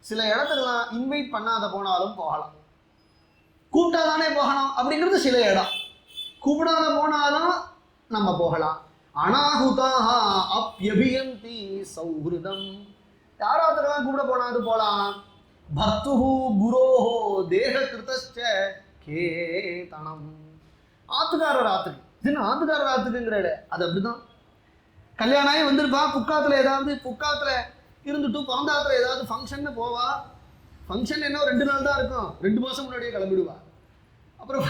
சில இடத்துக்குலாம் இன்வைட் பண்ணாத போனாலும் போகலாம், கூப்பிட்டாதானே போகணும் அப்படிங்கிறது சில இடம். கூப்பிடாத போனாலும் நம்ம போகலாம். அனாஹுதாக அப்யபியந்தி சௌஹிருதம். யாராவது கூப்பிட போனாது போலாம். பர்த்துஹு குரோஹோ தேக கிருதஸ்ச கேதனம். ஆத்துக்காரர் ஆத்துக்கு, இது ஆத்துக்காரர் ஆத்துக்குங்கிறட அது அப்படிதான். கல்யாணம் ஆகி வந்திருப்பா, புக்காத்துல ஏதாவது, புக்காத்துல இருந்துட்டு பிறந்தாத்துல ஏதாவது ஃபங்க்ஷன்னு போவா. ஃபங்க்ஷன் என்ன 2 நாள் தான் இருக்கும், 2 மாதம் முன்னாடியே கிளம்பிடுவா. அப்புறம்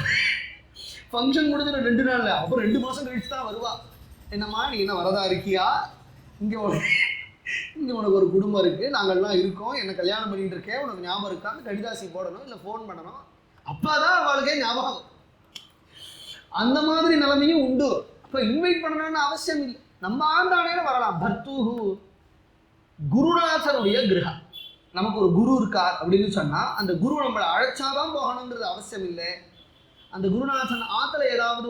ஃபங்க்ஷன் முடிஞ்சிட 2 நாள், அப்புறம் 2 மாதம் கழிச்சு தான் வருவா. என்னம்மா நீ என்ன வரதா இருக்கியா? இங்கே உனக்கு ஒரு குடும்பம் இருக்குது, நாங்கள்லாம் இருக்கோம், என்னை கல்யாணம் பண்ணிட்டு இருக்கேன், உனக்கு ஞாபகம் இருக்கான்னு கடிதாசி போடணும், இல்லை ஃபோன் பண்ணணும். அப்போ தான் அவளுக்கே ஞாபகம். அந்த மாதிரி நிலைமையும் உண்டு. அப்போ இன்வைட் பண்ணணும்னு அவசியம் இல்லை, நம்ம ஆண்டானே வரலாம். பர்த்துஹு குருநாதருடைய கிரகம். நமக்கு ஒரு குரு இருக்கார் அப்படின்னு சொன்னால் அந்த குரு நம்மளை அழைச்சாதான் போகணுங்கிறது அவசியம் இல்லை. அந்த குருநாதன் ஆற்றுல ஏதாவது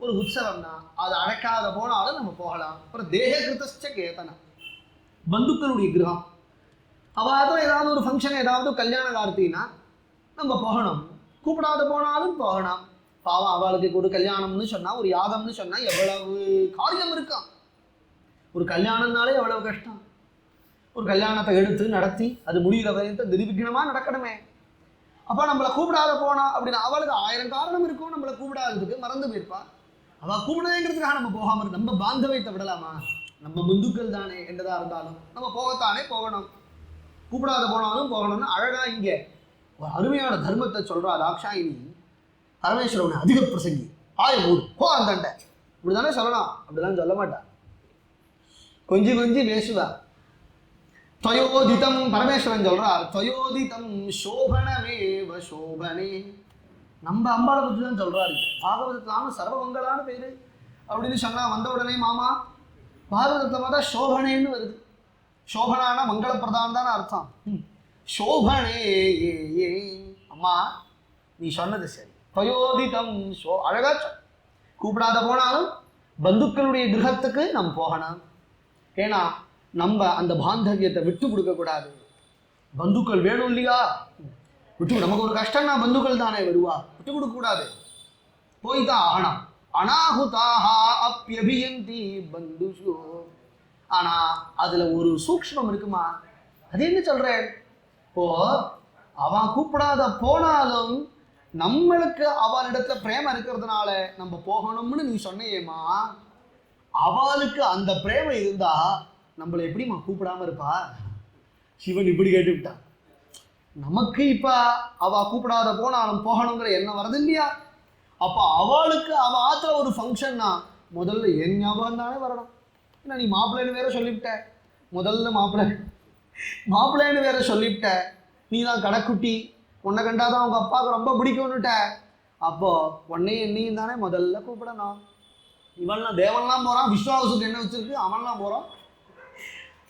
ஒரு உற்சவம்னா அதை அழைக்காத போனாலும் நம்ம போகலாம். அப்புறம் தேக கிருதஸ்ச கேதனம், பந்துக்களுடைய கிரகம். அவள் ஆற்றுல ஏதாவது ஒரு ஃபங்க்ஷன், ஏதாவது கல்யாண கார்த்தினா நம்ம போகணும், கூப்பிடாத போனாலும் போகணும். பாவம், அவளுக்கு ஒரு கல்யாணம்னு சொன்னால், ஒரு யாகம்னு சொன்னால் எவ்வளவு காரியம் இருக்கான். ஒரு கல்யாணம்னாலே எவ்வளவு கஷ்டம். ஒரு கல்யாணத்தை எடுத்து நடத்தி அது முடிகிற வரைக்கும் நிர்விக்னமாக நடக்கணுமே. அப்போ நம்மளை கூப்பிடாத போனா அப்படின்னா அவளுக்கு 1000 காரணம் இருக்கும் நம்மளை கூப்பிடாததுக்கு, மறந்து போயிருப்பா. அவள் கூப்பிடுறதுங்கிறதுக்காக நம்ம போகாமல் இருக்கு. நம்ம பாந்தவைத்தை விடலாமா? நம்ம முந்துக்கள் தானே, என்றதாக இருந்தாலும் நம்ம போகத்தானே போகணும். கூப்பிடாத போனாலும் போகணும்னு அழகாக இங்கே ஒரு அருமையான தர்மத்தை சொல்கிறா தாக்ஷாயினி. பரமேஸ்வரனை அதிக பிரசங்கி, ஊர் போ அந்தண்டை, இப்படி தானே சொல்லலாம். அப்படிலாம் சொல்ல மாட்டா, கொஞ்சம் கொஞ்சம் பேசுவா. துவயோதிதம், பரமேஸ்வரன் சொல்றார், துவயோதிதம் சோபனமேவ சோபனே. நம்ம அம்பாளை பற்றி தான் சொல்றாரு. பாகவதத்திலான சர்வமங்களான பேரு அப்படின்னு சொன்னா வந்த உடனே மாமா பாகவதத்தில் பார்த்தா சோபனேன்னு வருது. சோபனானா மங்கள பிரதான் தானே அர்த்தம். சோபனே ஏ அம்மா நீ சொன்னது சரி. துவயோதிதம் அழகா கூப்பிடாத போனாலும் பந்துக்களுடைய கிரகத்துக்கு நம்ம போகணும். ஏன்னா நம்ம அந்த பாந்தவியத்தை விட்டு கொடுக்கக்கூடாது. பந்துக்கள் வேணும் இல்லையா? விட்டு, நமக்கு ஒரு கஷ்டம்னா பந்துக்கள் தானே வருவா, விட்டு கொடுக்கக்கூடாது, போய் தான் ஆகணும். அனாஹுதாக அப்யபியந்தி பந்துஷு. ஆனா அதுல ஒரு சூக்ஷ்மம் இருக்குமா? அது என்ன சொல்றேன்? இப்போ அவன் கூப்பிடாத போனாலும் நம்மளுக்கு அவளிடத்துல பிரேமம் இருக்கிறதுனால நம்ம போகணும்னு நீ சொன்னியேம்மா, அவளுக்கு அந்த பிரேமம் இருந்தா நம்மளை எப்படிம்மா கூப்பிடாம இருப்பா? சிவன் இப்படி கேட்டுவிட்டான். நமக்கு இப்ப அவ கூப்பிடாத போனாலும் போகணுங்கிற எண்ணம் வருது இல்லையா? அப்ப அவளுக்கு அவ ஆத்துல ஒரு ஃபங்க்ஷன்னா முதல்ல என் ஞாபகம் தானே வரணும். ஏன்னா நீ மாப்பிள்ளைன்னு வேற சொல்லிவிட்ட, முதல்ல மாப்பிள்ளைன்னு வேற சொல்லிவிட்ட, நீ தான் கடைக்குட்டி, உன்னை கண்டாதான் அவங்க அப்பாவுக்கு ரொம்ப பிடிக்கும்னுட்ட. அப்போ உன்னையும் என்னையும் தானே முதல்ல கூப்பிடணும். இவன்லாம் தேவன்லாம் போறான், விஸ்வாசுக்கு என்ன வச்சிருக்கு, அவன்லாம் போறான்.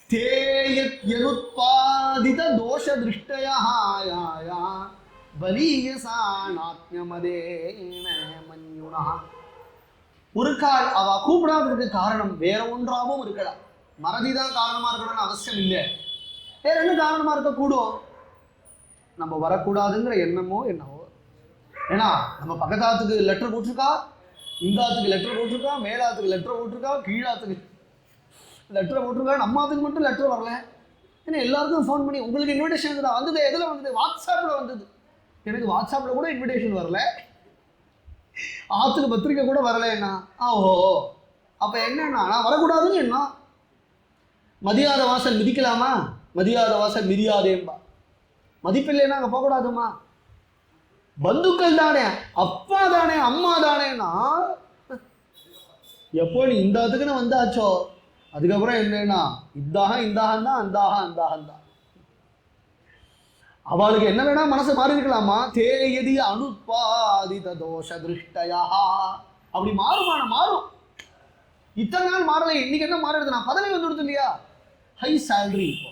தேயத்யனுத்பாதித தோஷ திருஷ்டயா பலீயசானாத்யமதேன மன்யுனா. ஒரு கால் அவ கூப்பிடாததுக்கு காரணம் வேற ஒன்றாகவும் இருக்கலாம். மறதிதான் காரணமா இருக்கணும்னு அவசியம் இல்லை. வேற என்ன காரணமா இருக்கக்கூடும்? நம்ம வரக்கூடாதுங்கிற எண்ணமோ என்னவோ. ஏன்னா நம்ம பக்கத்தாத்துக்கு லெட்டர் போட்டிருக்கா, இந்த ஆத்துக்கு லெட்டர் போட்டிருக்கா, மேலாத்துக்கு லெட்டர் போட்டிருக்கா, கீழாத்துக்கு லெட்டர் போட்டிருக்கா, நம்ம ஆத்துக்கு மட்டும் லெட்டர் வரல. ஏன்னா எல்லாருக்கும் ஃபோன் பண்ணி உங்களுக்கு இன்விடேஷன் வந்தது. எதில் வந்தது? வாட்ஸ்அப்பில் வந்தது. எனக்கு வாட்ஸ்அப்பில் கூட இன்விடேஷன் வரல, ஆற்றுக்கு பத்திரிக்கை கூட வரல. என்ன ஓஹோ, அப்போ என்னன்னா நான் வரக்கூடாதுன்னு என்ன? மதியாத வாசல் மிதிக்கலாமா? மதியாத வாசல் மிதியாதேம்பா. மதிப்பில்லைன்னா அங்கே போகக்கூடாதுமா. பந்துக்கள் தானே, அப்பா தானே, அம்மா தானேன்னா எப்போ நீ இந்த ஆத்துக்குன்னு வந்தாச்சோ அதுக்கப்புறம் என்னன்னா இந்தாகம் இந்தாகம் தான், அந்தாகம் அந்தாகம் தான். அவளுக்கு என்ன வேணா மனசு மாறி இருக்கலாமா? தேயதி அனுப்பாதித தோஷ திருஷ்டயா. அப்படி மாறுமான மாறும். இத்தனை நாள் மாறலை, இன்னைக்கு என்ன மாறிடுது? நான் பதவி வந்துடுது இல்லையா? ஹை சேலரி, இப்போ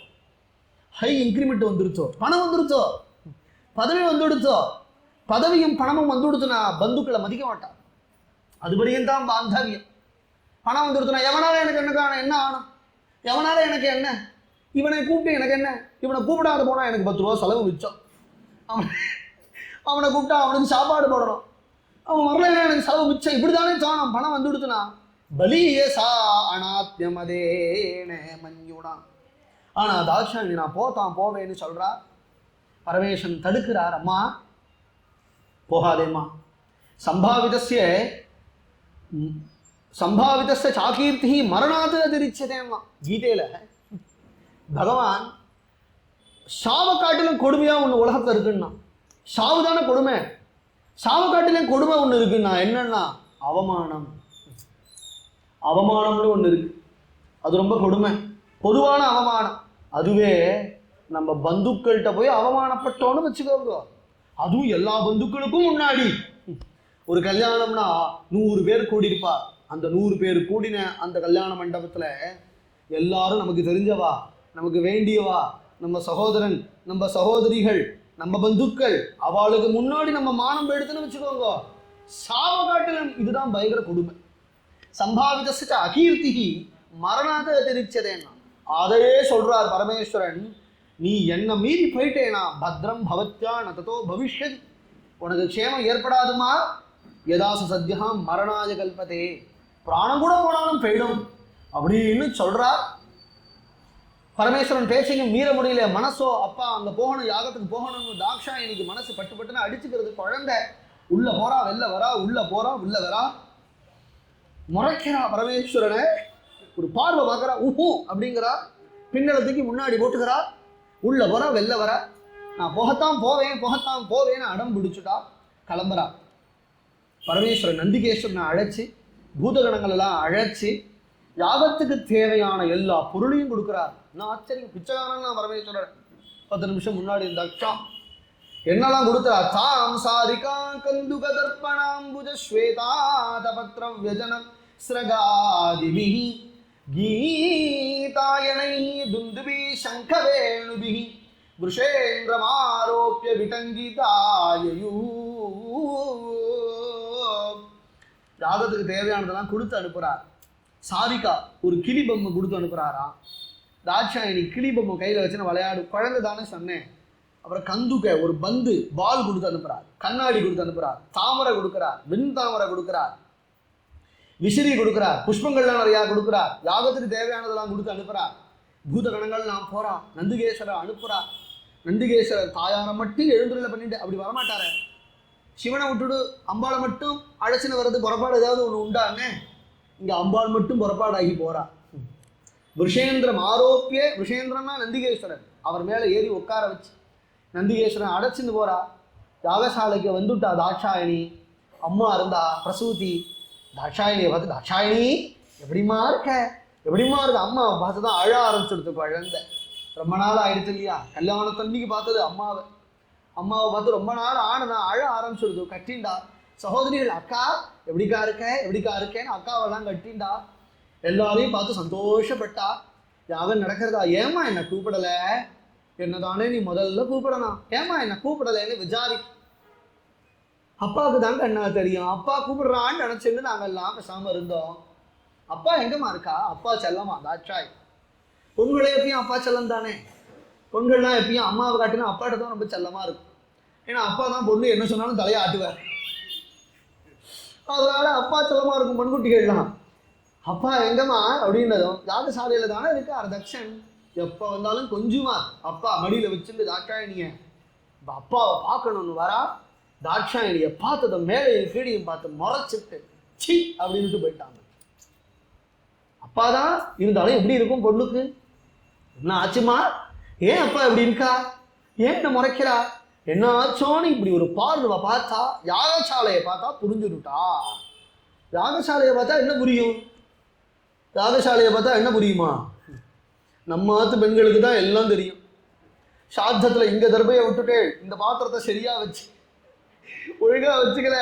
ஹை இன்க்ரிமெண்ட் வந்துருச்சோ, பணம் வந்துருச்சோ, பதவி வந்துடுச்சோ. பதவியும் பணமும் வந்துடுச்சுன்னா பந்துக்களை மதிக்க மாட்டான். அதுபடியும் தான் பாந்தவியம். பணம் வந்துடுச்சுன்னா எவனால எனக்கு என்ன ஆணும், எவனால எனக்கு என்ன, இவனை கூப்பிட்டு எனக்கு என்ன, இவனை கூப்பிடாத போனால் எனக்கு 10 ரூபா செலவு மிச்சம், அவனை கூப்பிட்டா அவனுக்கு சாப்பாடு போடணும், அவன் வரலைன்னா எனக்கு செலவு மிச்சம். இப்படி தானே தோணும். பணம் வந்துடுச்சுன்னா பலியசா அநாத்யமதேன மன்யுனா. ஆனால் தாட்சாயணி நான் போவேன்னு சொல்கிறா. பரமேஸ்வரன் தடுக்கிறார். அம்மா போகாதேம்மா. சம்பாவிதஸ்ய சாகீர்த்தி மரணாத் அதிரிச்சதேம்மா. கீதையில் பகவான் சாவை காட்டிலும் கொடுமையாக ஒன்று உலகத்தில் இருக்குன்னா, சாவு தானே கொடுமை, சாவை காட்டிலும் கொடுமை ஒன்று இருக்குன்னா என்னன்னா அவமானம். அவமானம்னு ஒன்று இருக்கு, அது ரொம்ப கொடுமை, பொதுவான அவமானம். அதுவே நம்ம பந்துக்கள்கிட்ட போய் அவமானப்பட்டோன்னு வச்சுக்கோங்க. அதுவும் எல்லா பந்துக்களுக்கும் முன்னாடி. ஒரு கல்யாணம்னா 100 பேர் கூடியிருப்பா. அந்த 100 பேர் கூடின அந்த கல்யாண மண்டபத்தில் எல்லாரும் நமக்கு தெரிஞ்சவா, நமக்கு வேண்டியவா, நம்ம சகோதரன், நம்ம சகோதரிகள், நம்ம பந்துக்கள். அவளுக்கு முன்னாடி நம்ம மானம் எடுத்துன்னு வச்சுக்கோங்க. சாவகாட்டிலும் இதுதான் பயங்கர கொடுமை. சம்பாவிதஸ்ய அகீர்த்தி மரணாத அதிரிச்சதேன்னா. அதையே சொல்றார் பரமேஸ்வரன். நீ என்ன மீறி போயிட்டேனா பத்ரம் பவத்யா நததோ பவிஷ்யதி. உனக்கு க்ஷேமம் ஏற்படாதுமா. யதாசு சத்யா மரணாய கல்பதே. பிராணம் கூட போனாலும் போயிடும் அப்படின்னு சொல்றார் பரமேஸ்வரன். பேச்சையும் மீற முடியல. மனசோ அப்பா அங்கே போகணும், யாகத்துக்கு போகணும்னு தாக்ஷாயணிக்கு மனசு பட்டுன்னு அடிச்சுக்கிறது. குழந்தை உள்ள போறா வெளில வரா, உள்ள போறா உள்ள வரா, முறைக்கிறா பரமேஸ்வரனை. ஒரு பார்வை பார்க்குறா, ஊஹூ அப்படிங்கிறா, பின்னலத்துக்கு முன்னாடி போட்டுக்கிறா, உள்ள போறா வெளில வர. நான் போகத்தான் போவேன்னு அடம் பிடிச்சுட்டா. கிளம்புறா. பரமேஸ்வரன் நந்திகேஸ்வரனை அழைச்சி, பூதகணங்கள் எல்லாம் அழைச்சி, யாகத்துக்கு தேவையான எல்லா பொருளையும் கொடுக்குறார். நான் ஆச்சரியம், பிச்சைக்காரன் நான் பரமேஸ்வரன். 10 நிமிஷம் முன்னாடி இந்த அக்ஷா என்னெல்லாம் கொடுத்தா? தாம் சாரிகா கந்துக தர்ப்பணாம்புஜ ஸ்வேதாதபத்ரம் வியஜனம் ஸ்ரகாதிபிஹி கீதாயனை துந்துபி சங்கவேணுபிஹி விருஷேந்திரமாரோப்ய விடங்கிதாயயூ. யாகத்துக்கு தேவையானதெல்லாம் கொடுத்து அனுப்புறார். சாரிகா ஒரு கிளி பொம்மை கொடுத்து அனுப்புறாராம். தாட்சாயணி கிளி பொம்மை கையில் வச்சுன்னு விளையாடு, குழந்தை தானே சொன்னேன். அப்புறம் கந்துக்க ஒரு பந்து பால் கொடுத்து அனுப்புறார், கண்ணாடி கொடுத்து அனுப்புறார், தாமரை கொடுக்குறார், வெண் தாமரை கொடுக்குறார், விசிறி கொடுக்குறார், புஷ்பங்கள்லாம் நிறையா கொடுக்குறார். யாகத்துக்கு தேவையானதெல்லாம் கொடுத்து அனுப்புறார். பூதகணங்கள் நான் போறா. நந்திகேஸ்வரர் அனுப்புறார். நந்திகேஸ்வரர் தாயாரை மட்டும் எழுந்துருளை பண்ணிட்டு அப்படி வரமாட்டார. சிவனை விட்டுடு அம்பாளை மட்டும் அழைச்சின்னு வர்றது புறப்பாடு ஏதாவது ஒன்று உண்டாங்க. இங்கே அம்பாள் மட்டும் புறப்பாடாகி போறா. விஷேந்திரம் ஆரோப்பிய, விஷேந்திரன்னா நந்திகேஸ்வரன், அவர் மேலே ஏறி உட்கார வச்சு நந்திகேஸ்வரன் அடைச்சின்னு போறா. யாகசாலைக்கு வந்துட்டா தாட்சாயணி. அம்மா இருந்தா பிரசூதி. தாட்சாயணியை பார்த்து, தாட்சாயணி எப்படிமா இருக்க, எப்படிமா இருக்க. அம்மாவை பார்த்து தான் அழ ஆரம்பிச்சுடுத்து குழந்தை. ரொம்ப நாள் ஆயிடுச்சு இல்லையா, கல்யாணத்தன்னைக்கு பார்த்தது அம்மாவை. அம்மாவை பார்த்து ரொம்ப நாள் ஆனதான் அழ ஆரம்பிச்சுடுது. கட்டிண்டா. சகோதரிகள், அக்கா எப்படிக்கா இருக்கேன்னு அக்காவெல்லாம் கட்டிண்டா. எல்லாரையும் பார்த்து சந்தோஷப்பட்டா. யாகம் நடக்கிறதா. ஏமா என்னை கூப்பிடலை, என்னதானே நீ முதல்ல கூப்பிடணும், ஏமா என்னை கூப்பிடலைன்னு விசாரி. அப்பாவுக்கு தாங்க என்ன தெரியும், அப்பா கூப்பிடுறான்னு நினைச்சுன்னு நாங்கள் எல்லாம் பேசாம இருந்தோம். அப்பா எங்கம்மா இருக்கா, அப்பா செல்லமா தாட்சாய். பொண்களே எப்பயும் அப்பா செல்லம் தானே, பொண்கள்லாம் எப்பயும் அம்மாவை காட்டினா அப்பாட்ட தான் ரொம்ப செல்லமா இருக்கும். ஏன்னா அப்பா தான் பொண்ணு என்ன சொன்னாலும் தலையை ஆட்டுவார், அதனால அப்பா செல்லமா இருக்கும் பெண்குட்டிகள்லாம். அப்பா எங்கம்மா அப்படின்னதும் யாகசாலையில தானே இருக்கார் தக்ஷன், எப்போ வந்தாலும் கொஞ்சமா அப்பா மடியில வச்சுட்டு தாட்சாயணிய இப்போ அப்பாவை பார்க்கணும்னு வரா. தாட்சாயணியை பார்த்ததை மேலையும் கீழையும் பார்த்து முறைச்சிட்டு சி அப்படின்ட்டு போயிட்டாங்க. அப்பாதான் இருந்தாலும் எப்படி இருக்கும் பொண்ணுக்கு, என்ன ஆச்சுமா, ஏன் அப்பா இப்படி இருக்கா, ஏன் என்ன முறைக்கிறா, என்ன ஆச்சோன்னு இப்படி ஒரு பார்வை பார்த்தா, யாகசாலையை பார்த்தா புரிஞ்சுட்டா. யாகசாலையை பார்த்தா என்ன புரியும், யாகசாலையை பார்த்தா என்ன புரியுமா, நம்ம ஆத்து பெண்களுக்கு தான் எல்லாம் தெரியும். சாத்தத்தில் இங்க தர்பையை விட்டுட்டு இந்த பாத்திரத்தை சரியா வச்சு ஒழுங்கா வச்சுக்கல,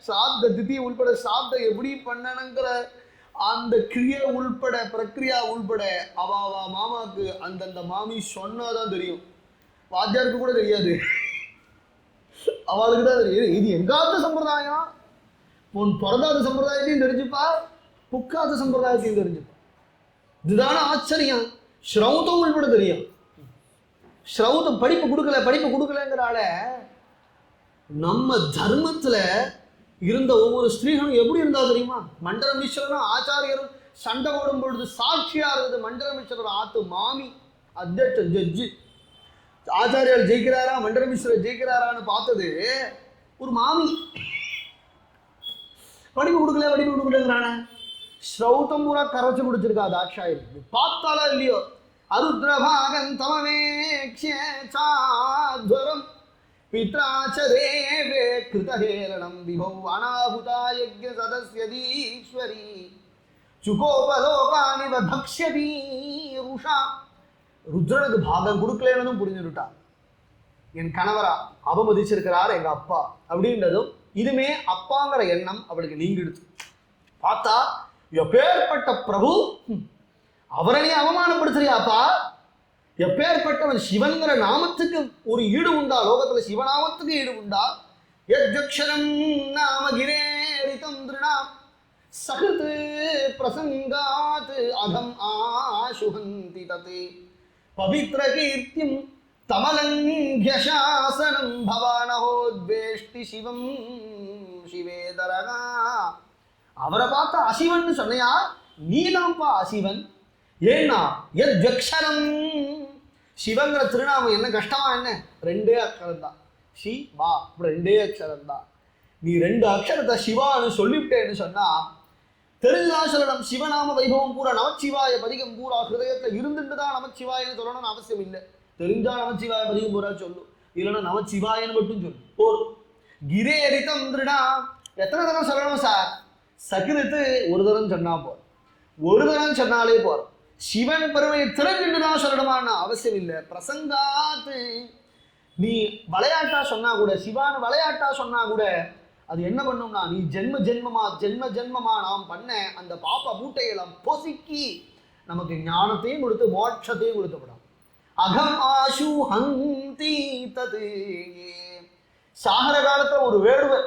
சாத்த திதி உள்பட சாத்த எப்படி பண்ணணுங்கிற அந்த கிரியை உள்பட பிரக்ரியா உள்பட அவாவா மாமாக்கு அந்தந்த மாமி சொன்னாதான் தெரியும், வாத்தியாருக்கு கூட தெரியாது, அவளுக்கு தான் தெரியும். இது எங்காத்த சம்பிரதாயம், உன் பிறந்தாத சம்பிரதாயத்தையும் தெரிஞ்சுப்பா, புக்காத சம்பிரதாயத்தையும் தெரிஞ்சுப்பா. இதுதான ஆச்சரியம். ஸ்ரௌதம் உள்பட தெரியும். ஸ்ரௌதம் படிப்பு கொடுக்கலங்கிறால நம்ம தர்மத்துல இருந்த ஒவ்வொரு ஸ்திரீகளும் எப்படி இருந்தா தெரியுமா. மண்டலமீஸ்வரரும் ஆச்சாரியரும் சண்டை போடும் பொழுது சாட்சியா இருந்தது மண்டலமீஸ்வரர் ஆத்து மாமி அத்தியட்சன் ஜட்ஜி. ஆச்சாரியால் ஜெயிக்கிறாரா மண்டலமீஸ்வரர் ஜெயிக்கிறாரான்னு பார்த்தது ஒரு மாமி. படிப்பு கொடுக்கலங்கிறான ஸ்ரௌதம் பூரா கரைச்சு குடிச்சிருக்கா தாட்சாயி. பார்த்தாலா இல்லையோ அருத்ரபாகம் தமவேக்ஷேச்சாத்வரம் பித்ராச்சரேவே கிருதஹேரணம் விபௌ அநாபுதா யஜ்ஞ சதஸ்யதீஸ்வரி சுகோபலோகானி பக்ஷ்யதி ருஷா. ருத்ரனுக்கு பாகம் கொடுக்கலன்னு புரிஞ்சுட்டா. என் கணவரா அவமதிச்சிருக்கிறார் எங்க அப்பா அப்படின்றதும் இதுமே அப்பாங்கிற எண்ணம் அவளுக்கு நீங்கிடுச்சு. பார்த்தா எப்பேற்பட்ட பிரபு, அவரை நீ அவமானப்படுத்துறியாப்பா, எப்பேற்பட்டவன், சிவன்கிற நாமத்துக்கு ஒரு ஈடு உண்டா லோகத்துல, சிவநாமத்துக்கு ஈடு உண்டா. யஜ்ஜக்ஷரம் நாம கிரேரிதம் திருணாம் சகிருத் பிரசங்காத் அகம் ஆசுஹந்தி தத் பவித்ர கீர்த்திம் தமலங்க்ய சாசனம் பவானஹோத்வேஷ்டி சிவம் சிவேதரகா. அவரை பார்த்தா அசிவன் சொன்னையா, நீதான்ப்பா அசிவன். ஏன்னா யஜ்ஜக்ஷரம், சிவங்கிற திருநாமம் என்ன கஷ்டமா, என்ன ரெண்டே அக்ஷரம் தான், ஷி வா ரெண்டே அக்ஷரம் தான். நீ ரெண்டு அக்ஷரத்தை சிவான்னு சொல்லிவிட்டேன்னு சொன்னா தெரிஞ்சுதான் சொல்லணும். சிவநாம வைபவம் பூரா நமச்சிவாய பதிகம் பூரா ஹிருதயத்தில் இருந்துட்டு தான் நமச்சிவாயன்னு சொல்லணும்னு அவசியம் இல்லை. தெரிஞ்சா நமச்சிவாய பதிகம் பூரா சொல்லும், இல்லைன்னா நமச்சிவாயன்னு மட்டும் சொல்லு போதும். கிரேரிதம் திருடா எத்தனை தரம் சொல்லணும் சார், சகிருத்து ஒரு தரம் சொன்னா போதும், ஒரு தரம் சொன்னாலே போதும். சிவன் பெருமையை திறந்துட்டுதான் சொல்லணுமான்னு அவசியம் இல்லை. பிரசங்காத்து, நீ விளையாட்டா சொன்னா கூட, சிவான்னு விளையாட்டா சொன்னா கூட அது என்ன பண்ணும்னா, நீ ஜென்ம ஜென்மமா நாம் பண்ண அந்த பாப்ப மூட்டையெல்லாம் பொசுக்கி நமக்கு ஞானத்தையும் கொடுத்து மோட்சத்தையும் கொடுத்துவிடும். அகம் ஆசு ஹந்தி தது. சாகர காலத்துல ஒரு வேடுவர்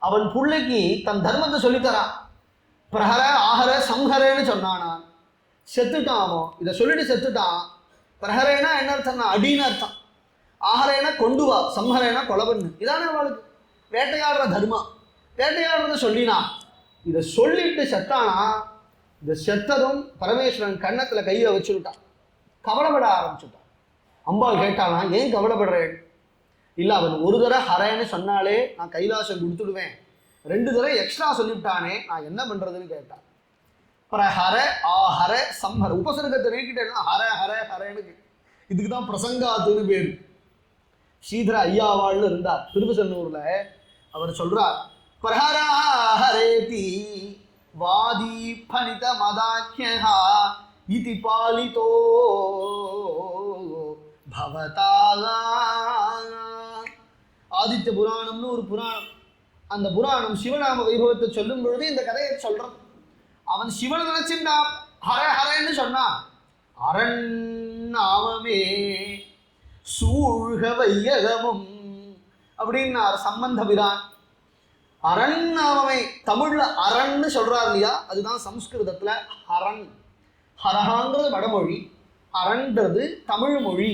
அவன் பிள்ளைக்கு தன் தர்மத்தை சொல்லித்தரான். பிரஹர ஆஹர சம்ஹரேன்னு சொன்னானா, செத்துட்டான் அவன். இதை சொல்லிட்டு செத்துட்டான். பிரஹரேனா என்ன அர்த்தம்னா அடின்னு அர்த்தம், ஆஹரேனா கொண்டு வா, சம்ஹரேனா கொலை பண்ணு. இதானே அவளுக்கு வேட்டையாடுற தர்மம். வேட்டையாடுறத சொல்லினா, இதை சொல்லிட்டு செத்தானா. இதை செத்ததும் பரமேஸ்வரன் கன்னத்துல கையை வச்சுட்டான், கவலைப்பட ஆரம்பிச்சுட்டான். அம்பாள் கேட்டானா, ஏன் கவலைப்படுறேன்? இல்லை, அவன் ஒரு தடவை ஹரேன்னு சொன்னாலே நான் கைலாசம் கொடுத்துடுவேன், ரெண்டு தடவை எக்ஸ்ட்ரா சொல்லிவிட்டானே நான் என்ன பண்றதுன்னு கேட்டான். பிரஹர ஆஹர சம்ஹர உபசர்க்கத்தை நீக்கிட்டேன்னா ஹர ஹர ஹரேன்னு. இதுக்கு தான் பிரசங்காத்துன்னு பேரு. ஸ்ரீதர ஐயாவாள்னு இருந்தார் திருவசன்னூர்ல. அவர் சொல்றார், பிரஹராஹரேதி வாதி பனித மதாக்கியா இதி பாலிதோ பவதாலா. ஆதித்ய புராணம்னு ஒரு புராணம். அந்த புராணம் சிவநாம வைபவத்தை சொல்லும் பொழுது இந்த கதையை சொல்றான். அவன் சிவனை நினைச்சுட்டா ஹர ஹரன்னு சொன்னான். அரண் நாமமே சூழ்க வையகமும் அப்படின்னார் சம்பந்த பிரான். அரண் நாமமே தமிழ்ல அரண்னு சொல்றாரு இல்லையா, அதுதான் சம்ஸ்கிருதத்துல ஹரன். ஹரஹாங்கிறது வடமொழி, அரண்ன்றது தமிழ் மொழி.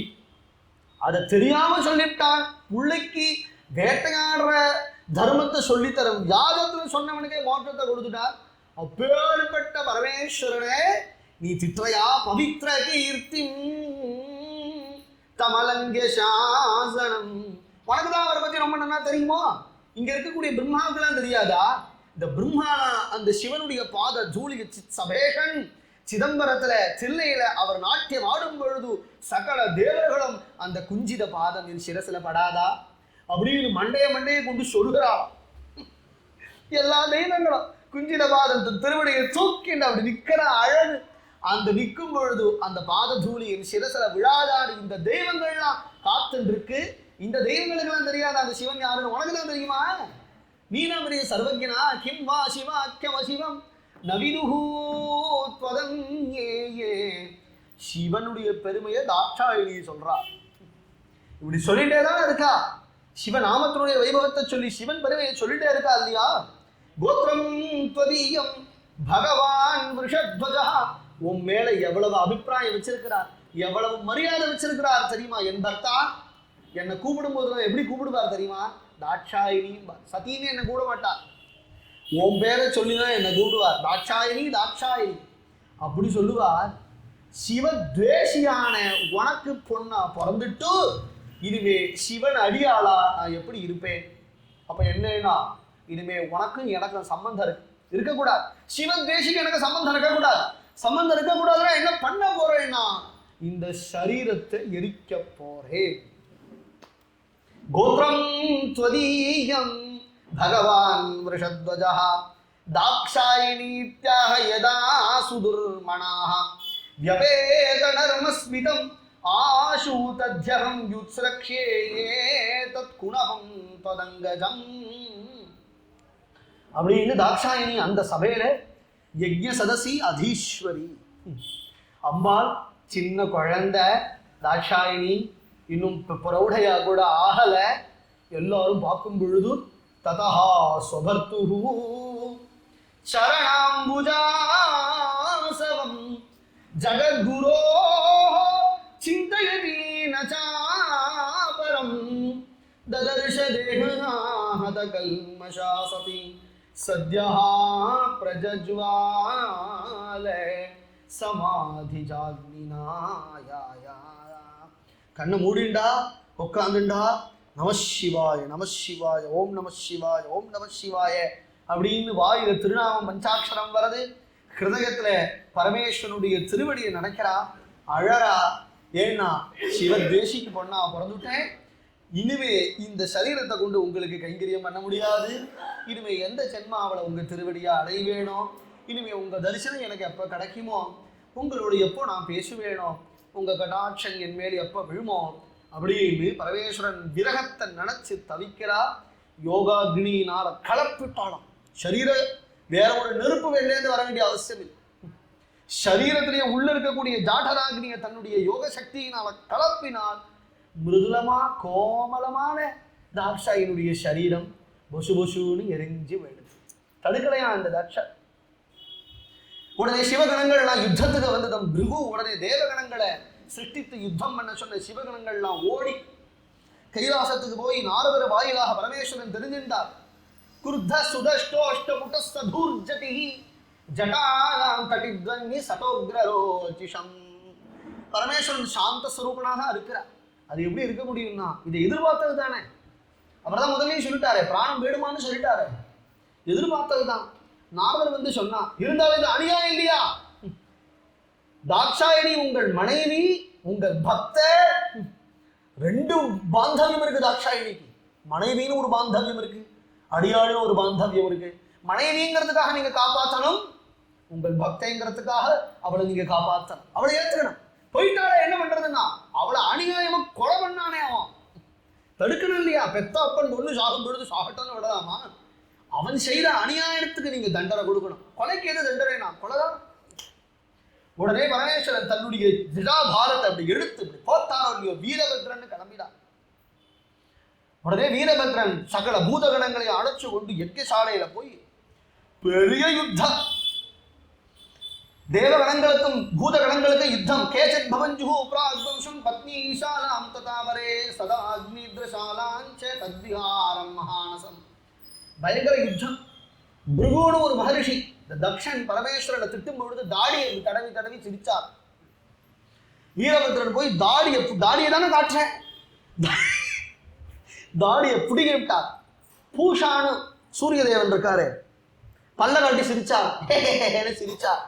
அதை தெரியாம சொல்லிவிட்டான். பிள்ளைக்கு வேட்டையாடுற தர்மத்தை சொல்லித்தரும் யாகத்துல சொன்னவனுக்கே மோட்சத்தை கொடுத்துட்டார். அப்பேற்பட்ட பரமேஸ்வரனே, நீ திட்டையா பவித்ர கீர்த்தி தமலங்க சாசனம். உனக்குதான் அவரை பத்தி ரொம்ப நல்லா தெரியுமா? இங்க இருக்கக்கூடிய பிரம்மாவுக்கெல்லாம் தெரியாதா? இந்த பிரம்மா அந்த சிவனுடைய பாத ஜூலிக சபேஷன் சிதம்பரத்துல தில்லையில அவர் நாட்டியம் ஆடும் பொழுது சகல தேவர்களும் அந்த குஞ்சித பாதம் என் சிரசுல படாதா அப்படின்னு மண்டைய கொண்டு சொல்கிறா. எல்லா தெய்வங்களும் குஞ்சித பாதம் திருவடியை தூக்கிண்டு அப்படி நிக்கிற அழகு. அந்த நிற்கும் பொழுது அந்த பாத தூளி என் சிரசுல விழாதாடு. இந்த தெய்வங்கள்லாம் காத்துன்னு இருக்கு. இந்த தெய்வங்களுக்கெல்லாம் தெரியாத அந்த சிவன் யாருன்னு உனக்கு தான் தெரியுமா? நீ தான் பெரிய சர்வஜனா. கிம் வா சிவா அக்கியம சிவம் நவினுஹூத்வதன்யே. சிவனுடைய பெருமையை தாட்சாயினி சொல்றா. இப்படி சொல்லிட்டே தான் இருக்கா. சிவநாமத்தினுடைய வைபவத்தை சொல்லி சிவன் பெருமையை சொல்லிட்டே இருக்கா இல்லையா? கோத்ரம் த்வதீயம் பகவான் விருஷத்வஜா. உன் மேல எவ்வளவு அபிப்பிராயம் வச்சிருக்கிறார், எவ்வளவு மரியாதை வச்சிருக்கிறார் தெரியுமா? என் பர்த்தா என்னை கூப்பிடும் போது எப்படி கூப்பிடுவார் தெரியுமா? தாட்சாயினியும். சத்தியுமே என்னை கூட மாட்டார், உன் பேரை சொல்லிதான் என்னை கூப்பிடுவார். தாட்சாயினி தாட்சாயினி அப்படி சொல்லுவார். சிவத்வேஷியான உனக்கு பொண்ணா பிறந்துட்டு இனிமே சிவன் அடியாளா நான் எப்படி இருப்பேன்? அப்ப என்னன்னா இனிமே உனக்கும் எனக்கும் சம்பந்தம் இருக்கக்கூடாது. சிவத்வேஷிக்கு எனக்கு சம்பந்தம் இருக்கக்கூடாது. சம்பந்தம் இருக்கக்கூடாதுன்னா என்ன பண்ண போறேன்னா இந்த சரீரத்தை எரிக்க போறேன். கோத்ரம் த்வதீயம் பகவான் விருஷத்வஜா தாக்ஷாயினீத்யாக யதா சுதுர்மணாஹ வ்யபேத நர்மஸ்மிதம் ஆஷு தத்யஹம் யுத்ஸ்ரக்ஷ்யே தத் குணஹம் ததங்கஜம். அப்படின்னு தாக்ஷாயினி அந்த சபையில யஜ்ஞ சதசி அதீஸ்வரி அம்பாள் சின்ன குழந்தை. தாக்ஷாயினி இன்னும் பிரௌடையா கூட ஆகல. எல்லாரும் பார்க்கும் பொழுது ததா ஸ்வபர்த்துஹு சரணாம்புஜாசவம் ஜகத்குரோ சிந்தயதி நசாபரம் ததர்ஷ தேஹநாஹத கல்மஷாசதி சத்யஹ பிரஜஜ்வால சமாதி ஜாக்னினாயா. கண்ணை மூடிண்டா உட்காந்துண்டா நமசிவாய நமசிவாய ஓம் நம சிவாய ஓம் நம சிவாய அப்படின்னு வாயில திருநாமம் பஞ்சாட்சரம் வருது. ஹிருதயத்துல பரமேஸ்வரனுடைய திருவடியை நினைக்கிறா, அழறா. ஏன்னா சிவத்வேஷிக்கு பொண்ணா பிறந்துட்டேன். இனிமே இந்த சரீரத்தை கொண்டு உங்களுக்கு கைங்கரியம் பண்ண முடியாது. இனிமே எந்த ஜென்மாவில் உங்க திருவடியா அடைவேனோ, இனிமே உங்க தரிசனம் எனக்கு எப்போ கிடைக்குமோ, உங்களோட எப்போ நான் பேசுவேனோ, உங்க கடாட்சம் என் மேல் எப்போ விழுமோ அப்படின்னு பரமேஸ்வரன் விரகத்தை நினைச்சு தவிக்கிறா. யோகாக்னியினால கலப்பிட்டாலும் சரீர வேற ஒரு நெருப்பு வெளிலேருந்து வர வேண்டிய அவசியம் இல்லை. சரீரத்திலேயே உள்ள இருக்கக்கூடிய ஜாடராக்னியை தன்னுடைய யோக சக்தியினால கலப்பினால் மிருதுலமா கோமலமான தாக்ஷாயினுடைய சரீரம் பொசு பொசுன்னு எரிஞ்சு விடுது. தடுக்கலையா அந்த தாக்ஷா. உடனே சிவகணங்கள்லாம் யுத்தத்துக்கு வந்ததும் பிருகு உடனே தேவகணங்களை சிருஷ்டித்து யுத்தம் பண்ண சொன்ன சிவகணங்கள்லாம் ஓடி கைலாசத்துக்கு போய் நாரதர வாயிலாக பரமேஸ்வரன் தெரிஞ்சின்றார். குருத்த சுதஷ்டோஷ்ட முட்டஸ்தூர்ஜதி ஜட்டானாம் கட்டித்வன்னி சதோக்ரரோச்சிஷம். பரமேஸ்வரன் சாந்த ஸ்வரூபனாக இருக்கிறார். அது எப்படி இருக்க முடியும்னா இதை எதிர்பார்த்தது தானே. அவர்தான் முதல்ல சொல்லிட்டாரு, பிராணம் வேடுமான்னு சொல்லிட்டாரு. எதிர்பார்த்தது தான். நாரதர் வந்து சொன்னா, இருந்தாலும் இது அநியாயம் இல்லையா? தாக்ஷாயினி உங்கள் மனைவி, உங்கள் பக்த, ரெண்டு பாந்தவியம் இருக்கு தாக்ஷாயினிக்கு. மனைவின்னு ஒரு பாந்தவியம் இருக்கு, அடியாளுன்னு ஒரு பாந்தவியம் இருக்கு. மனைவிங்கிறதுக்காக நீங்க காப்பாற்றணும், உங்கள் பக்தைங்கிறதுக்காக அவளை நீங்க காப்பாற்றணும், அவளை ஏற்றுக்கணும். போயிட்டால என்ன பண்றதுன்னா அவளை அநியாயமா கொலை பண்ணானே அவன், தடுக்கணும் இல்லையா? பெத்த அப்பன் பொண்ணு சாகும் பொழுது சாகட்டோன்னு விடலாமா? அவன் செய்த அநியாயத்துக்கு நீங்க தண்டனை கொடுக்கணும். கொலைக்கு எது தண்டனைனா கொலைதான். உடனே பரமேஸ்வரன் தன்னுடைய ஜிடாபாரத்தை அப்படி எடுத்து இப்படி போத்தாரோ வீரபத்ரன்னு கிளம்பிடான். உடனே வீரபத்ரன் சகல பூதகணங்களை அழைச்சு கொண்டு யஜ்ஞசாலையில போய் பெரிய யுத்தம். தேவகணங்களுக்கும் பூதகணங்களுக்கும் யுத்தம். கேச்சத் பவஞ்சுஹு பிராக்வம்சம் பத்னி ஈசாலாம் ததாவரே சதா அக்னித்ரசாலாஞ்ச தத்விஹாரம் மகானசம். பயங்கர யுத்தம். பிருகுன்னு ஒரு மகரிஷி இந்த தக்ஷன் பரமேஸ்வரனை திட்டும் பொழுது தாடியை தடவி தடவி சிரிச்சார். வீரபத்ரன் போய் தாடியை தானே காட்டுறேன், தாடியை பிடிக்க விட்டார். பூஷானு சூரிய தேவன் இருக்காரு, பல்ல காட்டி சிரிச்சார், சிரிச்சார்.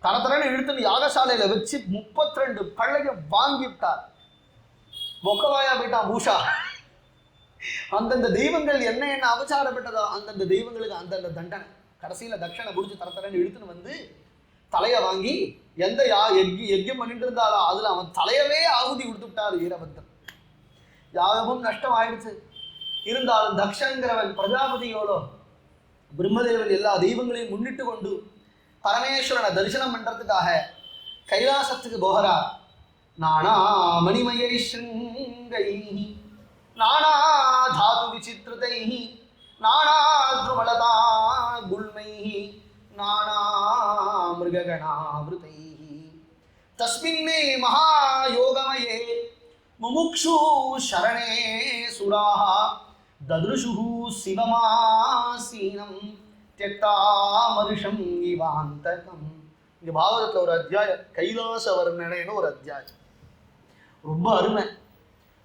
தரத்தரன்னு இழுத்து யாகசாலையில வச்சு 32 பள்ளையும் வாங்கி விட்டார். மொக்கவாயா போயிட்டான் பூஷா. அந்தந்த தெய்வங்கள் என்ன என்ன அபச்சாரப்பட்டதோ அந்தந்த தெய்வங்களுக்கு அந்தந்த தண்டனை. கடைசியில தட்சணை முடிச்சு தரத்தரன்னு இழுத்துன்னு வந்து தலையை வாங்கி எந்த யஜ்யம் பண்ணிட்டு இருந்தாலும் அதுல அவன் தலையவே ஆகுதி கொடுத்து விட்டார் வீரபத்ரன். யாகமும் நஷ்டம் ஆயிடுச்சு. இருந்தாலும் தக்ஷங்கிறவன் பிரஜாபதியோட பிரம்மதேவன் எல்லா தெய்வங்களையும் முன்னிட்டு கொண்டு பரமேஸ்வரனை தரிசனம் பண்றதுக்காக கைலாசத்துக்கு போகிறார். நானா மணிமயை ஸ்ருங்கை நானா தாது விசித்திரதை நானா துருமலதா குல்மை நானா மிருககணாவிருதை தஸ்மின்னே மகாயோகமயே முமுக்ஷு சரணே சுராஹ தத்ருஷுஹு சிவமாசீனம் தியக்தாமருஷம் இவாந்தகம். இங்க பாகவதத்துல ஒரு அத்தியாயம் கைலாச வர்ணனைன்னு ஒரு அத்தியாயம் ரொம்ப அருமை.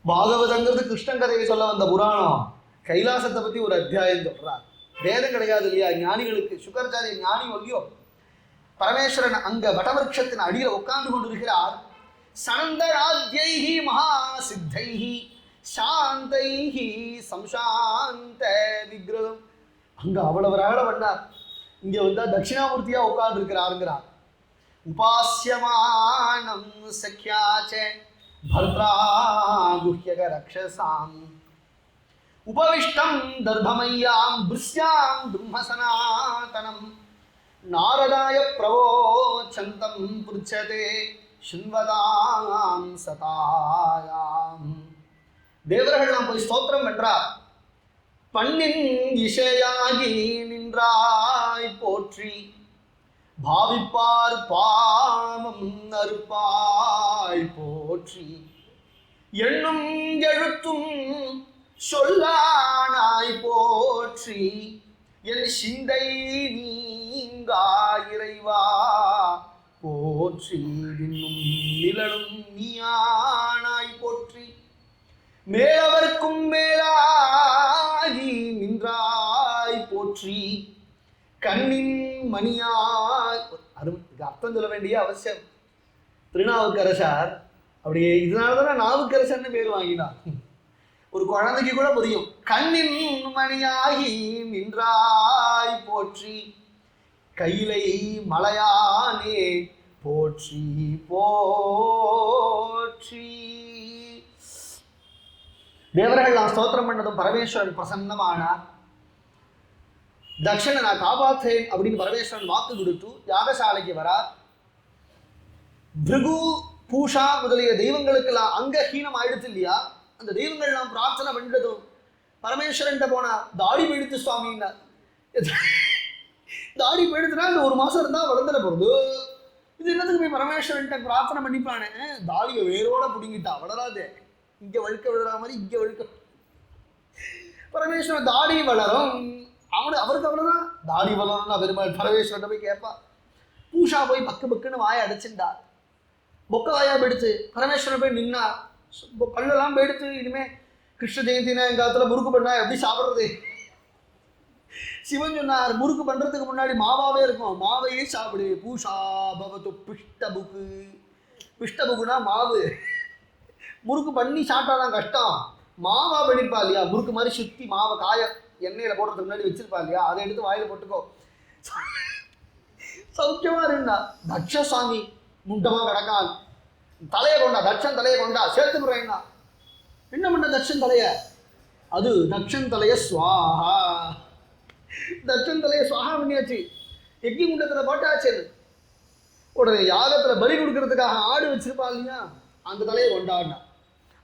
பாகவதங்கிறது கிருஷ்ணன் கதையை சொல்ல வந்த புராணம். கைலாசத்தை பத்தி ஒரு அத்தியாயம் சொல்றார். வேதம் கிடையாது இல்லையா ஞானிகளுக்கு. சுகராச்சாரிய ஞானி ஒல்லியோ பரமேஸ்வரன் அங்க வடவருஷத்தின் அடியில உட்கார்ந்து கொண்டிருக்கிறார். சனந்தராத்யைஹி மகா சித்தைஹி சாந்தைஹி சம்சாந்த விக்ரதம். அங்க அவ்வளவு ரகல பண்ணார். இங்க வந்தா தட்சிணாமூர்த்தியா உட்கார்ந்து இருக்கிறாருங்கிறார். உபாசியமானம் சக்யாச்சே பர்த்ரா குஹ்யக ரக்ஷசாம் உபவிஷ்டம் தர்பமையாம் பிருஸ்யாம் பிரம்மசனாதனம் நாரதாய பிரவோச்சந்தம் புருச்சதே சுன்வதாம் சதாயாம். தேவர்கள்லாம் போய் ஸ்தோத்திரம் பண்றார். பண்ணின் இசையாகி நின்றாய் போற்றி பாவிப்பார் பாவம் அறுப்பாய் போற்றி எண்ணும் எழுத்தும் சொல்லானாய் போற்றி என் சிந்தை நீங்கா இறைவா போற்றி இன்னும் நிழலும் நீயானாய் போற்றி மேலவர்க்கும் மேலாகி நின்றாய் போற்றி கண்ணின் மணியாய். அர்த்தம் சொல்ல வேண்டிய அவசியம். திருநாவுக்கரசர் அப்படியே இதனாலதான் நாவுக்கரசர்னு பேர் வாங்கினார். ஒரு குழந்தைக்கு கூட புரியும். கண்ணின் மணியாகி நின்றாய் போற்றி கையிலை மலையானே போற்றி போற்றி. தேவர்கள் நான் ஸ்தோத்திரம் பண்ணதும் பரமேஸ்வரன் பிரசன்னமானார். தக்ஷனை நான் காப்பாற்றேன் அப்படின்னு பரமேஸ்வரன் வாக்கு கொடுத்து யாகசாலைக்கு வரார். பிருகு பூஷா முதலிய தெய்வங்களுக்கெல்லாம் அங்கஹீனம் ஆயிடுச்சு இல்லையா, அந்த தெய்வங்கள்லாம் பிரார்த்தனை பண்ணிட்டதும் பரமேஸ்வரன்ட்ட போனா தாடி போயிடுத்து சுவாமின்னா. தாடி போயிடுச்சுன்னா இந்த 1 மாசம் இருந்தா வளர்ந்துட போகுது. இது என்னதுக்கு போய் பரமேஸ்வரன்ட்ட பிரார்த்தனை பண்ணிப்பானே, தாடியை வேரோட பிடிங்கிட்டா வளராது. இங்க வழுக்க விழுற மாதிரி இங்க வழுக்க. பரமேஸ்வரன் தாடி வளரும், அவருக்கு அவ்வளவுதான். தாடி வளரும்னா பெருமாள் பரமேஸ்வரன் போய் கேட்பா. பூஷா போய் பக்கு பக்குன்னு வாயை அடைச்சுட்டா. பொக்க வாயா போயிடுச்சு. பரமேஸ்வரன் போய் நின்னா. பல்லெல்லாம் போயிடுச்சு. இனிமே கிருஷ்ண ஜெயந்தினா எங்க காலத்துல முறுக்கு பண்ணா எப்படி சாப்பிட்றது? சிவன் சொன்னார், முறுக்கு பண்றதுக்கு முன்னாடி மாவாவே இருக்கும், மாவையே சாப்பிடு. பூஷா பவத்து பிஷ்டபுக்கு. பிஷ்டபுக்குனா மாவு. முறுக்கு பண்ணி சாப்பிட்டாதான் கஷ்டம். மாவா பண்ணிருப்பா இல்லையா, முறுக்கு மாதிரி சுத்தி மாவை காய எண்ணெயில போடுறதுக்கு முன்னாடி வச்சிருப்பா இல்லையா, அதை எடுத்து வாயில போட்டுக்கோ, சௌக்கியமா இருந்தா. தட்சசாமி முண்டமா கிடக்கான். தலையை கொண்டா, தட்சன் தலையை கொண்டா, சேர்த்து முறையா. என்ன பண்ண தட்சன் தலைய? அது தட்சன் தலைய சுவாஹா. தட்சன் தலைய சுவாஹா பண்ணியாச்சு. எக்கி குண்டத்துல போட்டாச்சு. உடனே யாகத்துல பலி கொடுக்கறதுக்காக ஆடு வச்சிருப்பா இல்லையா, அந்த தலையை கொண்டாடினா.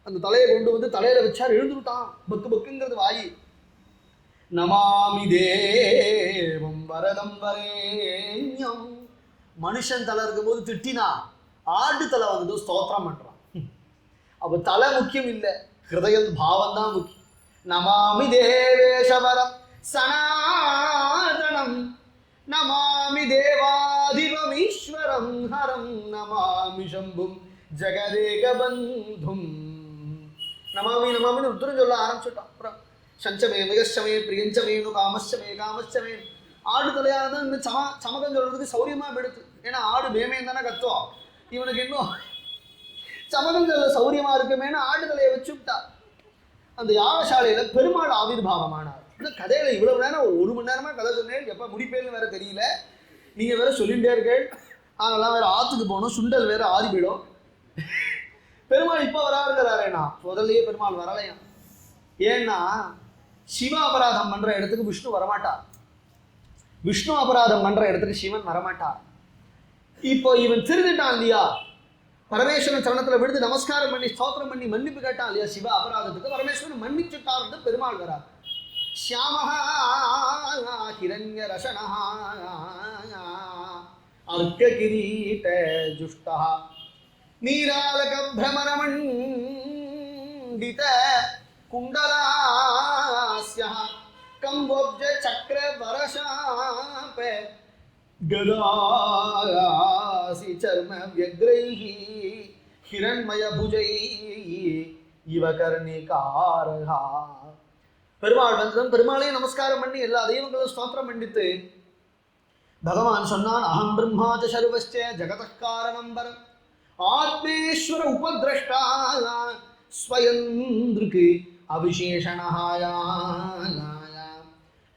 அந்த தலையை கொண்டு வந்து தலையில வச்சார், எழுந்துட்டான். பக்கு பக்குங்கிறது வாயு. நமாமி தேவம் வரதம் வரேண்யம். மனுஷன் தலை இருக்கும் போது திட்டினா, ஆடு தலை வந்து ஸ்தோத்திரம் பண்றான். அப்ப தலை முக்கியம் இல்லை, ஹிருதயம் பாவம் தான் முக்கியம். நமாமி தேவேஷவரம் சனாதனம் நமாமி தேவாதிபமீஸ்வரம் ஹரம் நமாமி சம்பும் ஜெகதேக பந்தும். நமாமி நமாமின்னு உத்தரம் சொல்ல ஆரம்பிச்சுட்டான். அப்புறம் சஞ்சமே மிகச்சமே பிரியஞ்சமேனு காமச்சமே காமச்சமே. ஆடு தலையானது இந்த சமகம் சொல்றதுக்கு சௌரியமா எடுத்து. ஏன்னா ஆடு மேமேன்னு தானே கத்துவோம். இவனுக்கு இன்னும் சமகம் சொல்ல சௌரியமா இருக்குமேனு ஆடு தலையை வச்சு விட்டா. அந்த யாகசாலையில பெருமாள் ஆவிர்வாவமானார். இந்த கதையில இவ்வளவு நேரம் 1 மணி நேரமா கதை சொன்னேன், எப்ப முடிப்பேன்னு வேற தெரியல. நீங்க வேற சொல்லிட்டே இருக்கேன். அதெல்லாம் வேற ஆத்துக்கு போகணும், சுண்டல் வேற ஆறி போயிடும். பெருமாள் இப்ப வராருங்கிறாரேனா, முதல்லயே பெருமாள் வரலையா. ஏன்னா சிவ அபராதம் பண்ற இடத்துக்கு விஷ்ணு வரமாட்டார், விஷ்ணு அபராதம் பண்ற இடத்துக்கு சிவன் வரமாட்டார். இப்போ இவன் திருந்துட்டான் இல்லையா, பரமேஸ்வரன் சரணத்துல விழுந்து நமஸ்காரம் பண்ணி ஸ்தோத்திரம் பண்ணி மன்னிப்பு கேட்டான் இல்லையா சிவ அபராதத்துக்கு, பரமேஸ்வரன் மன்னிச்சுட்டார். பெருமாள் வரார். श्यामः हिरण्यरशनः अर्ककिरीटजुष्टः नीरालकभ्रमरमण्डित कुण्डलास्यः कम्बोब्जचक्रवरशाप गदासि चर्म व्यग्रैः हिरण्मयभुजैः इव कर्णिकारः. பெருமாள் வந்ததும் பெருமாளையும் நமஸ்காரம் பண்ணி எல்லா தெய்வங்களும் ஸ்தோத்திரம் பண்ணிட்டு பகவான் சொன்னான், அகம் பிரம்மாச்ச சர்வஸ்ச ஜகதः காரணம் பரம் ஆத்மேஸ்வர உபத்ரஷ்டா ஸ்வயந்திருக்கு அவிசேஷணஹாய.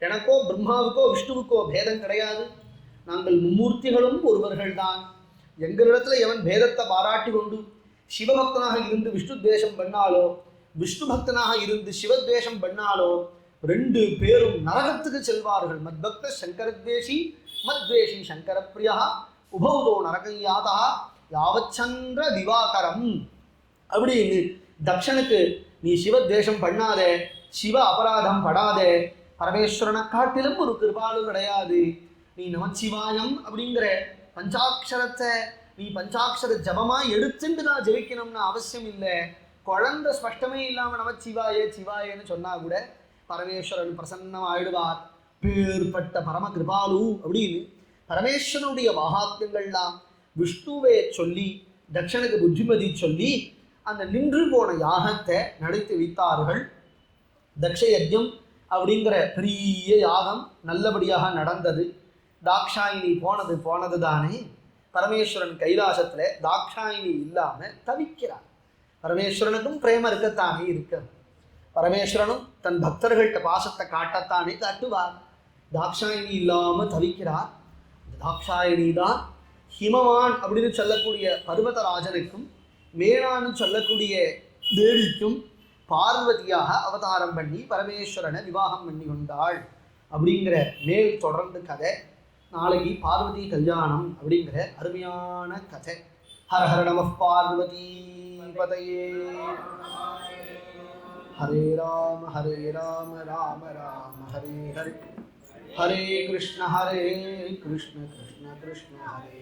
எனக்கோ பிரம்மாவுக்கோ விஷ்ணுவுக்கோ பேதம் கிடையாது, நாங்கள் மும்மூர்த்திகளும் ஒருவர்கள் தான். எங்களிடத்துல எவன் பேதத்தை பாராட்டி கொண்டு சிவபக்தனாக இருந்து விஷ்ணு துவேஷம் பண்ணாலோ, விஷ்ணு பக்தனாக இருந்து சிவத்வேஷம் பண்ணாலோ 2 பேரும் நரகத்துக்கு செல்வார்கள். மத்பக்த சங்கரத்வேஷி மத்வேஷி சங்கரப்பிரியா உபௌதோ நரகையாதா யாவச்சந்திர திவாகரம் அப்படின்னு தக்ஷனுக்கு நீ சிவத்வேஷம் பண்ணாதே, சிவ அபராதம் படாதே, பரமேஸ்வரனை காட்டிலும் ஒரு கிருபாலு கிடையாது. நீ நமச்சிவாயம் அப்படிங்கிற பஞ்சாட்சரத்தை நீ பஞ்சாட்சர ஜபமா எடுத்துட்டு நான் ஜெயிக்கணும்னு அவசியம் இல்லை. குழந்தை ஸ்பஷ்டமே இல்லாமல் நமச்சிவாயே சிவாயேன்னு சொன்னா கூட பரமேஸ்வரன் பிரசன்னம் ஆயிடுவார். பேர்பட்ட பரம கிருபாலு அப்படின்னு பரமேஸ்வரனுடைய மகாத்மியங்கள்லாம் விஷ்ணுவே சொல்லி தக்ஷனுக்கு புத்திமதி சொல்லி அந்த நின்று போன யாகத்தை நடத்தி வைத்தார்கள். தக்ஷ யஜ்யம் அப்படிங்கிற பெரிய யாகம் நல்லபடியாக நடந்தது. தாக்ஷாயினி போனது தானே. பரமேஸ்வரன் கைலாசத்துல தாக்ஷாயினி இல்லாம தவிக்கிறார். பரமேஸ்வரனுக்கும் பிரேமம் இருக்கத்தானே இருக்க, பரமேஸ்வரனும் தன் பக்தர்கள்ட்ட பாசத்தை காட்டத்தானே காட்டுவார். தாக்ஷாயினி இல்லாம தவிக்கிறார். தாக்ஷாயினி தான் ஹிமவான் அப்படின்னு சொல்லக்கூடிய பர்வதராஜனுக்கும் மேனான்னு சொல்லக்கூடிய தேவிக்கும் பார்வதியாக அவதாரம் பண்ணி பரமேஸ்வரனை விவாகம் பண்ணி கொண்டாள் அப்படிங்கிற மேல் தொடர்ந்து கதை. நாளைக்கு பார்வதி கல்யாணம் அப்படிங்கிற அருமையான கதை. ஹர ஹர நம பார்வதி பதையே. ஹரே ராம ராம ராம ஹரே ஹரே, ஹரே கிருஷ்ண கிருஷ்ண கிருஷ்ண ஹரே